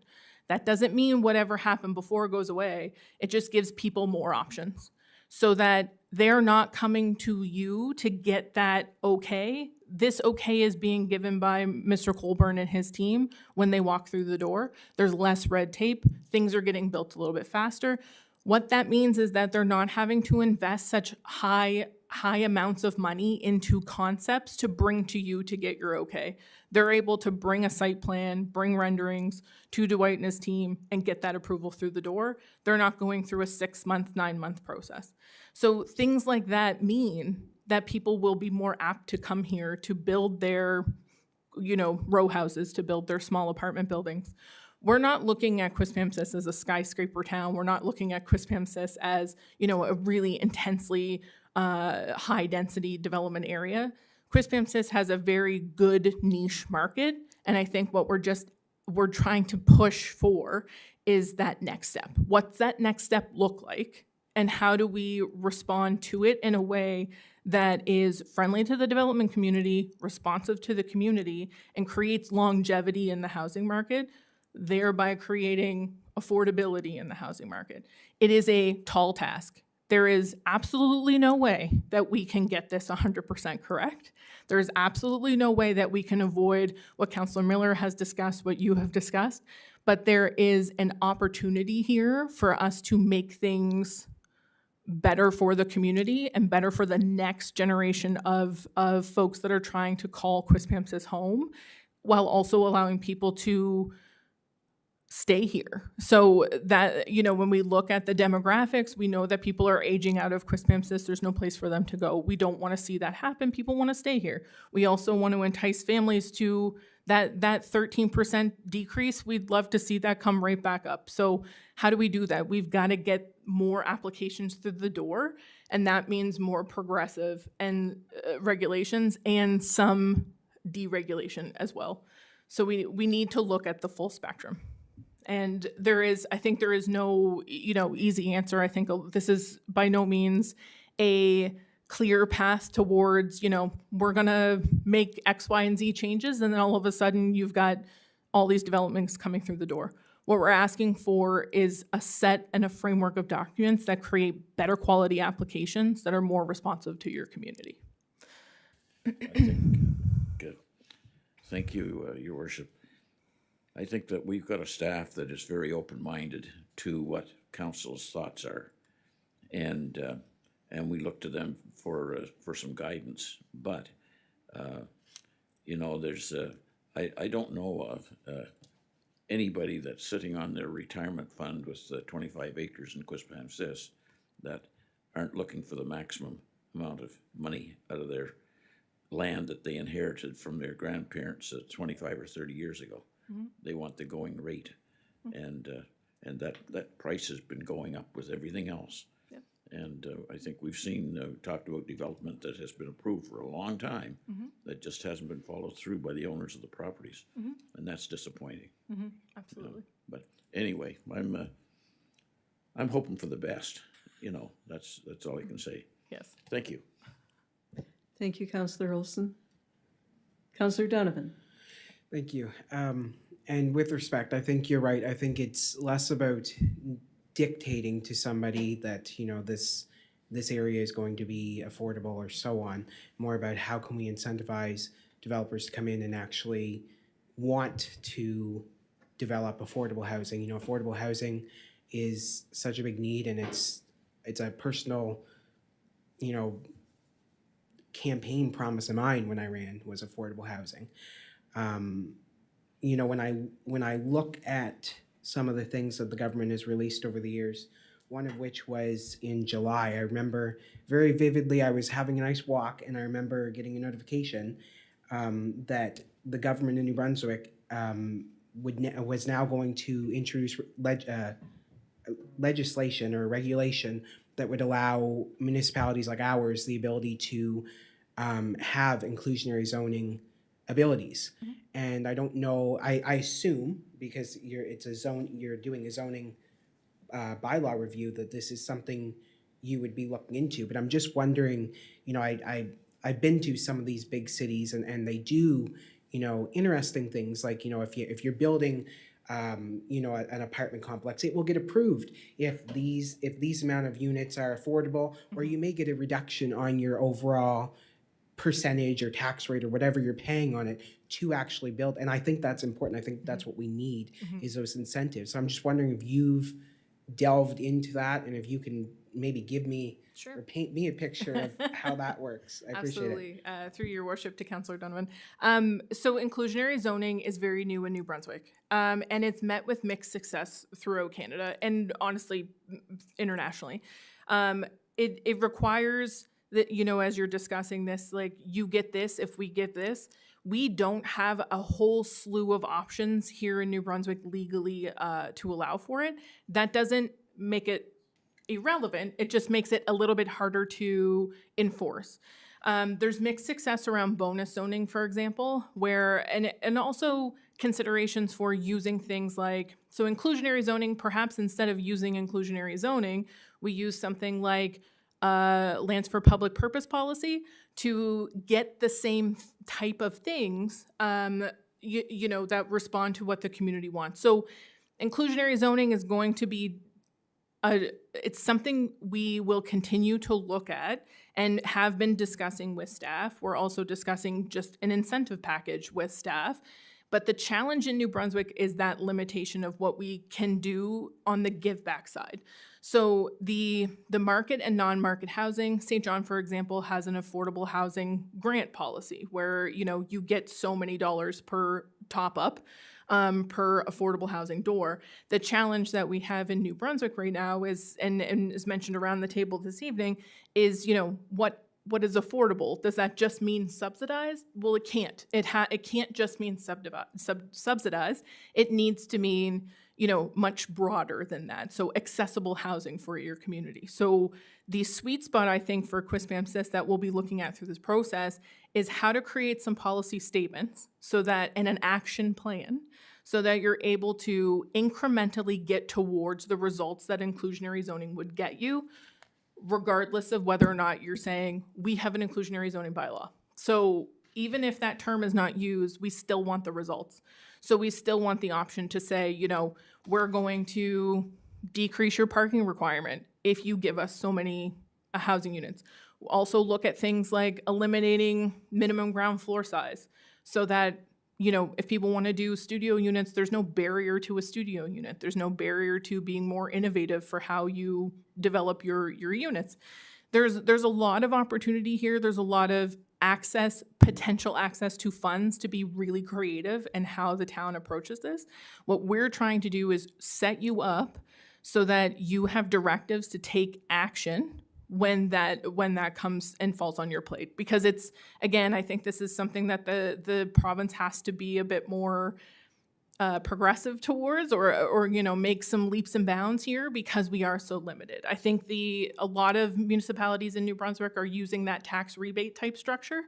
That doesn't mean whatever happened before goes away. It just gives people more options so that they're not coming to you to get that okay. This okay is being given by Mr. Colburn and his team when they walk through the door. There's less red tape. Things are getting built a little bit faster. What that means is that they're not having to invest such high amounts of money into concepts to bring to you to get your okay. They're able to bring a site plan, bring renderings to Dwight and his team and get that approval through the door. They're not going through a 6-month, 9-month process. So things like that mean that people will be more apt to come here to build their, row houses, to build their small apartment buildings. We're not looking at Quispamsis as a skyscraper town. We're not looking at Quispamsis as, a really intensely high density development area. Quispamsis has a very good niche market. And I think what we're trying to push for is that next step. What's that next step look like? And how do we respond to it in a way that is friendly to the development community, responsive to the community, and creates longevity in the housing market, thereby creating affordability in the housing market? It is a tall task. There is absolutely no way that we can get this 100% correct. There is absolutely no way that we can avoid what Councillor Miller has discussed, what you have discussed, but there is an opportunity here for us to make things better for the community and better for the next generation of folks that are trying to call Quispamsis home, while also allowing people to stay here. So that, when we look at the demographics, we know that people are aging out of Quispamsis. There's no place for them to go. We don't want to see that happen. People want to stay here. We also want to entice families to that 13% decrease. We'd love to see that come right back up. So how do we do that? We've got to get more applications through the door, and that means more progressive and regulations and some deregulation as well. So we need to look at the full spectrum. And I think there is no, easy answer. I think this is by no means a clear path towards, we're gonna make X, Y, and Z changes, and then all of a sudden you've got all these developments coming through the door. What we're asking for is a set and a framework of documents that create better quality applications that are more responsive to your community. I think Thank you, Your Worship. I think that we've got a staff that is very open-minded to what council's thoughts are. And we look to them for some guidance. But, you know, there's, I don't know of anybody that's sitting on their retirement fund with 25 acres in Quispamsis that aren't looking for the maximum amount of money out of their land that they inherited from their grandparents 25 or 30 years ago. They want the going rate. And that price has been going up with everything else. Yep. And I think we've seen, talked about development that has been approved for a long time that just hasn't been followed through by the owners of the properties. And that's disappointing. Absolutely. But anyway, I'm hoping for the best. You know, that's all I can say. Yes. Thank you. Thank you, Councillor Olson. Councillor Donovan. Thank you. And with respect, I think you're right. I think it's less about dictating to somebody that, you know, this area is going to be affordable or so on. More about how can we incentivize developers to come in and actually want to develop affordable housing. You know, affordable housing is such a big need, and it's a personal, you know, campaign promise of mine when I ran was affordable housing. You know, when I look at some of the things that the government has released over the years, one of which was in July. I remember very vividly, I was having a nice walk, and I remember getting a notification that the government in New Brunswick was now going to introduce legislation or regulation that would allow municipalities like ours the ability to have inclusionary zoning abilities. And I don't know, I assume, because you're doing a zoning bylaw review, that this is something you would be looking into. But I'm just wondering, you know, I've been to some of these big cities, and they do, you know, interesting things like, you know, if you're building you know, an apartment complex, it will get approved if these amount of units are affordable, or you may get a reduction on your overall percentage or tax rate or whatever you're paying on it to actually build. And I think that's important. I think that's what we need is those incentives. So I'm just wondering if you've delved into that, and if you can maybe give me or paint me a picture of how that works. I appreciate it. Absolutely. Through your worship to Councillor Donovan. So inclusionary zoning is very new in New Brunswick, and it's met with mixed success throughout Canada and honestly internationally. It requires that, you know, as you're discussing this, like, you get this if we get this. We don't have a whole slew of options here in New Brunswick legally to allow for it. That doesn't make it irrelevant. It just makes it a little bit harder to enforce. There's mixed success around bonus zoning, for example, where, and also considerations for using things like, so inclusionary zoning, perhaps instead of using inclusionary zoning, we use something like lands for public purpose policy to get the same type of things, you know, that respond to what the community wants. So inclusionary zoning is going to be it's something we will continue to look at and have been discussing with staff. We're also discussing just an incentive package with staff. But the challenge in New Brunswick is that limitation of what we can do on the give back side. So the market and non-market housing, St. John, for example, has an affordable housing grant policy where, you know, you get so many dollars per top up per affordable housing door. The challenge that we have in New Brunswick right now is, and is mentioned around the table this evening, is, you know, what is affordable? Does that just mean subsidized? Well, it can't. It can't just mean subsidized. It needs to mean, you know, much broader than that. So accessible housing for your community. So the sweet spot, I think, for Quispamsis that we'll be looking at through this process is how to create some policy statements so that, and an action plan, so that you're able to incrementally get towards the results that inclusionary zoning would get you, regardless of whether or not you're saying, we have an inclusionary zoning bylaw. So even if that term is not used, we still want the results. So we still want the option to say, you know, we're going to decrease your parking requirement if you give us so many housing units. We'll also look at things like eliminating minimum ground floor size so that, you know, if people want to do studio units, there's no barrier to a studio unit. There's no barrier to being more innovative for how you develop your units. There's a lot of opportunity here. There's a lot of potential access to funds to be really creative in how the town approaches this. What we're trying to do is set you up so that you have directives to take action when that comes and falls on your plate. Because it's, again, I think this is something that the province has to be a bit more progressive towards, or you know, make some leaps and bounds here, because we are so limited. I think a lot of municipalities in New Brunswick are using that tax rebate type structure,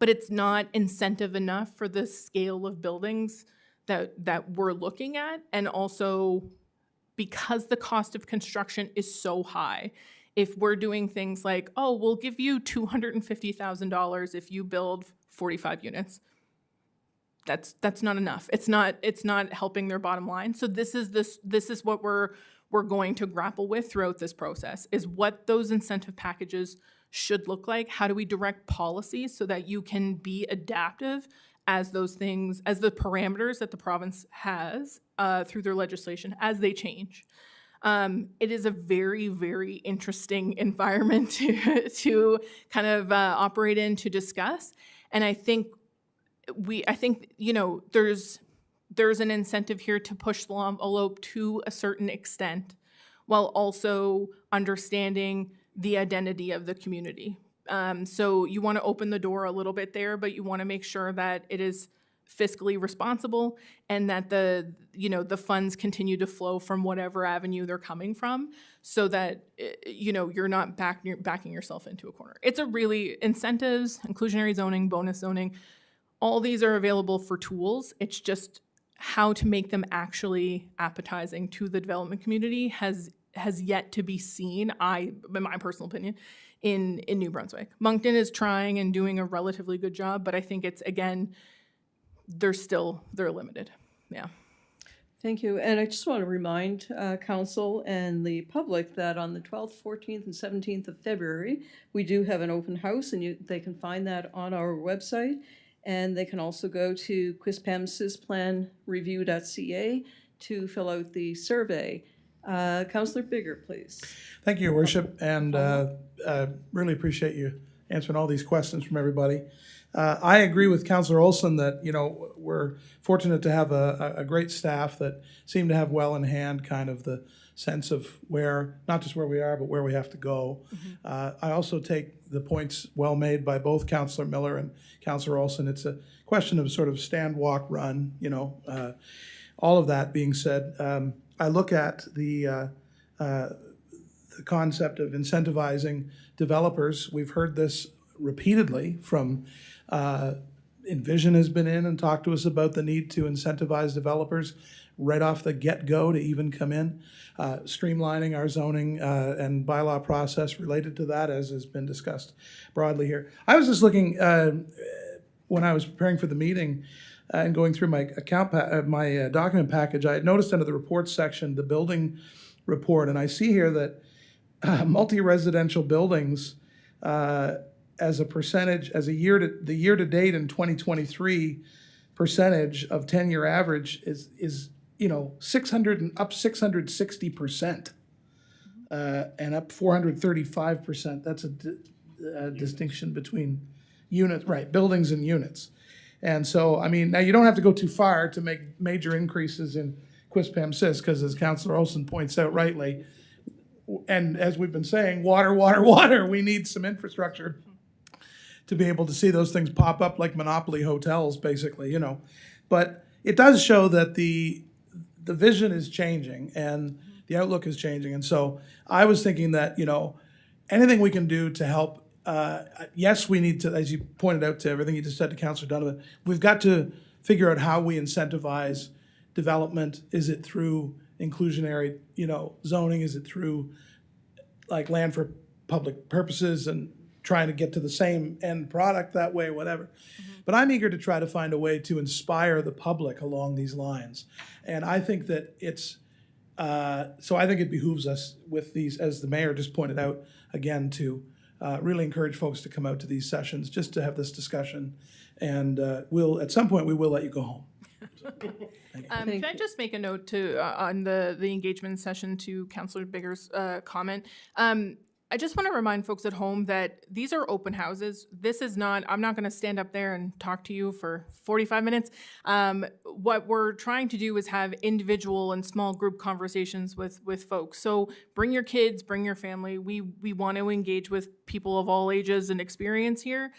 but it's not incentive enough for the scale of buildings that we're looking at. And also because the cost of construction is so high, if we're doing things like, oh, we'll give you $250,000 if you build 45 units, that's not enough. It's not helping their bottom line. So this is what we're going to grapple with throughout this process, is what those incentive packages should look like. How do we direct policies so that you can be adaptive as those things, as the parameters that the province has through their legislation, as they change. It is a very, very interesting environment to kind of operate in, to discuss. And I think you know, there's an incentive here to push the envelope to a certain extent, while also understanding the identity of the community. So you want to open the door a little bit there, but you want to make sure that it is fiscally responsible, and that the funds continue to flow from whatever avenue they're coming from, so that you know, you're not backing yourself into a corner. It's a really incentives, inclusionary zoning, bonus zoning, all these are available for tools. It's just how to make them actually appetizing to the development community has yet to be seen, in my personal opinion, in New Brunswick. Moncton is trying and doing a relatively good job, but I think it's, again, they're limited. Yeah. Thank you. And I just want to remind council and the public that on the 12th, 14th, and 17th of February, we do have an open house, and they can find that on our website. And they can also go to quispamsisplanreview.ca to fill out the survey. Councillor Bigger, please. Thank you, Your Worship, and really appreciate you answering all these questions from everybody. I agree with Councillor Olson that, you know, we're fortunate to have a great staff that seem to have well in hand kind of the sense of where, not just where we are, but where we have to go. I also take the points well made by both Councillor Miller and Councillor Olson. It's a question of sort of stand, walk, run, you know. All of that being said, I look at the concept of incentivizing developers. We've heard this repeatedly from Envision has been in and talked to us about the need to incentivize developers right off the get-go to even come in, streamlining our zoning and bylaw process related to that, as has been discussed broadly here. I was just looking when I was preparing for the meeting and going through my document package. I had noticed under the reports section the building report, and I see here that multi-residential buildings as a percentage, the year to date in 2023 percentage of 10-year average is you know, 660%, and up 435%. That's a distinction between units, right? Buildings and units. And so, I mean, now you don't have to go too far to make major increases in Quispamsis, because as Councillor Olson points out rightly, and as we've been saying, water, we need some infrastructure to be able to see those things pop up like monopoly hotels, basically, you know. But it does show that the vision is changing and the outlook is changing. And so I was thinking that, you know, anything we can do to help, yes, we need to, as you pointed out to everything you just said to Councillor Donovan, we've got to figure out how we incentivize development. Is it through inclusionary, you know, zoning? Is it through like land for public purposes and trying to get to the same end product that way, whatever. But I'm eager to try to find a way to inspire the public along these lines. And I think that it's, so I think it behooves us with these, as the mayor just pointed out, again, to really encourage folks to come out to these sessions just to have this discussion. And at some point, we will let you go home. Thank Can I you. just make a note to on the engagement session to Councillor Bigger's comment? I just want to remind folks at home that these are open houses. This is not, I'm not going to stand up there and talk to you for 45 minutes. What we're trying to do is have individual and small group conversations with folks. So bring your kids, bring your family. We want to engage with people of all ages and experience here.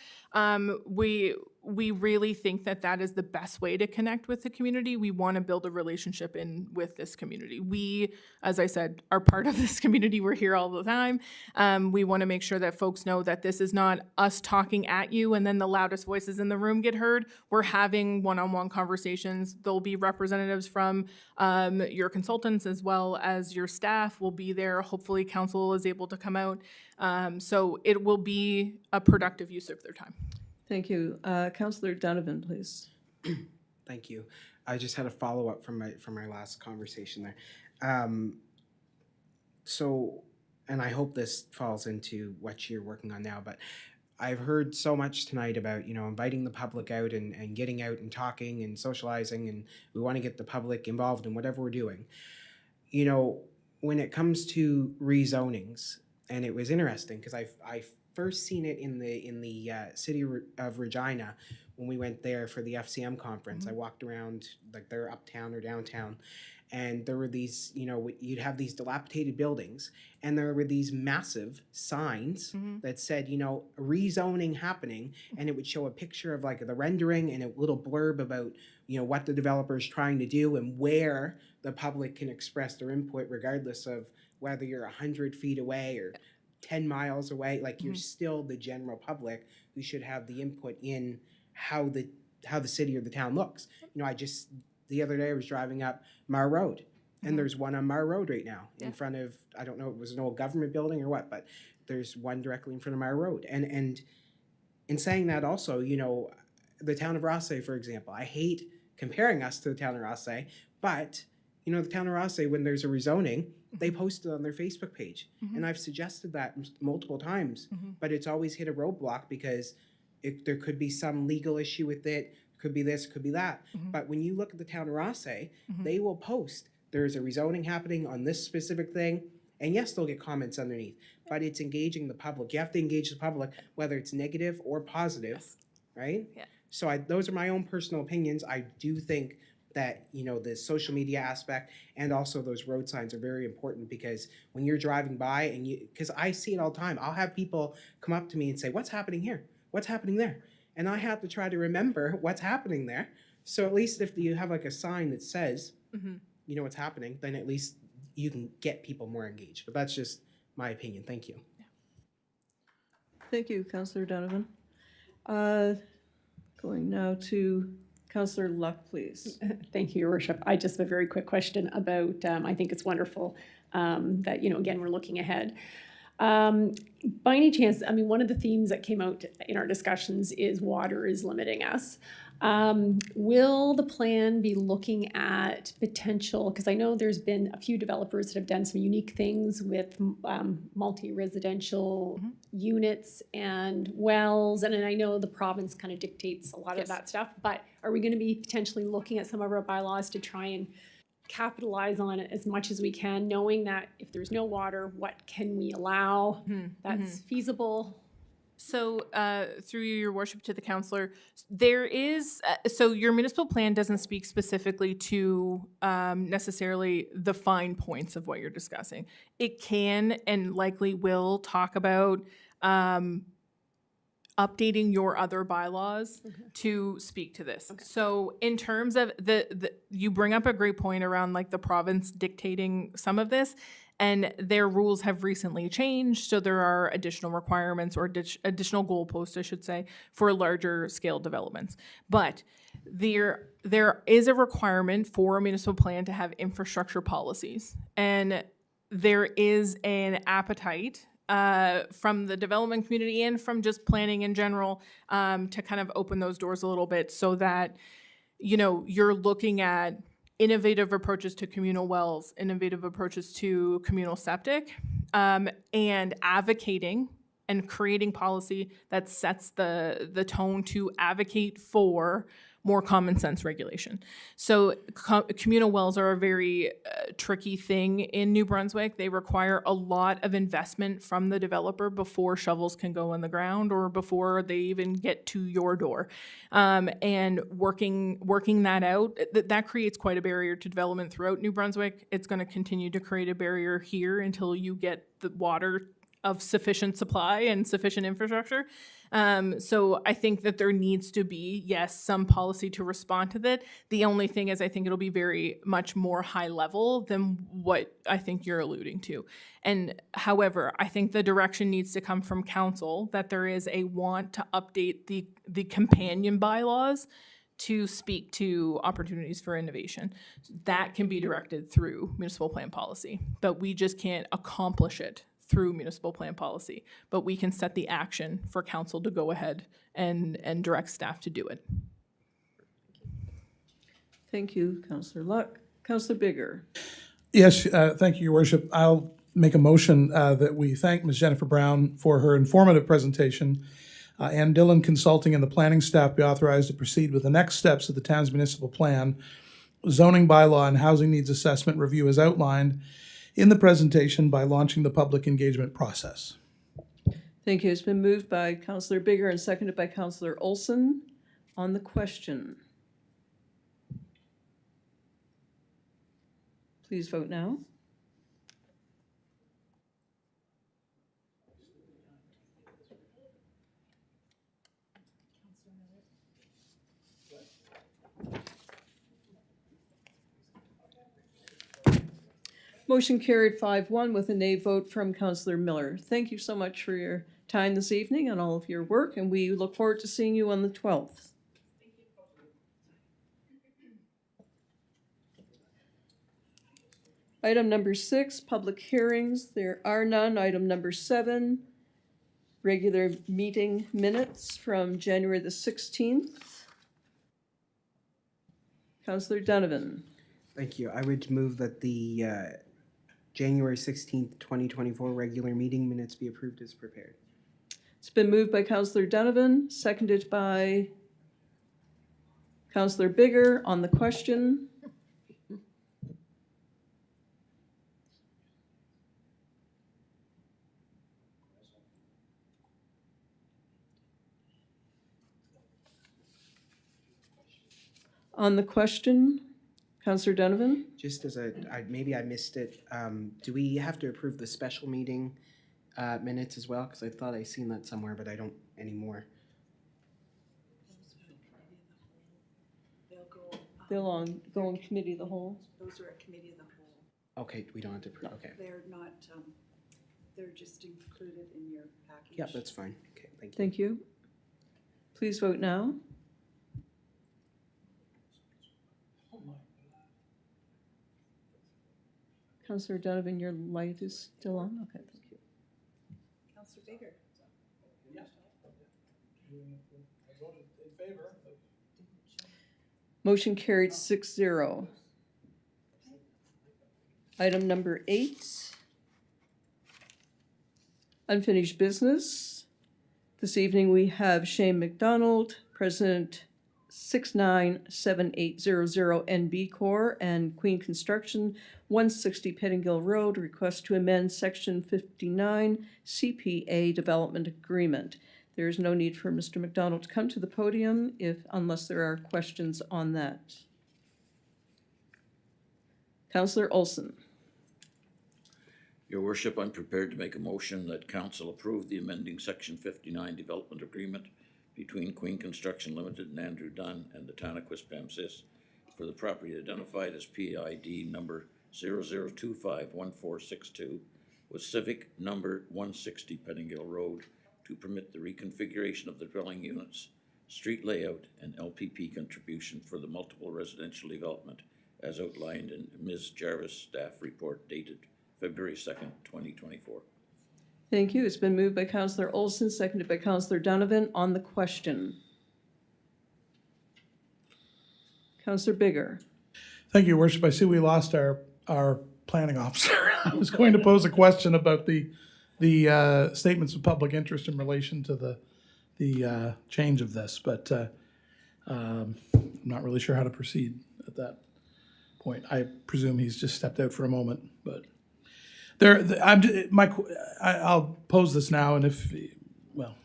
We really think that that is the best way to connect with the community. We want to build a relationship with this community. We, as I said, are part of this community. We're here all the time. We want to make sure that folks know that this is not us talking at you and then the loudest voices in the room get heard. We're having one-on-one conversations. There'll be representatives from your consultants as well as your staff will be there. Hopefully council is able to come out. So it will be a productive use of their time. Thank you. Councillor Donovan, please. Thank you. I just had a follow-up from my last conversation there. So, and I hope this falls into what you're working on now, but I've heard so much tonight about, inviting the public out and getting out and talking and socializing, and we want to get the public involved in whatever we're doing. When it comes to rezonings, and it was interesting because I first seen it in the city of Regina when we went there for the FCM conference. I walked around like they're uptown or downtown, and there were these, you'd have these dilapidated buildings, and there were these massive signs that said, rezoning happening, and it would show a picture of like the rendering and a little blurb about, what the developer is trying to do and where the public can express their input, regardless of whether you're 100 feet away or 10 miles away. Like you're still the general public who should have the input in how the city or the town looks. The other day I was driving up Mar Road, and there's one on Mar Road right now in front of, I don't know, it was an old government building or what, but there's one directly in front of Mar Road. And in saying that also, the town of Rothsay, for example, I hate comparing us to the town of Rothsay, but the town of Rothsay, when there's a rezoning, they post it on their Facebook page. And I've suggested that multiple times, but it's always hit a roadblock because there could be some legal issue with it, could be this, could be that. But when you look at the town of Rothsay, they will post, there's a rezoning happening on this specific thing, and yes, they'll get comments underneath, but it's engaging the public. You have to engage the public, whether it's negative or positive, right? Yeah. So those are my own personal opinions. I do think that, the social media aspect and also those road signs are very important, because when you're driving by because I see it all the time, I'll have people come up to me and say, what's happening here? What's happening there? And I have to try to remember what's happening there. So at least if you have like a sign that says, what's happening, then at least you can get people more engaged. But that's just my opinion. Thank you. Thank you, Councillor Donovan. Going now to Councillor Luck, please. Thank you, Your Worship. I just have a very quick question about, I think it's wonderful that, again, we're looking ahead. By any chance, one of the themes that came out in our discussions is water is limiting us. Will the plan be looking at potential, because I know there's been a few developers that have done some unique things with multi-residential units and wells, and I know the province kind of dictates a lot of that stuff, but are we going to be potentially looking at some of our bylaws to try and capitalize on it as much as we can, knowing that if there's no water, what can we allow that's feasible? So through your worship to the councillor, there is, so your municipal plan doesn't speak specifically to necessarily the fine points of what you're discussing. It can and likely will talk about updating your other bylaws to speak to this. So in terms of you bring up a great point around like the province dictating some of this, and their rules have recently changed. So there are additional requirements or additional goalposts, I should say, for larger scale developments. But there is a requirement for a municipal plan to have infrastructure policies. And there is an appetite from the development community and from just planning in general to kind of open those doors a little bit so that, you're looking at innovative approaches to communal wells, innovative approaches to communal septic, and advocating and creating policy that sets the tone to advocate for more common sense regulation. So communal wells are a very tricky thing in New Brunswick. They require a lot of investment from the developer before shovels can go in the ground or before they even get to your door. And working that out, that creates quite a barrier to development throughout New Brunswick. It's going to continue to create a barrier here until you get the water of sufficient supply and sufficient infrastructure. So I think that there needs to be, yes, some policy to respond to that. The only thing is I think it'll be very much more high level than what I think you're alluding to. And however, I think the direction needs to come from council that there is a want to update the companion bylaws to speak to opportunities for innovation. That can be directed through municipal plan policy, but we just can't accomplish it through municipal plan policy, but we can set the action for council to go ahead and direct staff to do it. Thank you, Councillor Luck. Councillor Bigger. Yes, thank you, Your Worship. I'll make a motion that we thank Ms. Jennifer Brown for her informative presentation, and Dillon Consulting and the planning staff be authorized to proceed with the next steps of the town's municipal plan, zoning bylaw and housing needs assessment review as outlined in the presentation by launching the public engagement process. Thank you. It's been moved by Councillor Bigger and seconded by Councillor Olson. On the question, please vote now. Motion carried 5-1 with a nay vote from Councillor Miller. Thank you so much for your time this evening and all of your work, and we look forward to seeing you on the 12th. Item number 6, public hearings. There are none. Item number 7, regular meeting minutes from January the 16th. Councillor Donovan. Thank you. I would move that the January 16th, 2024 regular meeting minutes be approved as prepared. It's been moved by Councillor Donovan, seconded by Councillor Bigger. On the question, Councillor Donovan? Just as maybe I missed it, do we have to approve the special meeting minutes as well? Because I thought I seen that somewhere, but I don't anymore. They'll go on committee of the whole. Those are a committee of the whole. Okay, we don't have to approve, okay. They're not, they're just included in your package. Yeah, that's fine. Okay, thank you. Thank you. Please vote now. Councillor Donovan, your light is still on? Okay, thank you. Councillor Bigger. I voted in favor. Motion carried 6-0. Item number 8, unfinished business. This evening we have Shane McDonald, President 697800 NB Corps, and Queen Construction 160 Pettingill Road, request to amend Section 59 CPA Development Agreement. There is no need for Mr. McDonald to come to the podium unless there are questions on that. Councillor Olson. Your Worship, I'm prepared to make a motion that council approve the amending Section 59 Development Agreement between Queen Construction Limited and Andrew Dunn and the town of Quispamsis for the property identified as PID number 00251462 with civic number 160 Pettingill Road to permit the reconfiguration of the dwelling units, street layout, and LPP contribution for the multiple residential development as outlined in Ms. Jarvis' staff report dated February 2nd, 2024. Thank you. It's been moved by Councillor Olson, seconded by Councillor Donovan. On the question, Councillor Bigger. Thank you, Your Worship. I see we lost our planning officer. I was going to pose a question about the the statements of public interest in relation to the change of this, but I'm not really sure how to proceed at that point. I presume he's just stepped out for a moment, but I'll pose this now, and if, well,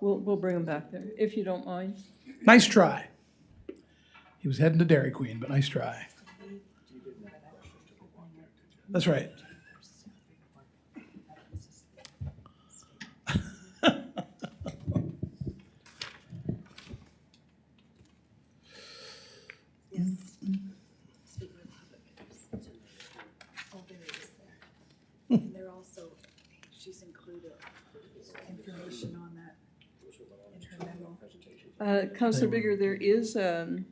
We'll bring him back there, if you don't mind. nice try. He was heading to Dairy Queen, but nice try. That's right. Oh, there it is there. And they're also, she's included information on that in her memo. Councillor Bigger, there is a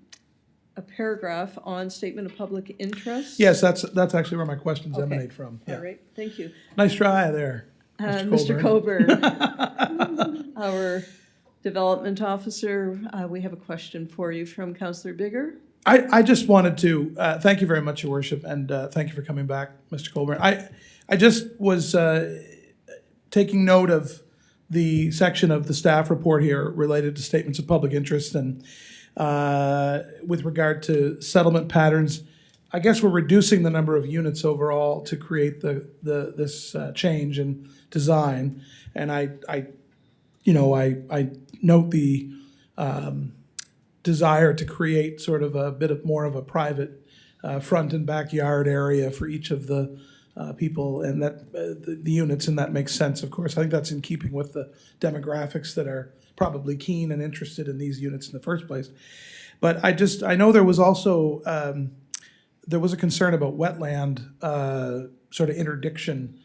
paragraph on statement of public interest. Yes, that's actually where my questions Okay. emanate from. All Yeah. right, thank you. Nice try there, Mr. Coburn, our development officer, we have a question for you from Councillor Bigger. I just wanted to thank you very much, Your Worship, and thank you for coming back, Mr. Colburn. I just was taking note of the section of the staff report here related to statements of public interest and with regard to settlement patterns. I guess we're reducing the number of units overall to create this change in design, and I note the desire to create sort of a bit of more of a private front and backyard area for each of the people and that the units, and that makes sense, of course. I think that's in keeping with the demographics that are probably keen and interested in these units in the first place. But I know there was also there was a concern about wetland sort of interdiction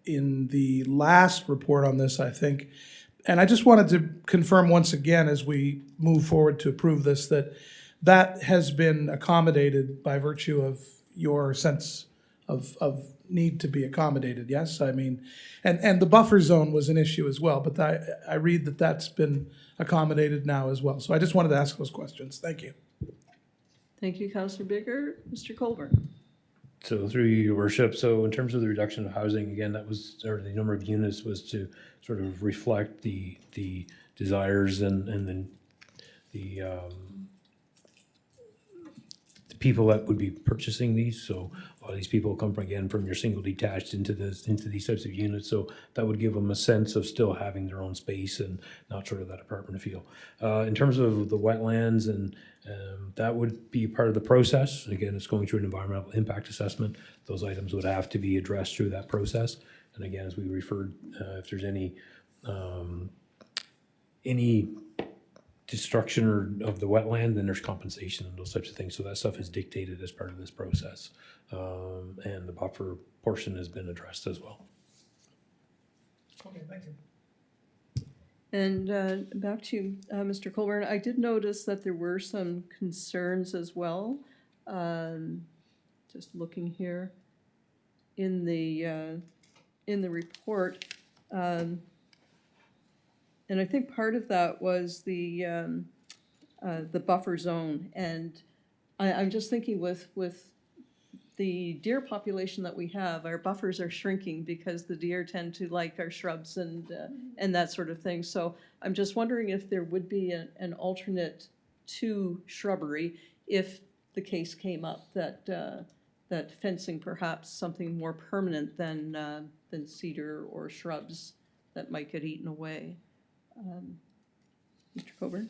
in the last report on this, I think. And I just wanted to confirm once again as we move forward to approve this that has been accommodated by virtue of your sense of need to be accommodated, yes? I mean, and the buffer zone was an issue as well, but I read that that's been accommodated now as well. So I just wanted to ask those questions. Thank you. Thank you, Councillor Bigger. Mr. Colburn. So through you, Your Worship, so in terms of the reduction of housing, again, that was, or the number of units was to sort of reflect the desires and then the people that would be purchasing these. So a lot of these people come from, again, from your single detached into these types of units. So that would give them a sense of still having their own space and not sort of that apartment feel. In terms of the wetlands, and that would be part of the process. Again, it's going through an environmental impact assessment. Those items would have to be addressed through that process. And again, as we referred, if there's any destruction of the wetland, then there's compensation and those types of things. So that stuff is dictated as part of this process. And the buffer portion has been addressed as well. Okay, thank you. And back to you, Mr. Colburn. I did notice that there were some concerns as well. Just looking here in the report. And I think part of that was the buffer zone. And I'm just thinking with the deer population that we have, our buffers are shrinking because the deer tend to like our shrubs and that sort of thing. So I'm just wondering if there would be an alternate to shrubbery if the case came up that fencing perhaps something more permanent than cedar or shrubs that might get eaten away. Mr. Coburn?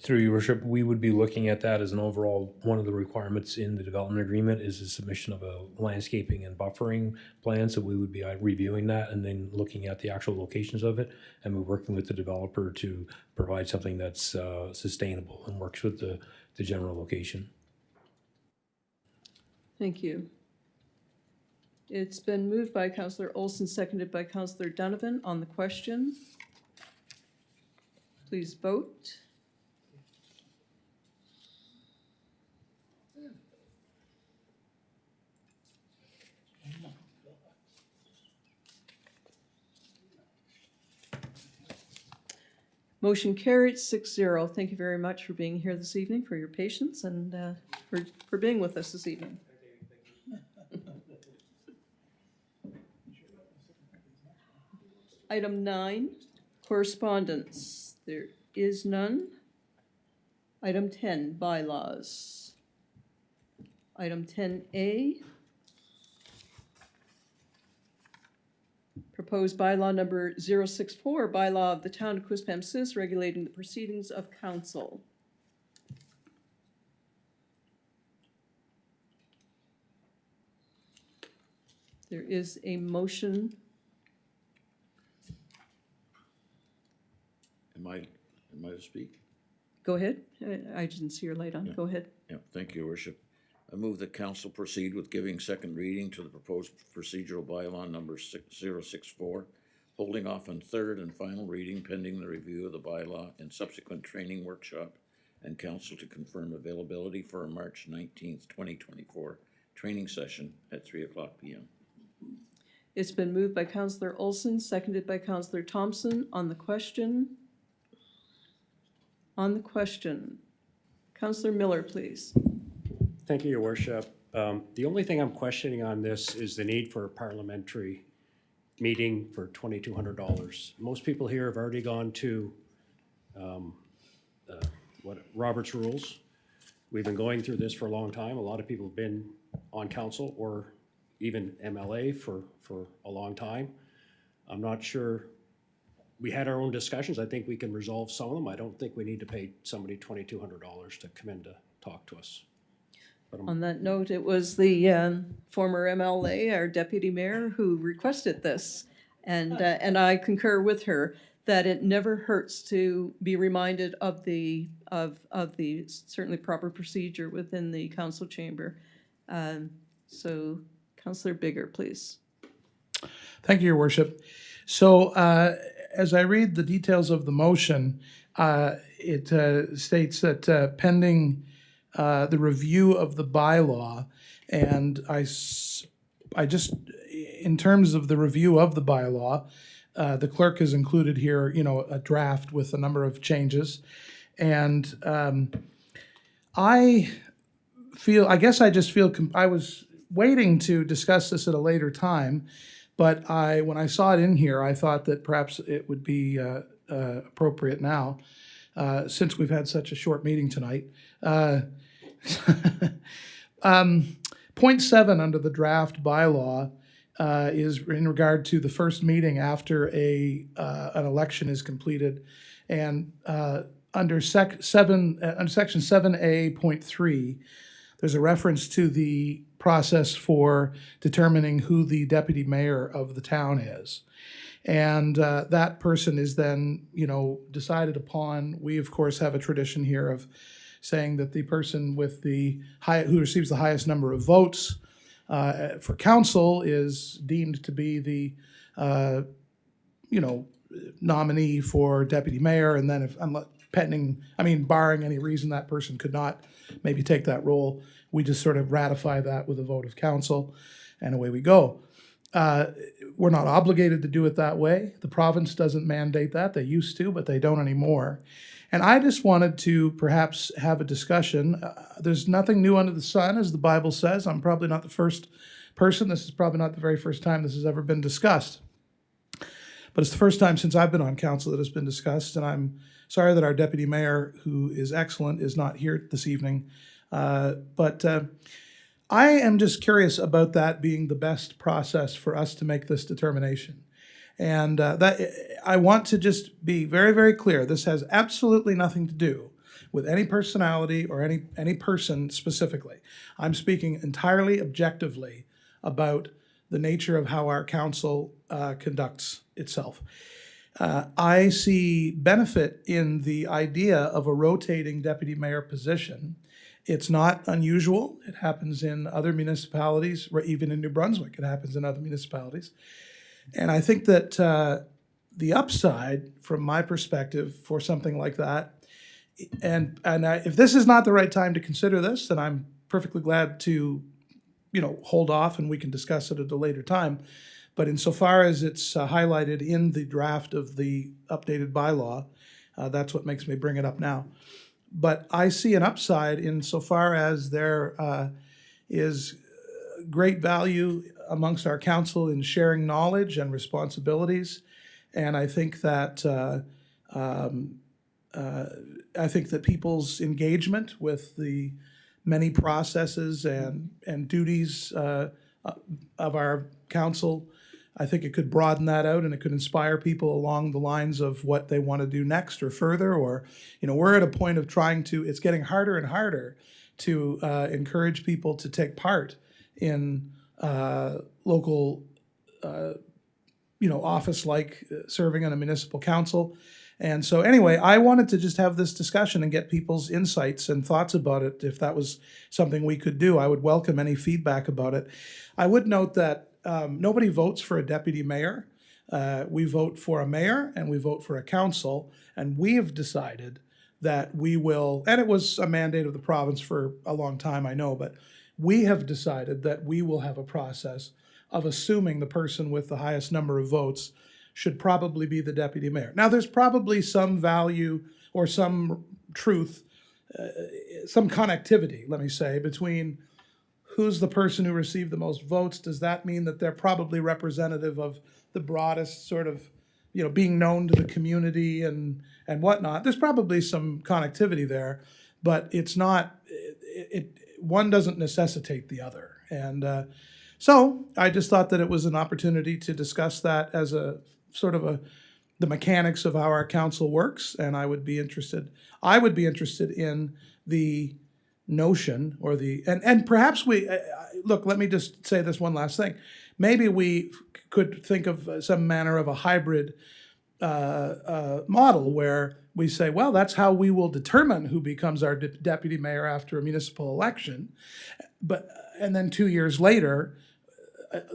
Through your worship, we would be looking at that as an overall, one of the requirements in the development agreement is the submission of a landscaping and buffering plan. So we would be reviewing that and then looking at the actual locations of it. And we're working with the developer to provide something that's sustainable and works with the general location. Thank you. It's been moved by Councillor Olson, seconded by Councillor Donovan on the question. Please vote. Motion carried 6-0. Thank you very much for being here this evening, for your patience, and for being with us this evening. Item 9, correspondence. There is none. Item 10, bylaws. Item 10A, proposed bylaw number 064, bylaw of the town of Quispamsis regulating the proceedings of council. There is a motion. Am I to speak? Go ahead. I didn't see your light on. Yeah. Go ahead. Yeah, thank you, Your Worship. I move that council proceed with giving second reading to the proposed procedural bylaw number 064, holding off on third and final reading pending the review of the bylaw and subsequent training workshop, and council to confirm availability for a March 19th, 2024 training session at 3:00 p.m. It's been moved by Councillor Olson, seconded by Councillor Thompson. On the question? On the question. Councillor Miller, please. Thank you, Your Worship. The only thing I'm questioning on this is the need for a parliamentary meeting for $2,200. Most people here have already gone to Robert's Rules. We've been going through this for a long time. A lot of people have been on council or even MLA for a long time. I'm not sure. We had our own discussions. I think we can resolve some of them. I don't think we need to pay somebody $2,200 to come in to talk to us. On that note, it was the former MLA, our deputy mayor, who requested this. And I concur with her that it never hurts to be reminded of the certainly proper procedure within the council chamber. So Councillor Bigger, please. Thank you, Your Worship. So as I read the details of the motion, it states that pending the review of the bylaw, and I just, in terms of the review of the bylaw, the clerk has included here, a draft with a number of changes. And I was waiting to discuss this at a later time, but when I saw it in here, I thought that perhaps it would be appropriate now, since we've had such a short meeting tonight. Point 7 under the draft bylaw is in regard to the first meeting after an election is completed, and under section 7A.3, there's a reference to the process for determining who the deputy mayor of the town is. And that person is then, decided upon. We, of course, have a tradition here of saying that the person with who receives the highest number of votes for council is deemed to be the, nominee for deputy mayor. And then barring any reason that person could not maybe take that role, we just sort of ratify that with a vote of council, and away we go. We're not obligated to do it that way. The province doesn't mandate that. They used to, but they don't anymore. And I just wanted to perhaps have a discussion. There's nothing new under the sun, as the Bible says. I'm probably not the first person. This is probably not the very first time this has ever been discussed. But it's the first time since I've been on council that it's been discussed, and I'm sorry that our deputy mayor, who is excellent, is not here this evening. But I am just curious about that being the best process for us to make this determination. And I want to just be very, very clear. This has absolutely nothing to do with any personality or any person specifically. I'm speaking entirely objectively about the nature of how our council conducts itself. I see benefit in the idea of a rotating deputy mayor position. It's not unusual. It happens in other municipalities, or even in New Brunswick. It happens in other municipalities. And I think that the upside, from my perspective, for something like that, if this is not the right time to consider this, then I'm perfectly glad to, hold off and we can discuss it at a later time. But insofar as it's highlighted in the draft of the updated bylaw, That's what makes me bring it up now. But I see an upside insofar as there is great value amongst our council in sharing knowledge and responsibilities. And I think that people's engagement with the many processes and duties of our council, I think it could broaden that out and it could inspire people along the lines of what they want to do next or further. Or, we're at a point of it's getting harder and harder to encourage people to take part in local, office like serving on a municipal council. And so anyway, I wanted to just have this discussion and get people's insights and thoughts about it. If that was something we could do, I would welcome any feedback about it. I would note that nobody votes for a deputy mayor. We vote for a mayor and we vote for a council. And we have decided that we will, and it was a mandate of the province for a long time, I know, but we have decided that we will have a process of assuming the person with the highest number of votes should probably be the deputy mayor. Now, there's probably some value or some truth, some connectivity, let me say, between who's the person who received the most votes. Does that mean that they're probably representative of the broadest sort of, being known to the community and whatnot? There's probably some connectivity there, but it's not, one doesn't necessitate the other. And so I just thought that it was an opportunity to discuss that as a sort of the mechanics of how our council works, and I would be interested in the notion or and perhaps we look, let me just say this one last thing. Maybe we could think of some manner of a hybrid model where we say, well, that's how we will determine who becomes our deputy mayor after a municipal election. And then 2 years later,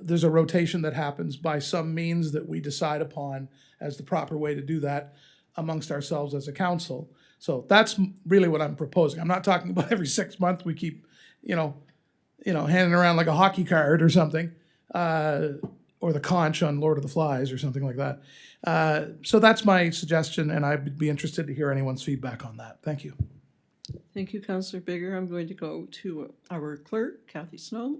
there's a rotation that happens by some means that we decide upon as the proper way to do that amongst ourselves as a council. So that's really what I'm proposing. I'm not talking about every 6 months we keep, handing around like a hockey card or something, or the conch on Lord of the Flies or something like that. So that's my suggestion, and I'd be interested to hear anyone's feedback on that. Thank you. Thank you, Councillor Bigger. I'm going to go to our clerk, Kathy Snow.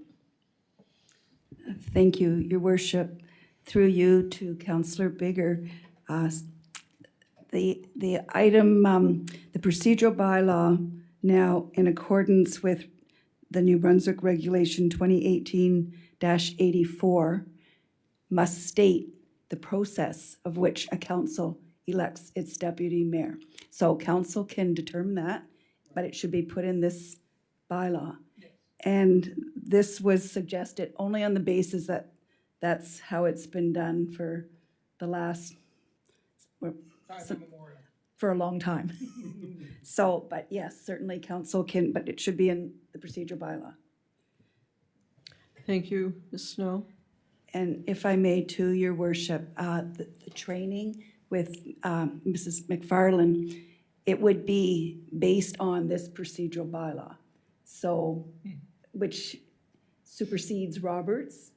Thank you, Your Worship. Through you to Councillor Bigger. The item, the procedural bylaw, now in accordance with the New Brunswick Regulation 2018-84, must state the process of which a council elects its deputy mayor. So council can determine that, but it should be put in this bylaw. And this was suggested only on the basis that that's how it's been done for the last, for a long time. So, but yes, certainly council can, but it should be in the procedural bylaw. Thank you, Ms. Snow. And if I may too, Your Worship, the training with Mrs. McFarland, it would be based on this procedural bylaw. So, which supersedes Roberts.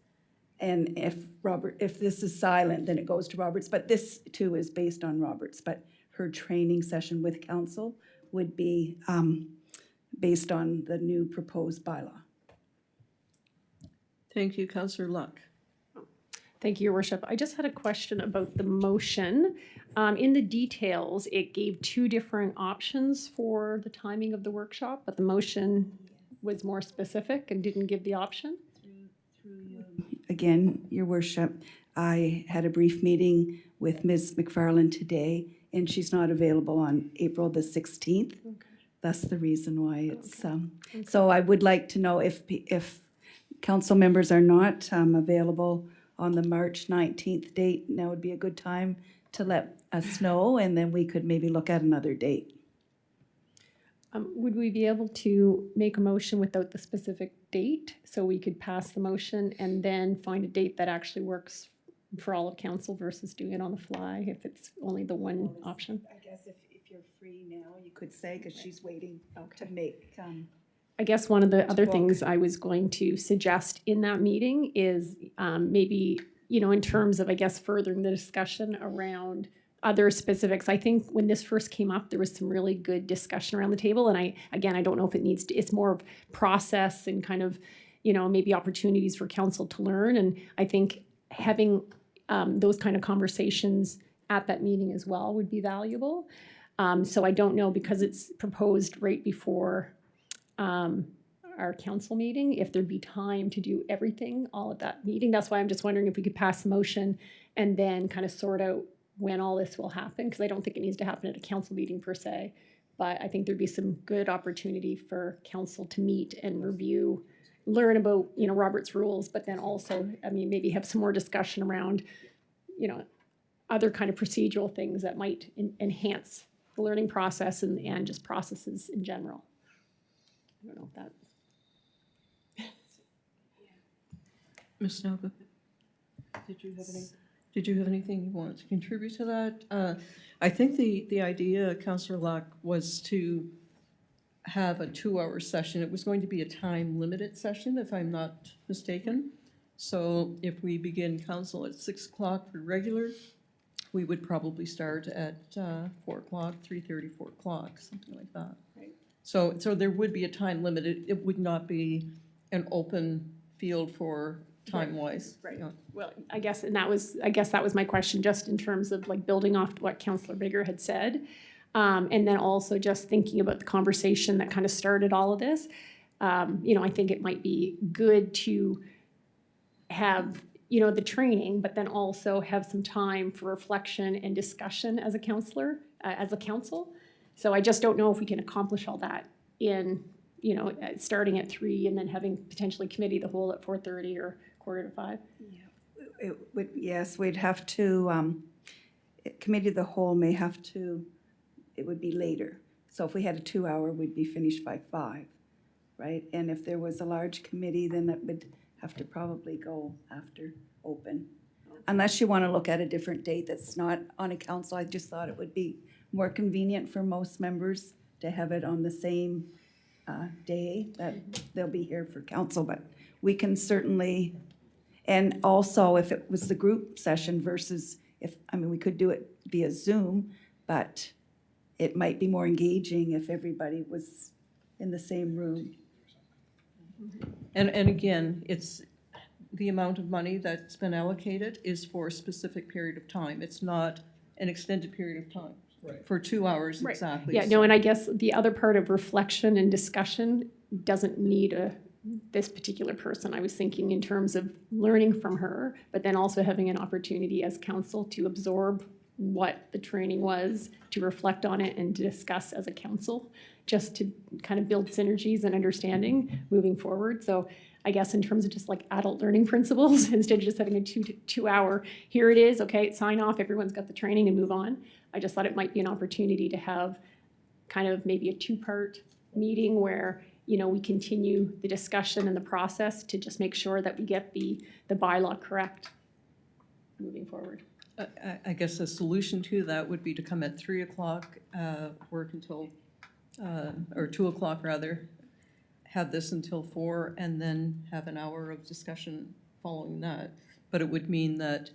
And if this is silent, then it goes to Roberts. But this too is based on Roberts. But her training session with council would be based on the new proposed bylaw. Thank you, Councillor Luck. Thank you, Your Worship. I just had a question about the motion. In the details, it gave two different options for the timing of the workshop, but the motion was more specific and didn't give the option. Again, Your Worship, I had a brief meeting with Ms. McFarland today, and she's not available on April the 16th. Okay. That's the reason why it's, so I would like to know if council members are not available on the March 19th date, now would be a good time to let us know, and then we could maybe look at another date. Would we be able to make a motion without the specific date so we could pass the motion and then find a date that actually works for all of council versus doing it on the fly if it's only the one option? I guess if you're free now, you could say, because she's waiting to make. I guess one of the other things I was going to suggest in that meeting is maybe, in terms of, I guess, furthering the discussion around other specifics. I think when this first came up, there was some really good discussion around the table. And I don't know if it needs to, it's more of process and kind of, maybe opportunities for council to learn. And I think having those kind of conversations at that meeting as well would be valuable. So I don't know, because it's proposed right before our council meeting, if there'd be time to do everything all at that meeting. That's why I'm just wondering if we could pass a motion and then kind of sort out when all this will happen, because I don't think it needs to happen at a council meeting per se. But I think there'd be some good opportunity for council to meet and review, learn about, Robert's rules, but then also, maybe have some more discussion around, other kind of procedural things that might enhance the learning process and just processes in general. I don't know if that. Ms. Nova, did you have anything you wanted to contribute to that? I think the idea, Councillor Locke, was to have a 2-hour session. It was going to be a time-limited session, if I'm not mistaken. So if we begin council at 6 o'clock for regular, we would probably start at 4 o'clock, 3:30, 4 o'clock, something like that. Right. So there would be a time limit. It would not be an open field for time-wise. Right. Well, I guess that was my question, just in terms of like building off what Councillor Bigger had said. And then also just thinking about the conversation that kind of started all of this. I think it might be good to have, the training, but then also have some time for reflection and discussion as a counselor, as a council. So I just don't know if we can accomplish all that in, starting at 3 and then having potentially committee the whole at 4:30 or 4:45. Yes, we'd have to, committee of the whole may have to, it would be later. So if we had a 2-hour, we'd be finished by 5, right? And if there was a large committee, then it would have to probably go after open. Unless you want to look at a different date that's not on a council, I just thought it would be more convenient for most members to have it on the same day that they'll be here for council, but we can certainly, and also if it was the group session versus we could do it via Zoom, but it might be more engaging if everybody was in the same room. And again, it's the amount of money that's been allocated is for a specific period of time. It's not an extended period of time. Right. For 2 hours Right. exactly. Yeah, no, and I guess the other part of reflection and discussion doesn't need this particular person. I was thinking in terms of learning from her, but then also having an opportunity as council to absorb what the training was, to reflect on it and to discuss as a council, just to kind of build synergies and understanding moving forward. So I guess in terms of just like adult learning principles, instead of just having a two hour, here it is, okay, sign off, everyone's got the training and move on. I just thought it might be an opportunity to have kind of maybe a 2-part meeting where, we continue the discussion and the process to just make sure that we get the bylaw correct moving forward. I guess a solution to that would be to come at 3 o'clock, work until, or 2 o'clock rather, have this until 4, and then have an hour of discussion following that. But it would mean that,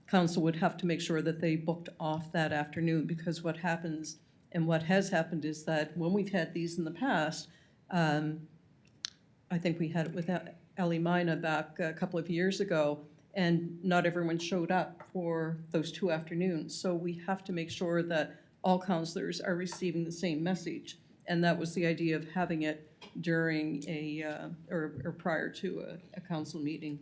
council would have to make sure that they booked off that afternoon, because what happens, and what has happened, is that when we've had these in the past, I think we had it with Ellie Mina back a couple of years ago, and not everyone showed up for those 2 afternoons. So we have to make sure that all councillors are receiving the same message. And that was the idea of having it during or prior to a council meeting.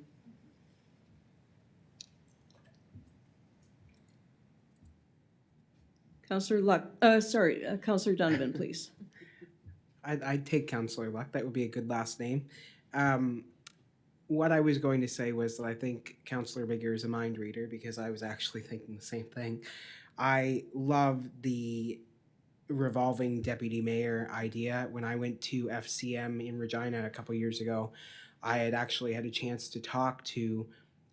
Councillor Luck, Councillor Donovan, please. I'd take Councillor Luck. That would be a good last name. What I was going to say was that I think Councillor Bigger is a mind reader, because I was actually thinking the same thing. I love the revolving deputy mayor idea. When I went to FCM in Regina a couple years ago, I had actually had a chance to talk to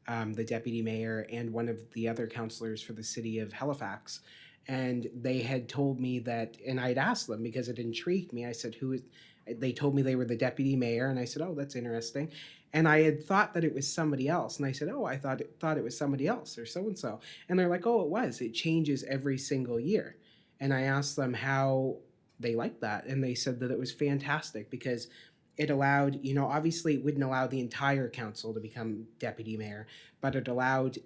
the deputy mayor and one of the other councillors for the city of Halifax. And they had told me that, and I'd asked them because it intrigued me. I said, who is, they told me they were the deputy mayor, and I said, oh, that's interesting. And I had thought that it was somebody else. And I said, oh, I thought it was somebody else or so-and-so. And they're like, oh, it was. It changes every single year. And I asked them how they liked that. And they said that it was fantastic because it allowed, obviously it wouldn't allow the entire council to become deputy mayor, but it allowed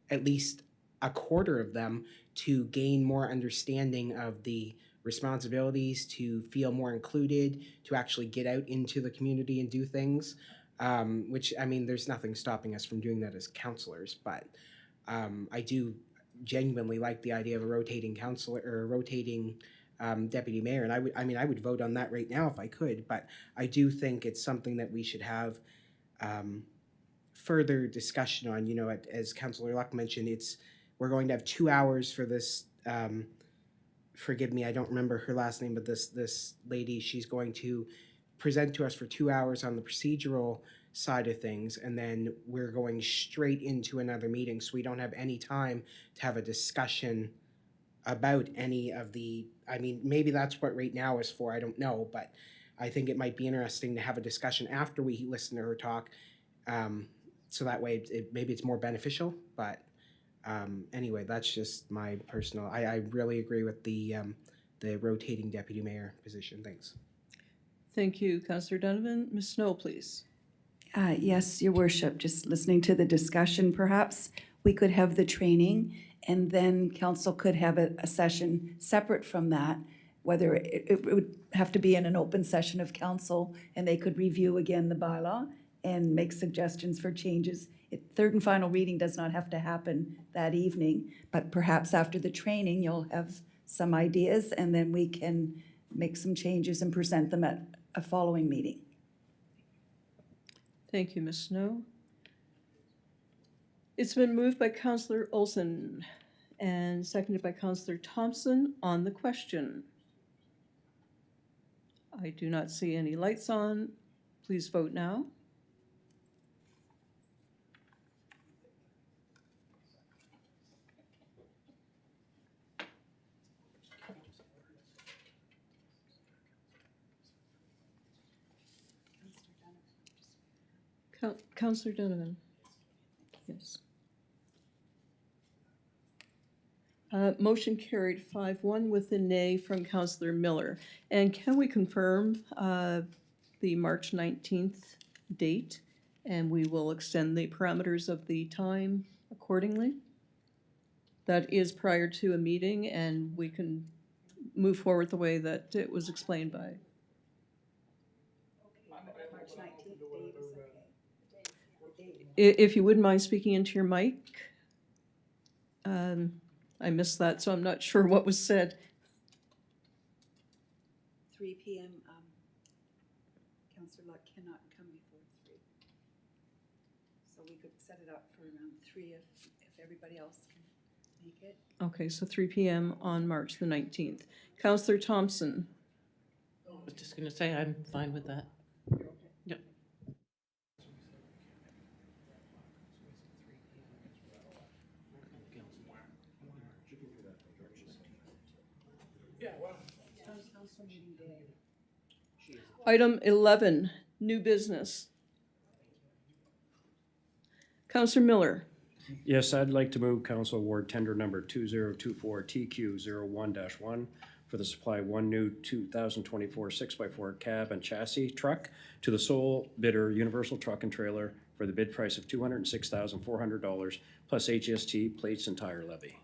at least a quarter of them to gain more understanding of the responsibilities, to feel more included, to actually get out into the community and do things. Which, I mean, there's nothing stopping us from doing that as councillors, but I do genuinely like the idea of a rotating councillor or a rotating deputy mayor, and I would vote on that right now if I could. But I do think it's something that we should have further discussion on. As Councillor Luck mentioned, we're going to have 2 hours for this. Forgive me, I don't remember her last name, but this lady, she's going to present to us for 2 hours on the procedural side of things, and then we're going straight into another meeting, so we don't have any time to have a discussion about any of the, maybe that's what right now is for, I don't know, but I think it might be interesting to have a discussion after we listen to her talk, so that way maybe it's more beneficial, but anyway, that's just my personal, I really agree with the rotating deputy mayor position. Thanks. Thank you, Councillor Donovan. Ms. Snow, please. Yes, Your Worship, just listening to the discussion, perhaps we could have the training and then council could have a session separate from that, whether it would have to be in an open session of council and they could review again the bylaw and make suggestions for changes. Third and final reading does not have to happen that evening, but perhaps after the training, you'll have some ideas and then we can make some changes and present them at a following meeting. Thank you, Ms. Snow. It's been moved by Councillor Olson and seconded by Councillor Thompson on the question. I do not see any lights on. Please vote now. Councillor Donovan. Yes. Motion carried 5-1 with a nay from Councillor Miller. And can we confirm the March 19th date? And we will extend the parameters of the time accordingly. That is prior to a meeting and we can move forward the way that it was explained by. March 19th date is okay. If you wouldn't mind speaking into your mic. I missed that, so I'm not sure what was said. 3 p.m. Councillor Luck cannot come before 3. So we could set it up for around 3 if everybody else can make it. Okay, so 3 p.m. on March the 19th. Councillor Thompson. I was just going to say I'm fine with that. Yep. Item 11, new business. Councillor Miller. Yes, I'd like to move council award tender number 2024 TQ01-1 for the supply of one new 2024 6x4 cab and chassis truck to the sole bidder, Universal Truck and Trailer, for the bid price of $206,400 plus HST plates and tire levy.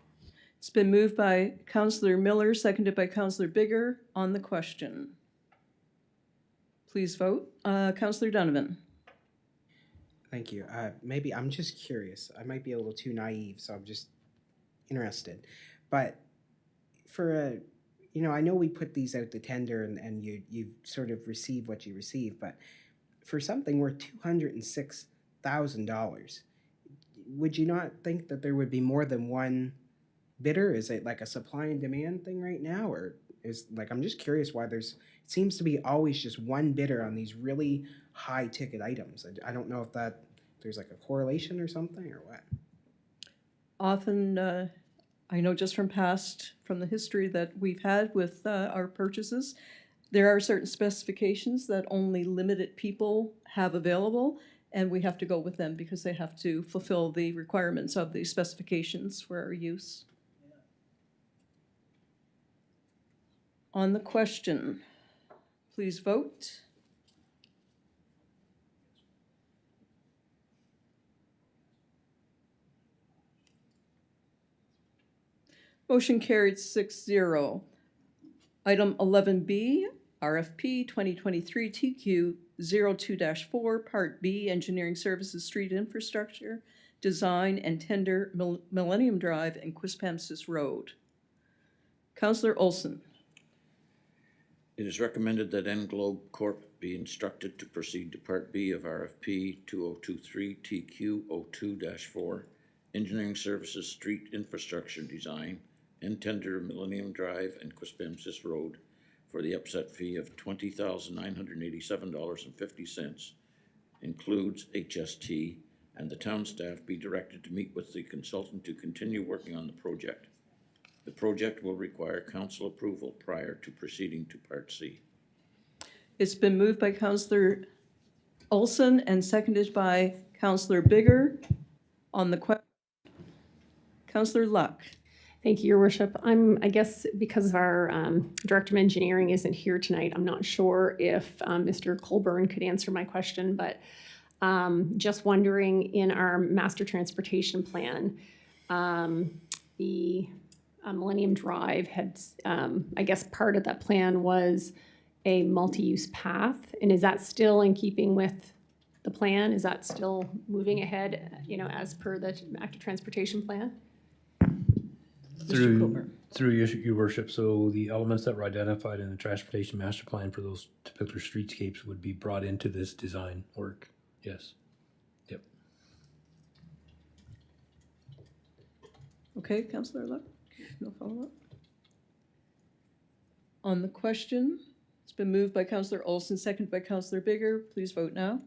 It's been moved by Councillor Miller, seconded by Councillor Bigger on the question. Please vote. Councillor Donovan. Thank you. Maybe I'm just curious. I might be a little too naive, so I'm just interested. But for I know we put these out to tender and you sort of receive what you receive, but for something worth $206,000, would you not think that there would be more than one bidder? Is it like a supply and demand thing right now, or I'm just curious why it seems to be always just one bidder on these really high ticket items. I don't know if there's like a correlation or something or what. Often, I know just from the history that we've had with our purchases, there are certain specifications that only limited people have available. And we have to go with them because they have to fulfill the requirements of the specifications for our use. On the question, please vote. Motion carried 6-0. Item 11B, RFP 2023 TQ 02-4, Part B, Engineering Services Street Infrastructure, Design and Tender, Millennium Drive and Quispamsis Road. Councillor Olson. It is recommended that Englobe Corp. Be instructed to proceed to Part B of RFP 2023 TQ 02-4, Engineering Services Street Infrastructure Design and Tender, Millennium Drive and Quispamsis Road for the upset fee of $20,987.50, includes HST, and the town staff be directed to meet with the consultant to continue working on the project. The project will require council approval prior to proceeding to Part C. It's been moved by Councillor Olson and seconded by Councillor Bigger. On the question, Councillor Luck. Thank you, Your Worship. I guess because our Director of Engineering isn't here tonight, I'm not sure if Mr. Colburn could answer my question, but just wondering, in our master transportation plan, the Millennium Drive had, I guess part of that plan was a multi-use path, and is that still in keeping with the plan? Is that still moving ahead, as per the active transportation plan? Through your worship, so the elements that were identified in the transportation master plan for those particular streetscapes would be brought into this design work. Yes. Yep. Okay, Councillor Luck, no follow-up. On the question, it's been moved by Councillor Olson, seconded by Councillor Bigger. Please vote now.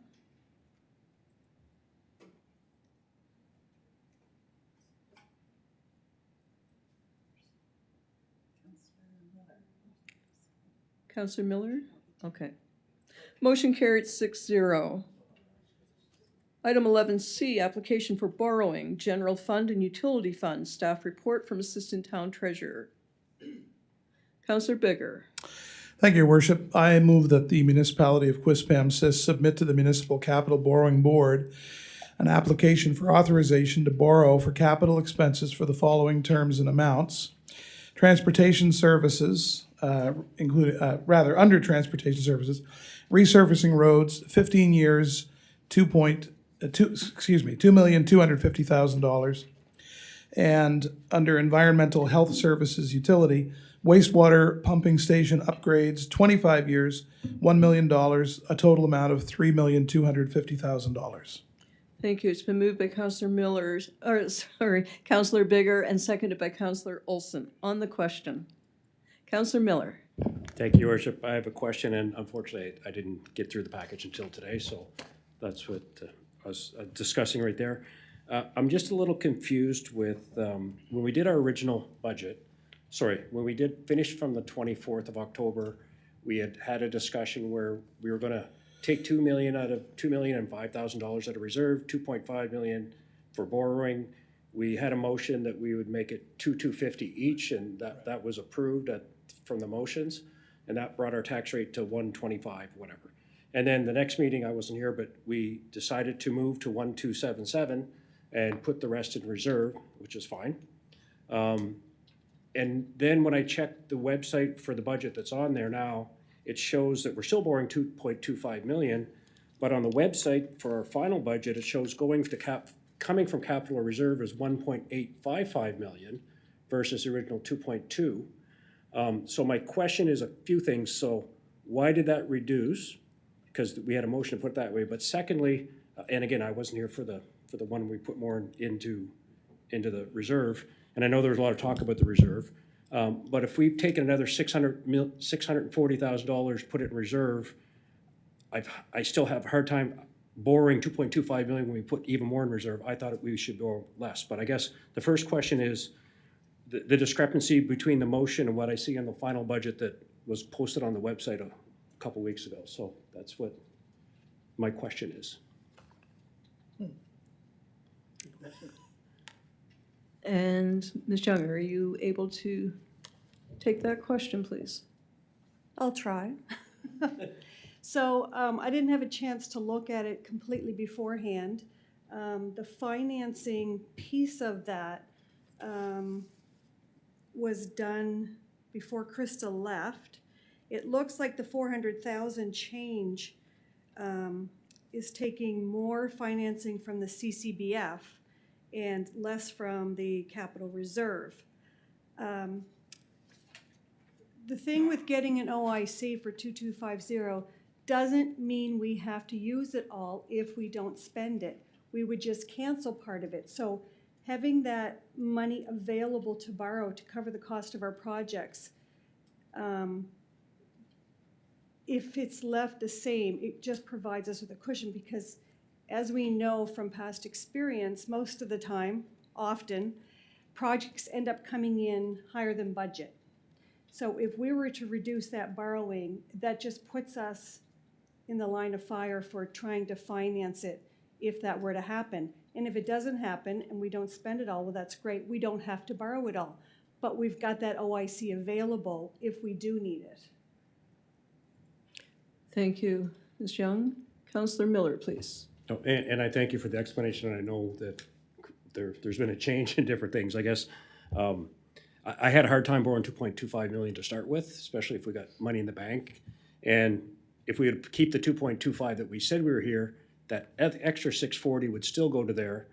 Councillor Miller? Okay. Motion carried 6-0. Item 11C, application for borrowing, general fund and utility fund. Staff report from Assistant Town Treasurer. Councillor Bigger. Thank you, Your Worship. I move that the municipality of Quispamsis submit to the Municipal Capital Borrowing Board an application for authorization to borrow for capital expenses for the following terms and amounts. Transportation services, under transportation services, resurfacing roads, 15 years, $2,250,000. And under environmental health services utility, wastewater pumping station upgrades, 25 years, $1 million, a total amount of $3,250,000. Thank you. It's been moved by Councillor Councillor Bigger and seconded by Councillor Olson. On the question, Councillor Miller. Thank you, Your Worship. I have a question, and unfortunately, I didn't get through the package until today, so that's what I was discussing right there. I'm just a little confused with when we did our original budget, when we did finish from the 24th of October, we had a discussion where we were going to take $2 million out of $2 million and $5,000 out of reserve, $2.5 million for borrowing. We had a motion that we would make it $2,250 each, and that was approved from the motions, and that brought our tax rate to 125, whatever. And then the next meeting, I wasn't here, but we decided to move to 1,277 and put the rest in reserve, which is fine. And then when I checked the website for the budget that's on there now, it shows that we're still borrowing $2.25 million, but on the website for our final budget, it shows coming from capital reserve is $1.855 million versus the original 2.2. So my question is a few things. So why did that reduce? Because we had a motion to put it that way. But secondly, and again, I wasn't here for the one we put more into the reserve, and I know there was a lot of talk about the reserve. But if we've taken another $640,000, put it in reserve, I still have a hard time borrowing $2.25 million when we put even more in reserve. I thought we should borrow less. But I guess the first question is the discrepancy between the motion and what I see in the final budget that was posted on the website a couple weeks ago. So that's what my question is. And Ms. Young, are you able to take that question, please? I'll try. So I didn't have a chance to look at it completely beforehand. The financing piece of that was done before Krista left. It looks like the 400,000 change is taking more financing from the CCBF and less from the capital reserve. The thing with getting an OIC for 2250 doesn't mean we have to use it all if we don't spend it. We would just cancel part of it. So having that money available to borrow to cover the cost of our projects, if it's left the same, it just provides us with a cushion, because as we know from past experience, most of the time, often, projects end up coming in higher than budget. So if we were to reduce that borrowing, that just puts us in the line of fire for trying to finance it if that were to happen. And if it doesn't happen and we don't spend it all, well, that's great. We don't have to borrow it all. But we've got that OIC available if we do need it. Thank you, Ms. Young. Councillor Miller, please. Oh, and I thank you for the explanation. I know that there's been a change in different things. I guess I had a hard time borrowing 2.25 million to start with, especially if we got money in the bank. And if we would keep the 2.25 that we said we were here, that extra 640 would still go to there.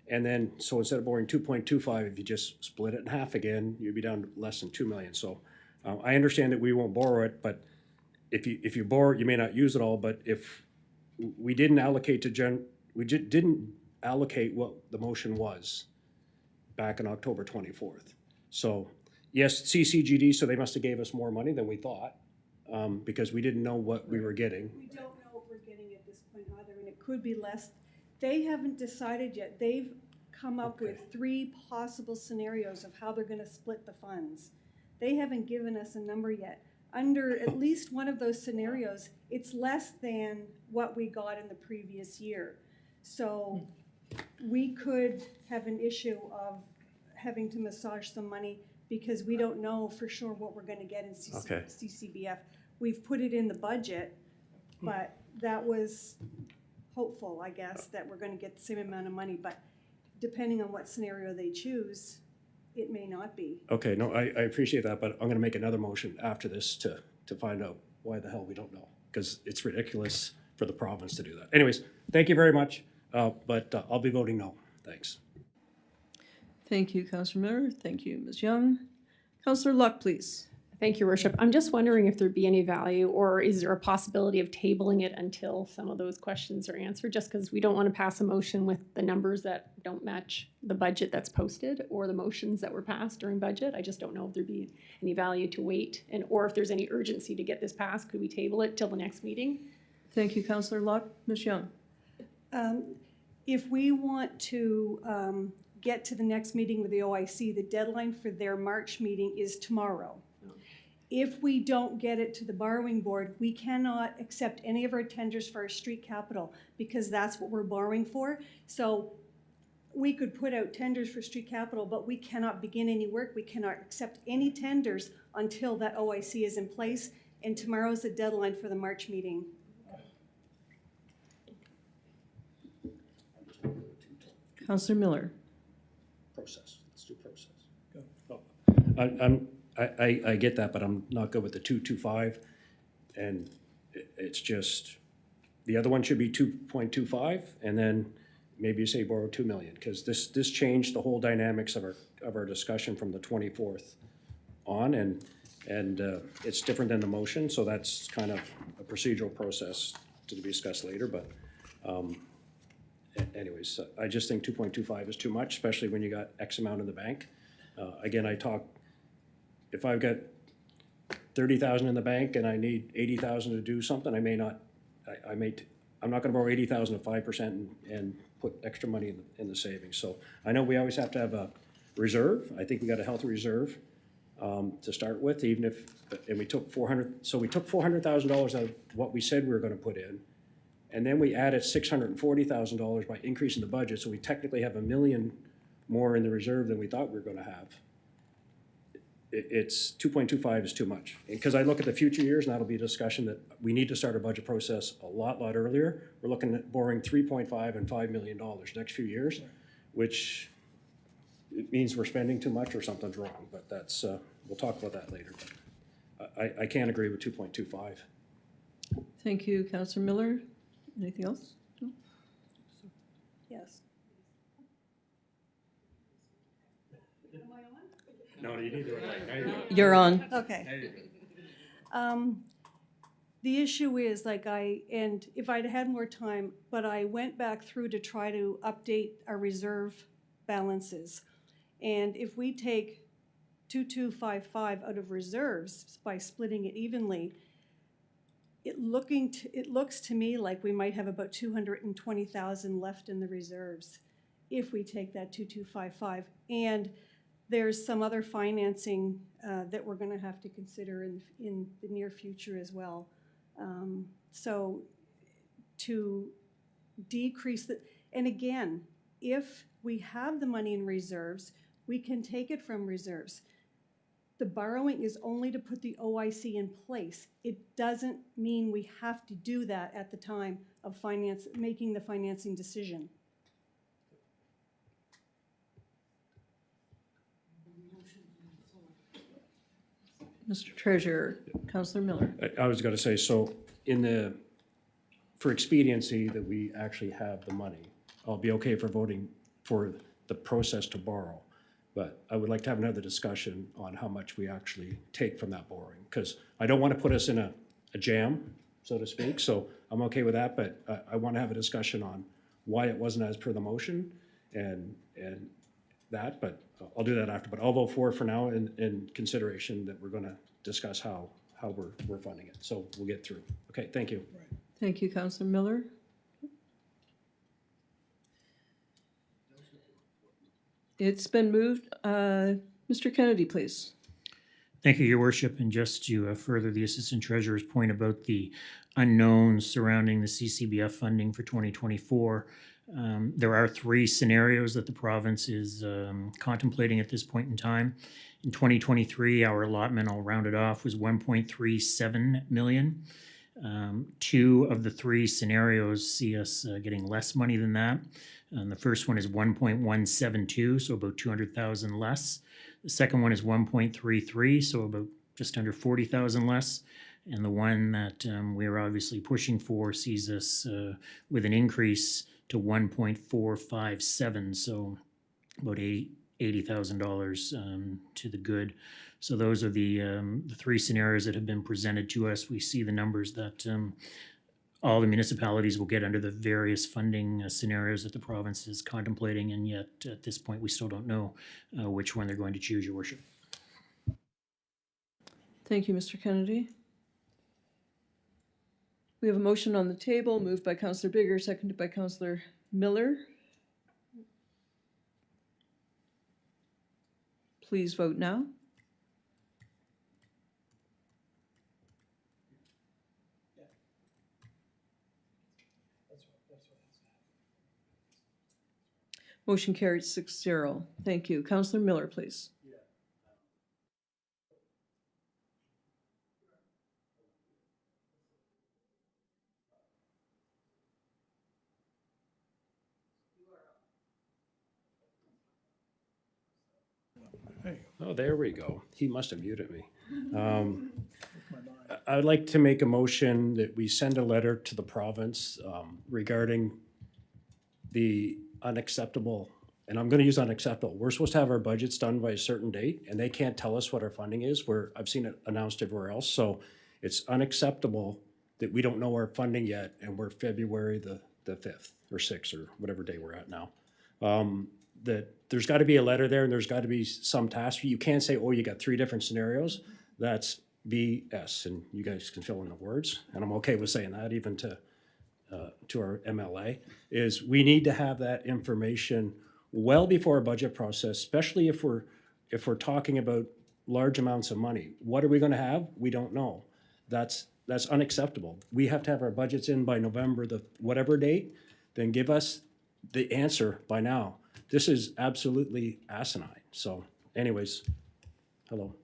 And then, so instead of borrowing 2.25, if you just split it in half again, you'd be down to less than 2 million. So I understand that we won't borrow it, but if you borrow it, you may not use it all. But if we didn't allocate didn't allocate what the motion was back on October 24th. So yes, CCGD, so they must have gave us more money than we thought, because we didn't know what we were getting. We don't know what we're getting at this point either, and it could be less. They haven't decided yet. They've come up with 3 possible scenarios of how they're gonna split the funds. They haven't given us a number yet. Under at least one of those scenarios, it's less than what we got in the previous year. So we could have an issue of having to massage some money because we don't know for sure what we're gonna get in CCBF. We've put it in the budget, but that was hopeful, I guess, that we're gonna get the same amount of money, but depending on what scenario they choose, it may not be. Okay, no, I appreciate that, but I'm gonna make another motion after this to find out why the hell we don't know, because it's ridiculous for the province to do that. Anyways, thank you very much, but I'll be voting no. Thanks. Thank you, Councillor Miller. Thank you, Ms. Young. Councillor Luck, please. Thank you, Worship. I'm just wondering if there'd be any value, or is there a possibility of tabling it until some of those questions are answered? Just because we don't want to pass a motion with the numbers that don't match the budget that's posted or the motions that were passed during budget. I just don't know if there'd be any value to wait, or if there's any urgency to get this passed. Could we table it till the next meeting? Thank you, Councillor Luck. Ms. Young. If we want to get to the next meeting with the OIC, the deadline for their March meeting is tomorrow. If we don't get it to the borrowing board, we cannot accept any of our tenders for our street capital because that's what we're borrowing for. So we could put out tenders for street capital, but we cannot begin any work. We cannot accept any tenders until that OIC is in place. And tomorrow's the deadline for the March meeting. Councillor Miller. Process. Let's do process. Go. I get that, but I'm not good with the 2.25, and it's just the other one should be 2.25, and then maybe you say borrow 2 million, because this changed the whole dynamics of our discussion from the 24th on, and it's different than the motion, so that's kind of a procedural process to be discussed later, but anyways, I just think 2.25 is too much, especially when you got X amount in the bank. Again, if I've got 30,000 in the bank and I need 80,000 to do something, I'm not gonna borrow 80,000 at 5% and put extra money in the savings. So I know we always have to have a reserve. I think we got a healthy reserve to start with, even if, and we took $400,000 out of what we said we were gonna put in. And then we added $640,000 by increasing the budget, so we technically have $1 million more in the reserve than we thought we were gonna have. It's 2.25 is too much. Because I look at the future years, and that'll be a discussion that we need to start our budget process a lot earlier. We're looking at borrowing 3.5 and $5 million next few years, which it means we're spending too much or something's wrong, but that's, we'll talk about that later. But I can't agree with 2.25. Thank you, Councillor Miller. Anything else? No? Yes. No, you need to. You're on. Okay. The issue is, like, and if I'd had more time, but I went back through to try to update our reserve balances. And if we take 2255 out of reserves by splitting it evenly, it looks to me like we might have about 220,000 left in the reserves if we take that 2255. And there's some other financing that we're going to have to consider in the near future as well. So to decrease the, and again, if we have the money in reserves, we can take it from reserves. The borrowing is only to put the OIC in place. It doesn't mean we have to do that at the time of making the financing decision. Mr. Treasurer, Councillor Miller. I was gonna say, so for expediency that we actually have the money, I'll be okay for voting for the process to borrow. But I would like to have another discussion on how much we actually take from that borrowing, because I don't want to put us in a jam, so to speak, so I'm okay with that, but I want to have a discussion on why it wasn't as per the motion and that, but I'll do that after. But I'll vote for now in consideration that we're going to discuss how we're funding it, so we'll get through. Okay, thank you. Thank you, Councillor Miller. It's been moved. Mr. Kennedy, please. Thank you, Your Worship. And just to further the Assistant Treasurer's point about the unknowns surrounding the CCBF funding for 2024, there are 3 scenarios that the province is contemplating at this point in time. In 2023, our allotment, I'll round it off, was 1.37 million. 2 of the 3 scenarios see us getting less money than that. The first one is 1.172, so about 200,000 less. The second one is 1.33, so about just under 40,000 less. And the one that we're obviously pushing for sees us with an increase to 1.457, so about $80,000 to the good. So those are the 3 scenarios that have been presented to us. We see the numbers that all the municipalities will get under the various funding scenarios that the province is contemplating, and yet at this point we still don't know which one they're going to choose, Your Worship. Thank you, Mr. Kennedy. We have a motion on the table, moved by Councillor Bigger, seconded by Councillor Miller. Please vote now. Motion carried 6-0. Thank you. Councillor Miller, please. Oh, there we go. He must have muted me. I'd like to make a motion that we send a letter to the province regarding the unacceptable, and I'm going to use unacceptable. We're supposed to have our budgets done by a certain date, and they can't tell us what our funding is. I've seen it announced everywhere else, so it's unacceptable that we don't know our funding yet, and we're February the 5th or 6th or whatever day we're at now. That there's got to be a letter there, and there's got to be some task. You can't say, oh, you got 3 different scenarios. That's BS, and you guys can fill in the words, and I'm okay with saying that even to our MLA, is we need to have that information well before our budget process, especially if we're talking about large amounts of money. What are we going to have? We don't know. That's that's unacceptable. We have to have our budgets in by November, the whatever date, then give us the answer by now. This is absolutely asinine. So anyways, hello.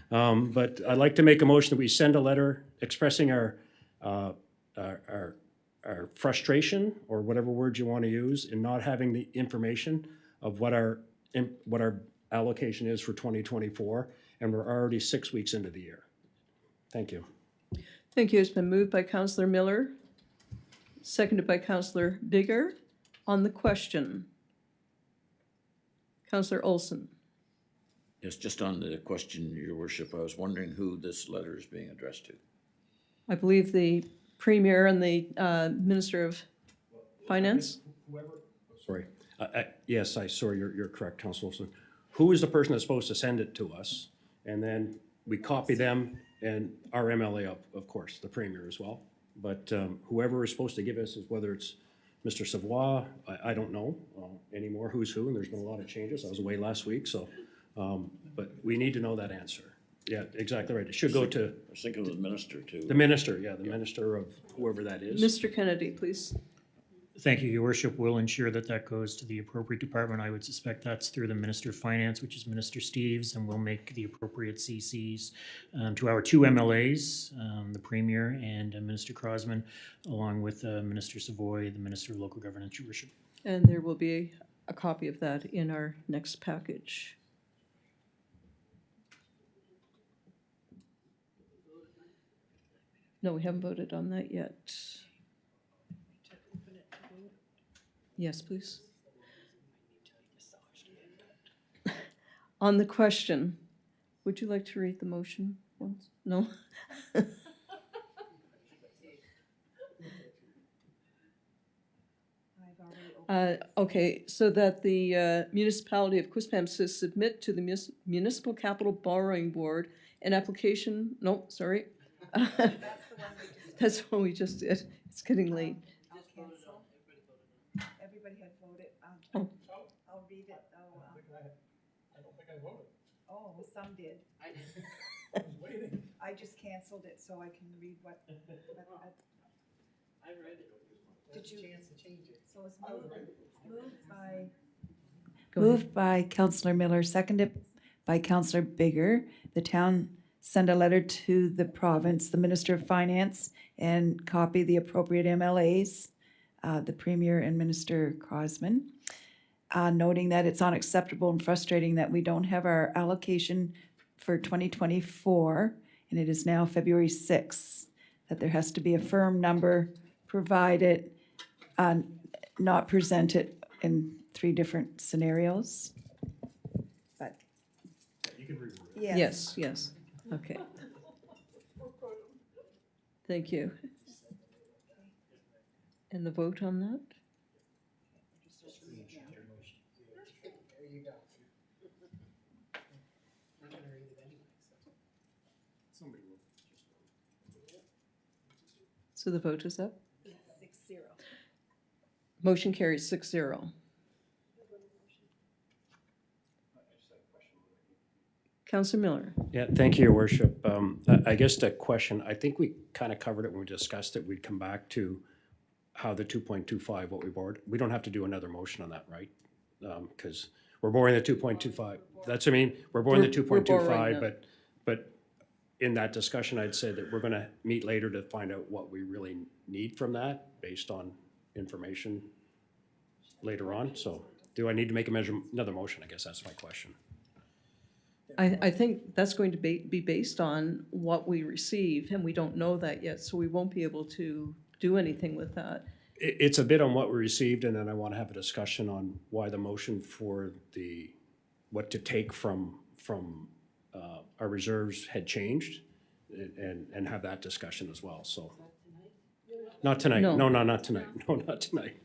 But I'd like to make a motion that we send a letter expressing our frustration, or whatever word you want to use, in not having the information of what our allocation is for 2024, and we're already 6 weeks into the year. Thank you. Thank you. It's been moved by Councillor Miller, seconded by Councillor Bigger. On the question, Councillor Olson. Yes, just on the question, Your Worship, I was wondering who this letter is being addressed to. I believe the Premier and the Minister of Finance. Sorry. Yes, sorry, you're correct, Councilor Olson. Who is the person that's supposed to send it to us? And then we copy them and our MLA, of course, the Premier as well. But whoever is supposed to give us, is whether it's Mr. Savoy, I don't know anymore who's who, and there's been a lot of changes. I was away last week, so, but we need to know that answer. Yeah, exactly right. It should go to I was thinking of the minister too. the minister, yeah, the minister of whoever that is. Mr. Kennedy, please. Thank you, Your Worship. We'll ensure that that goes to the appropriate department. I would suspect that's through the Minister of Finance, which is Minister Steves, and we'll make the appropriate CCs to our two MLAs, the Premier and Minister Crosman, along with Minister Savoy, the Minister of Local Governance, Your Worship. And there will be a copy of that in our next package. No, we haven't voted on that yet. Yes, please. On the question, would you like to read the motion once? No? Okay, so that the municipality of Quispamsis submit to the Municipal Capital Borrowing Board an application, no, sorry. That's what we just did. It's getting late. I'll cancel. Everybody had voted. Oh. I'll read it. I don't think I voted. Oh, some did. I was waiting. I just canceled it so I can read what. I read it. Did you? Chance to change it. So it's moved by. Go ahead. Moved by Councillor Miller, seconded by Councillor Bigger. The town send a letter to the province, the Minister of Finance, and copy the appropriate MLAs, the Premier and Minister Crosman, noting that it's unacceptable and frustrating that we don't have our allocation for 2024, and it is now February 6th, that there has to be a firm number provided, not presented in 3 different scenarios. But You can read it. Yes, yes. Okay. Thank you. And the vote on that? There you go. I'm gonna read it anyway, so. So the vote is up? 6-0. Motion carries 6-0. Councillor Miller. Yeah, thank you, Your Worship. I guess the question, I think we kind of covered it when we discussed it. We'd come back to how the 2.25, what we borrowed. We don't have to do another motion on that, right? Because we're borrowing the 2.25. That's what I mean. We're borrowing the We're borrowing 2.25, that. but in that discussion, I'd said that we're going to meet later to find out what we really need from that based on information later on. So do I need to make another motion? I guess that's my question. I think that's going to be based on what we receive, and we don't know that yet, so we won't be able to do anything with that. It's a bit on what we received, and then I want to have a discussion on why the motion for what to take from our reserves had changed, and have that discussion as well, so. Not tonight, No. no, not tonight, no, not tonight.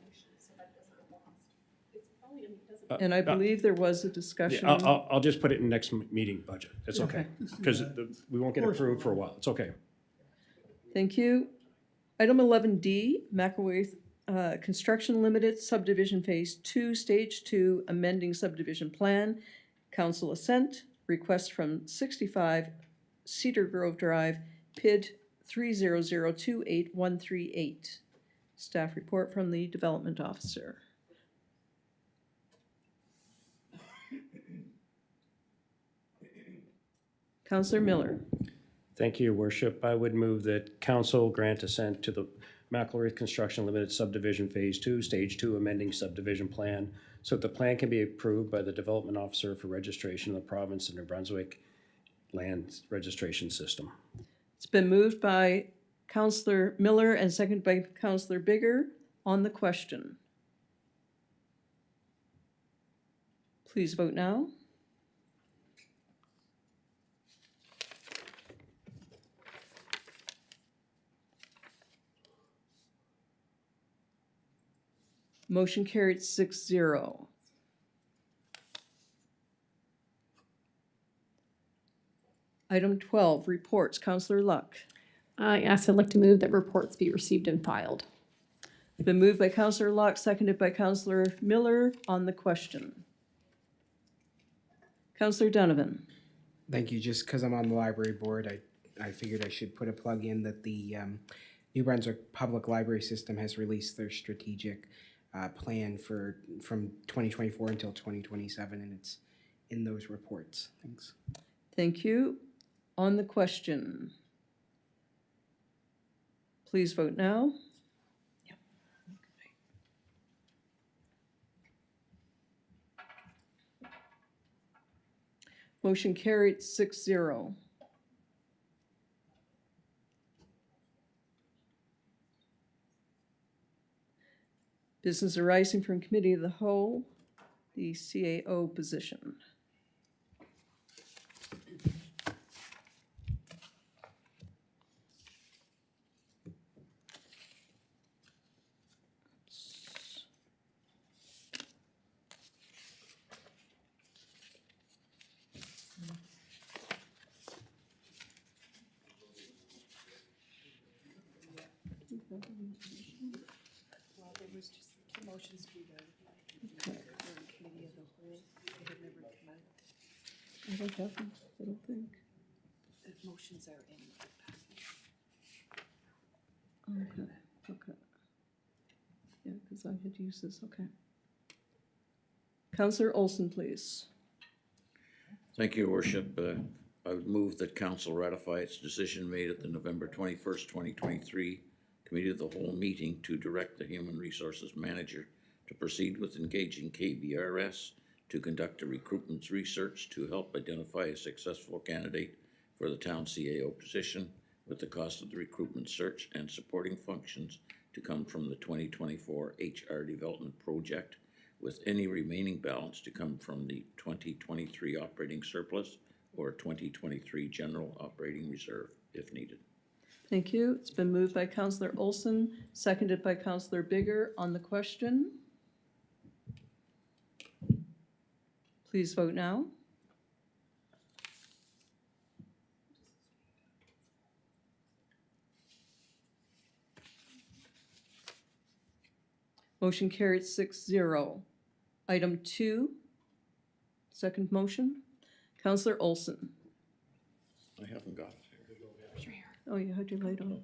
And I believe there was a discussion. I'll just put it in next meeting budget, it's okay, Okay. because we won't get approved for a while, it's okay. Thank you. Item 11D, Macaway Construction Limited Subdivision Phase 2, Stage 2, amending subdivision plan. Council assent, request from 65 Cedar Grove Drive, PID 3002838. Staff report from the Development Officer. Councillor Miller. Thank you, Your Worship. I would move that council grant assent to the McElrath Construction Limited Subdivision Phase 2, Stage 2 amending subdivision plan, so that the plan can be approved by the Development Officer for registration in the province of New Brunswick Land Registration System. It's been moved by Councillor Miller and seconded by Councillor Bigger. On the question, please vote now. Motion carried 6-0. Item 12, reports. Councillor Luck. Yes, I'd like to move that reports be received and filed. Been moved by Councillor Luck, seconded by Councillor Miller. On the question, Councillor Donovan. Thank you. Just because I'm on the library board, I figured I should put a plug in that the New Brunswick Public Library System has released their strategic plan from 2024 until 2027, and it's in those reports. Thanks. Thank you. On the question, please vote now. Motion carried 6-0. Business arising from Committee of the Whole, the CAO position. Well, there was just two motions to be done. Committee of the whole, they had never come out. I don't have them, I don't think. The motions are in the packet. Okay. Yeah, because I had used this, okay. Councillor Olson, please. Thank you, Your Worship. I would move that council ratify its decision made at the November 21st, 2023 Committee of the Whole meeting to direct the Human Resources Manager to proceed with engaging KBRS to conduct a recruitment research to help identify a successful candidate for the town CAO position, with the cost of the recruitment search and supporting functions to come from the 2024 HR Development Project, with any remaining balance to come from the 2023 operating surplus or 2023 general operating reserve if needed. Thank you. It's been moved by Councillor Olson, seconded by Councillor Bigger. On the question, please vote now. Motion carried 6-0. Item 2, second motion. Councillor Olson. I haven't got it. Oh, you had your light on.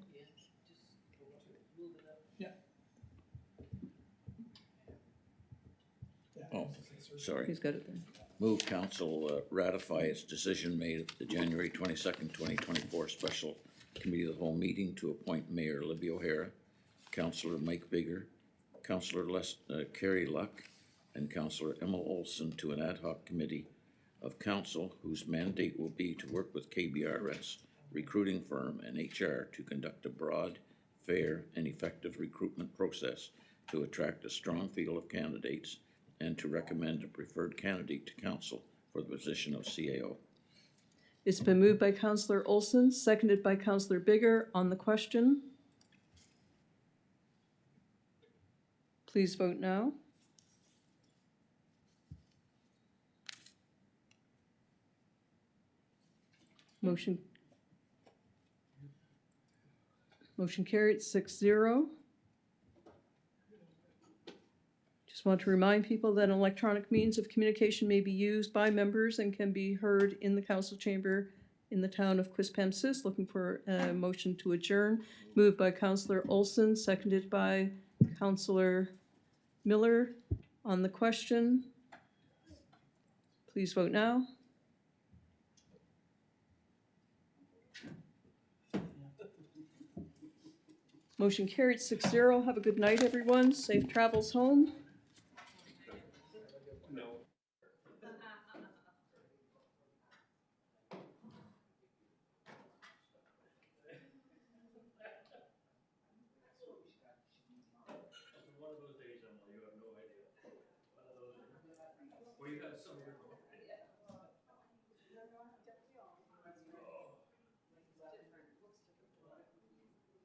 Oh, sorry. He's got it there. Move council ratify its decision made at the January 22nd, 2024 Special Committee of the Whole meeting to appoint Mayor Libby O'Hara, Councillor Mike Bigger, Councillor Carrie Luck, and Councillor Emma Olson to an ad hoc committee of council whose mandate will be to work with KBRS, recruiting firm, and HR to conduct a broad, fair, and effective recruitment process to attract a strong field of candidates and to recommend a preferred candidate to council for the position of CAO. It's been moved by Councillor Olson, seconded by Councillor Bigger. On the question, please vote now. Motion carried 6-0. Just want to remind people that an electronic means of communication may be used by members and can be heard in the council chamber in the town of Quispamsis. Looking for a motion to adjourn. Moved by Councillor Olson, seconded by Councillor Miller. On the question, please vote now. Motion carried 6-0. Have a good night, everyone. Safe travels home. One of those days, Emily, you have no idea. One of those, where you have some of your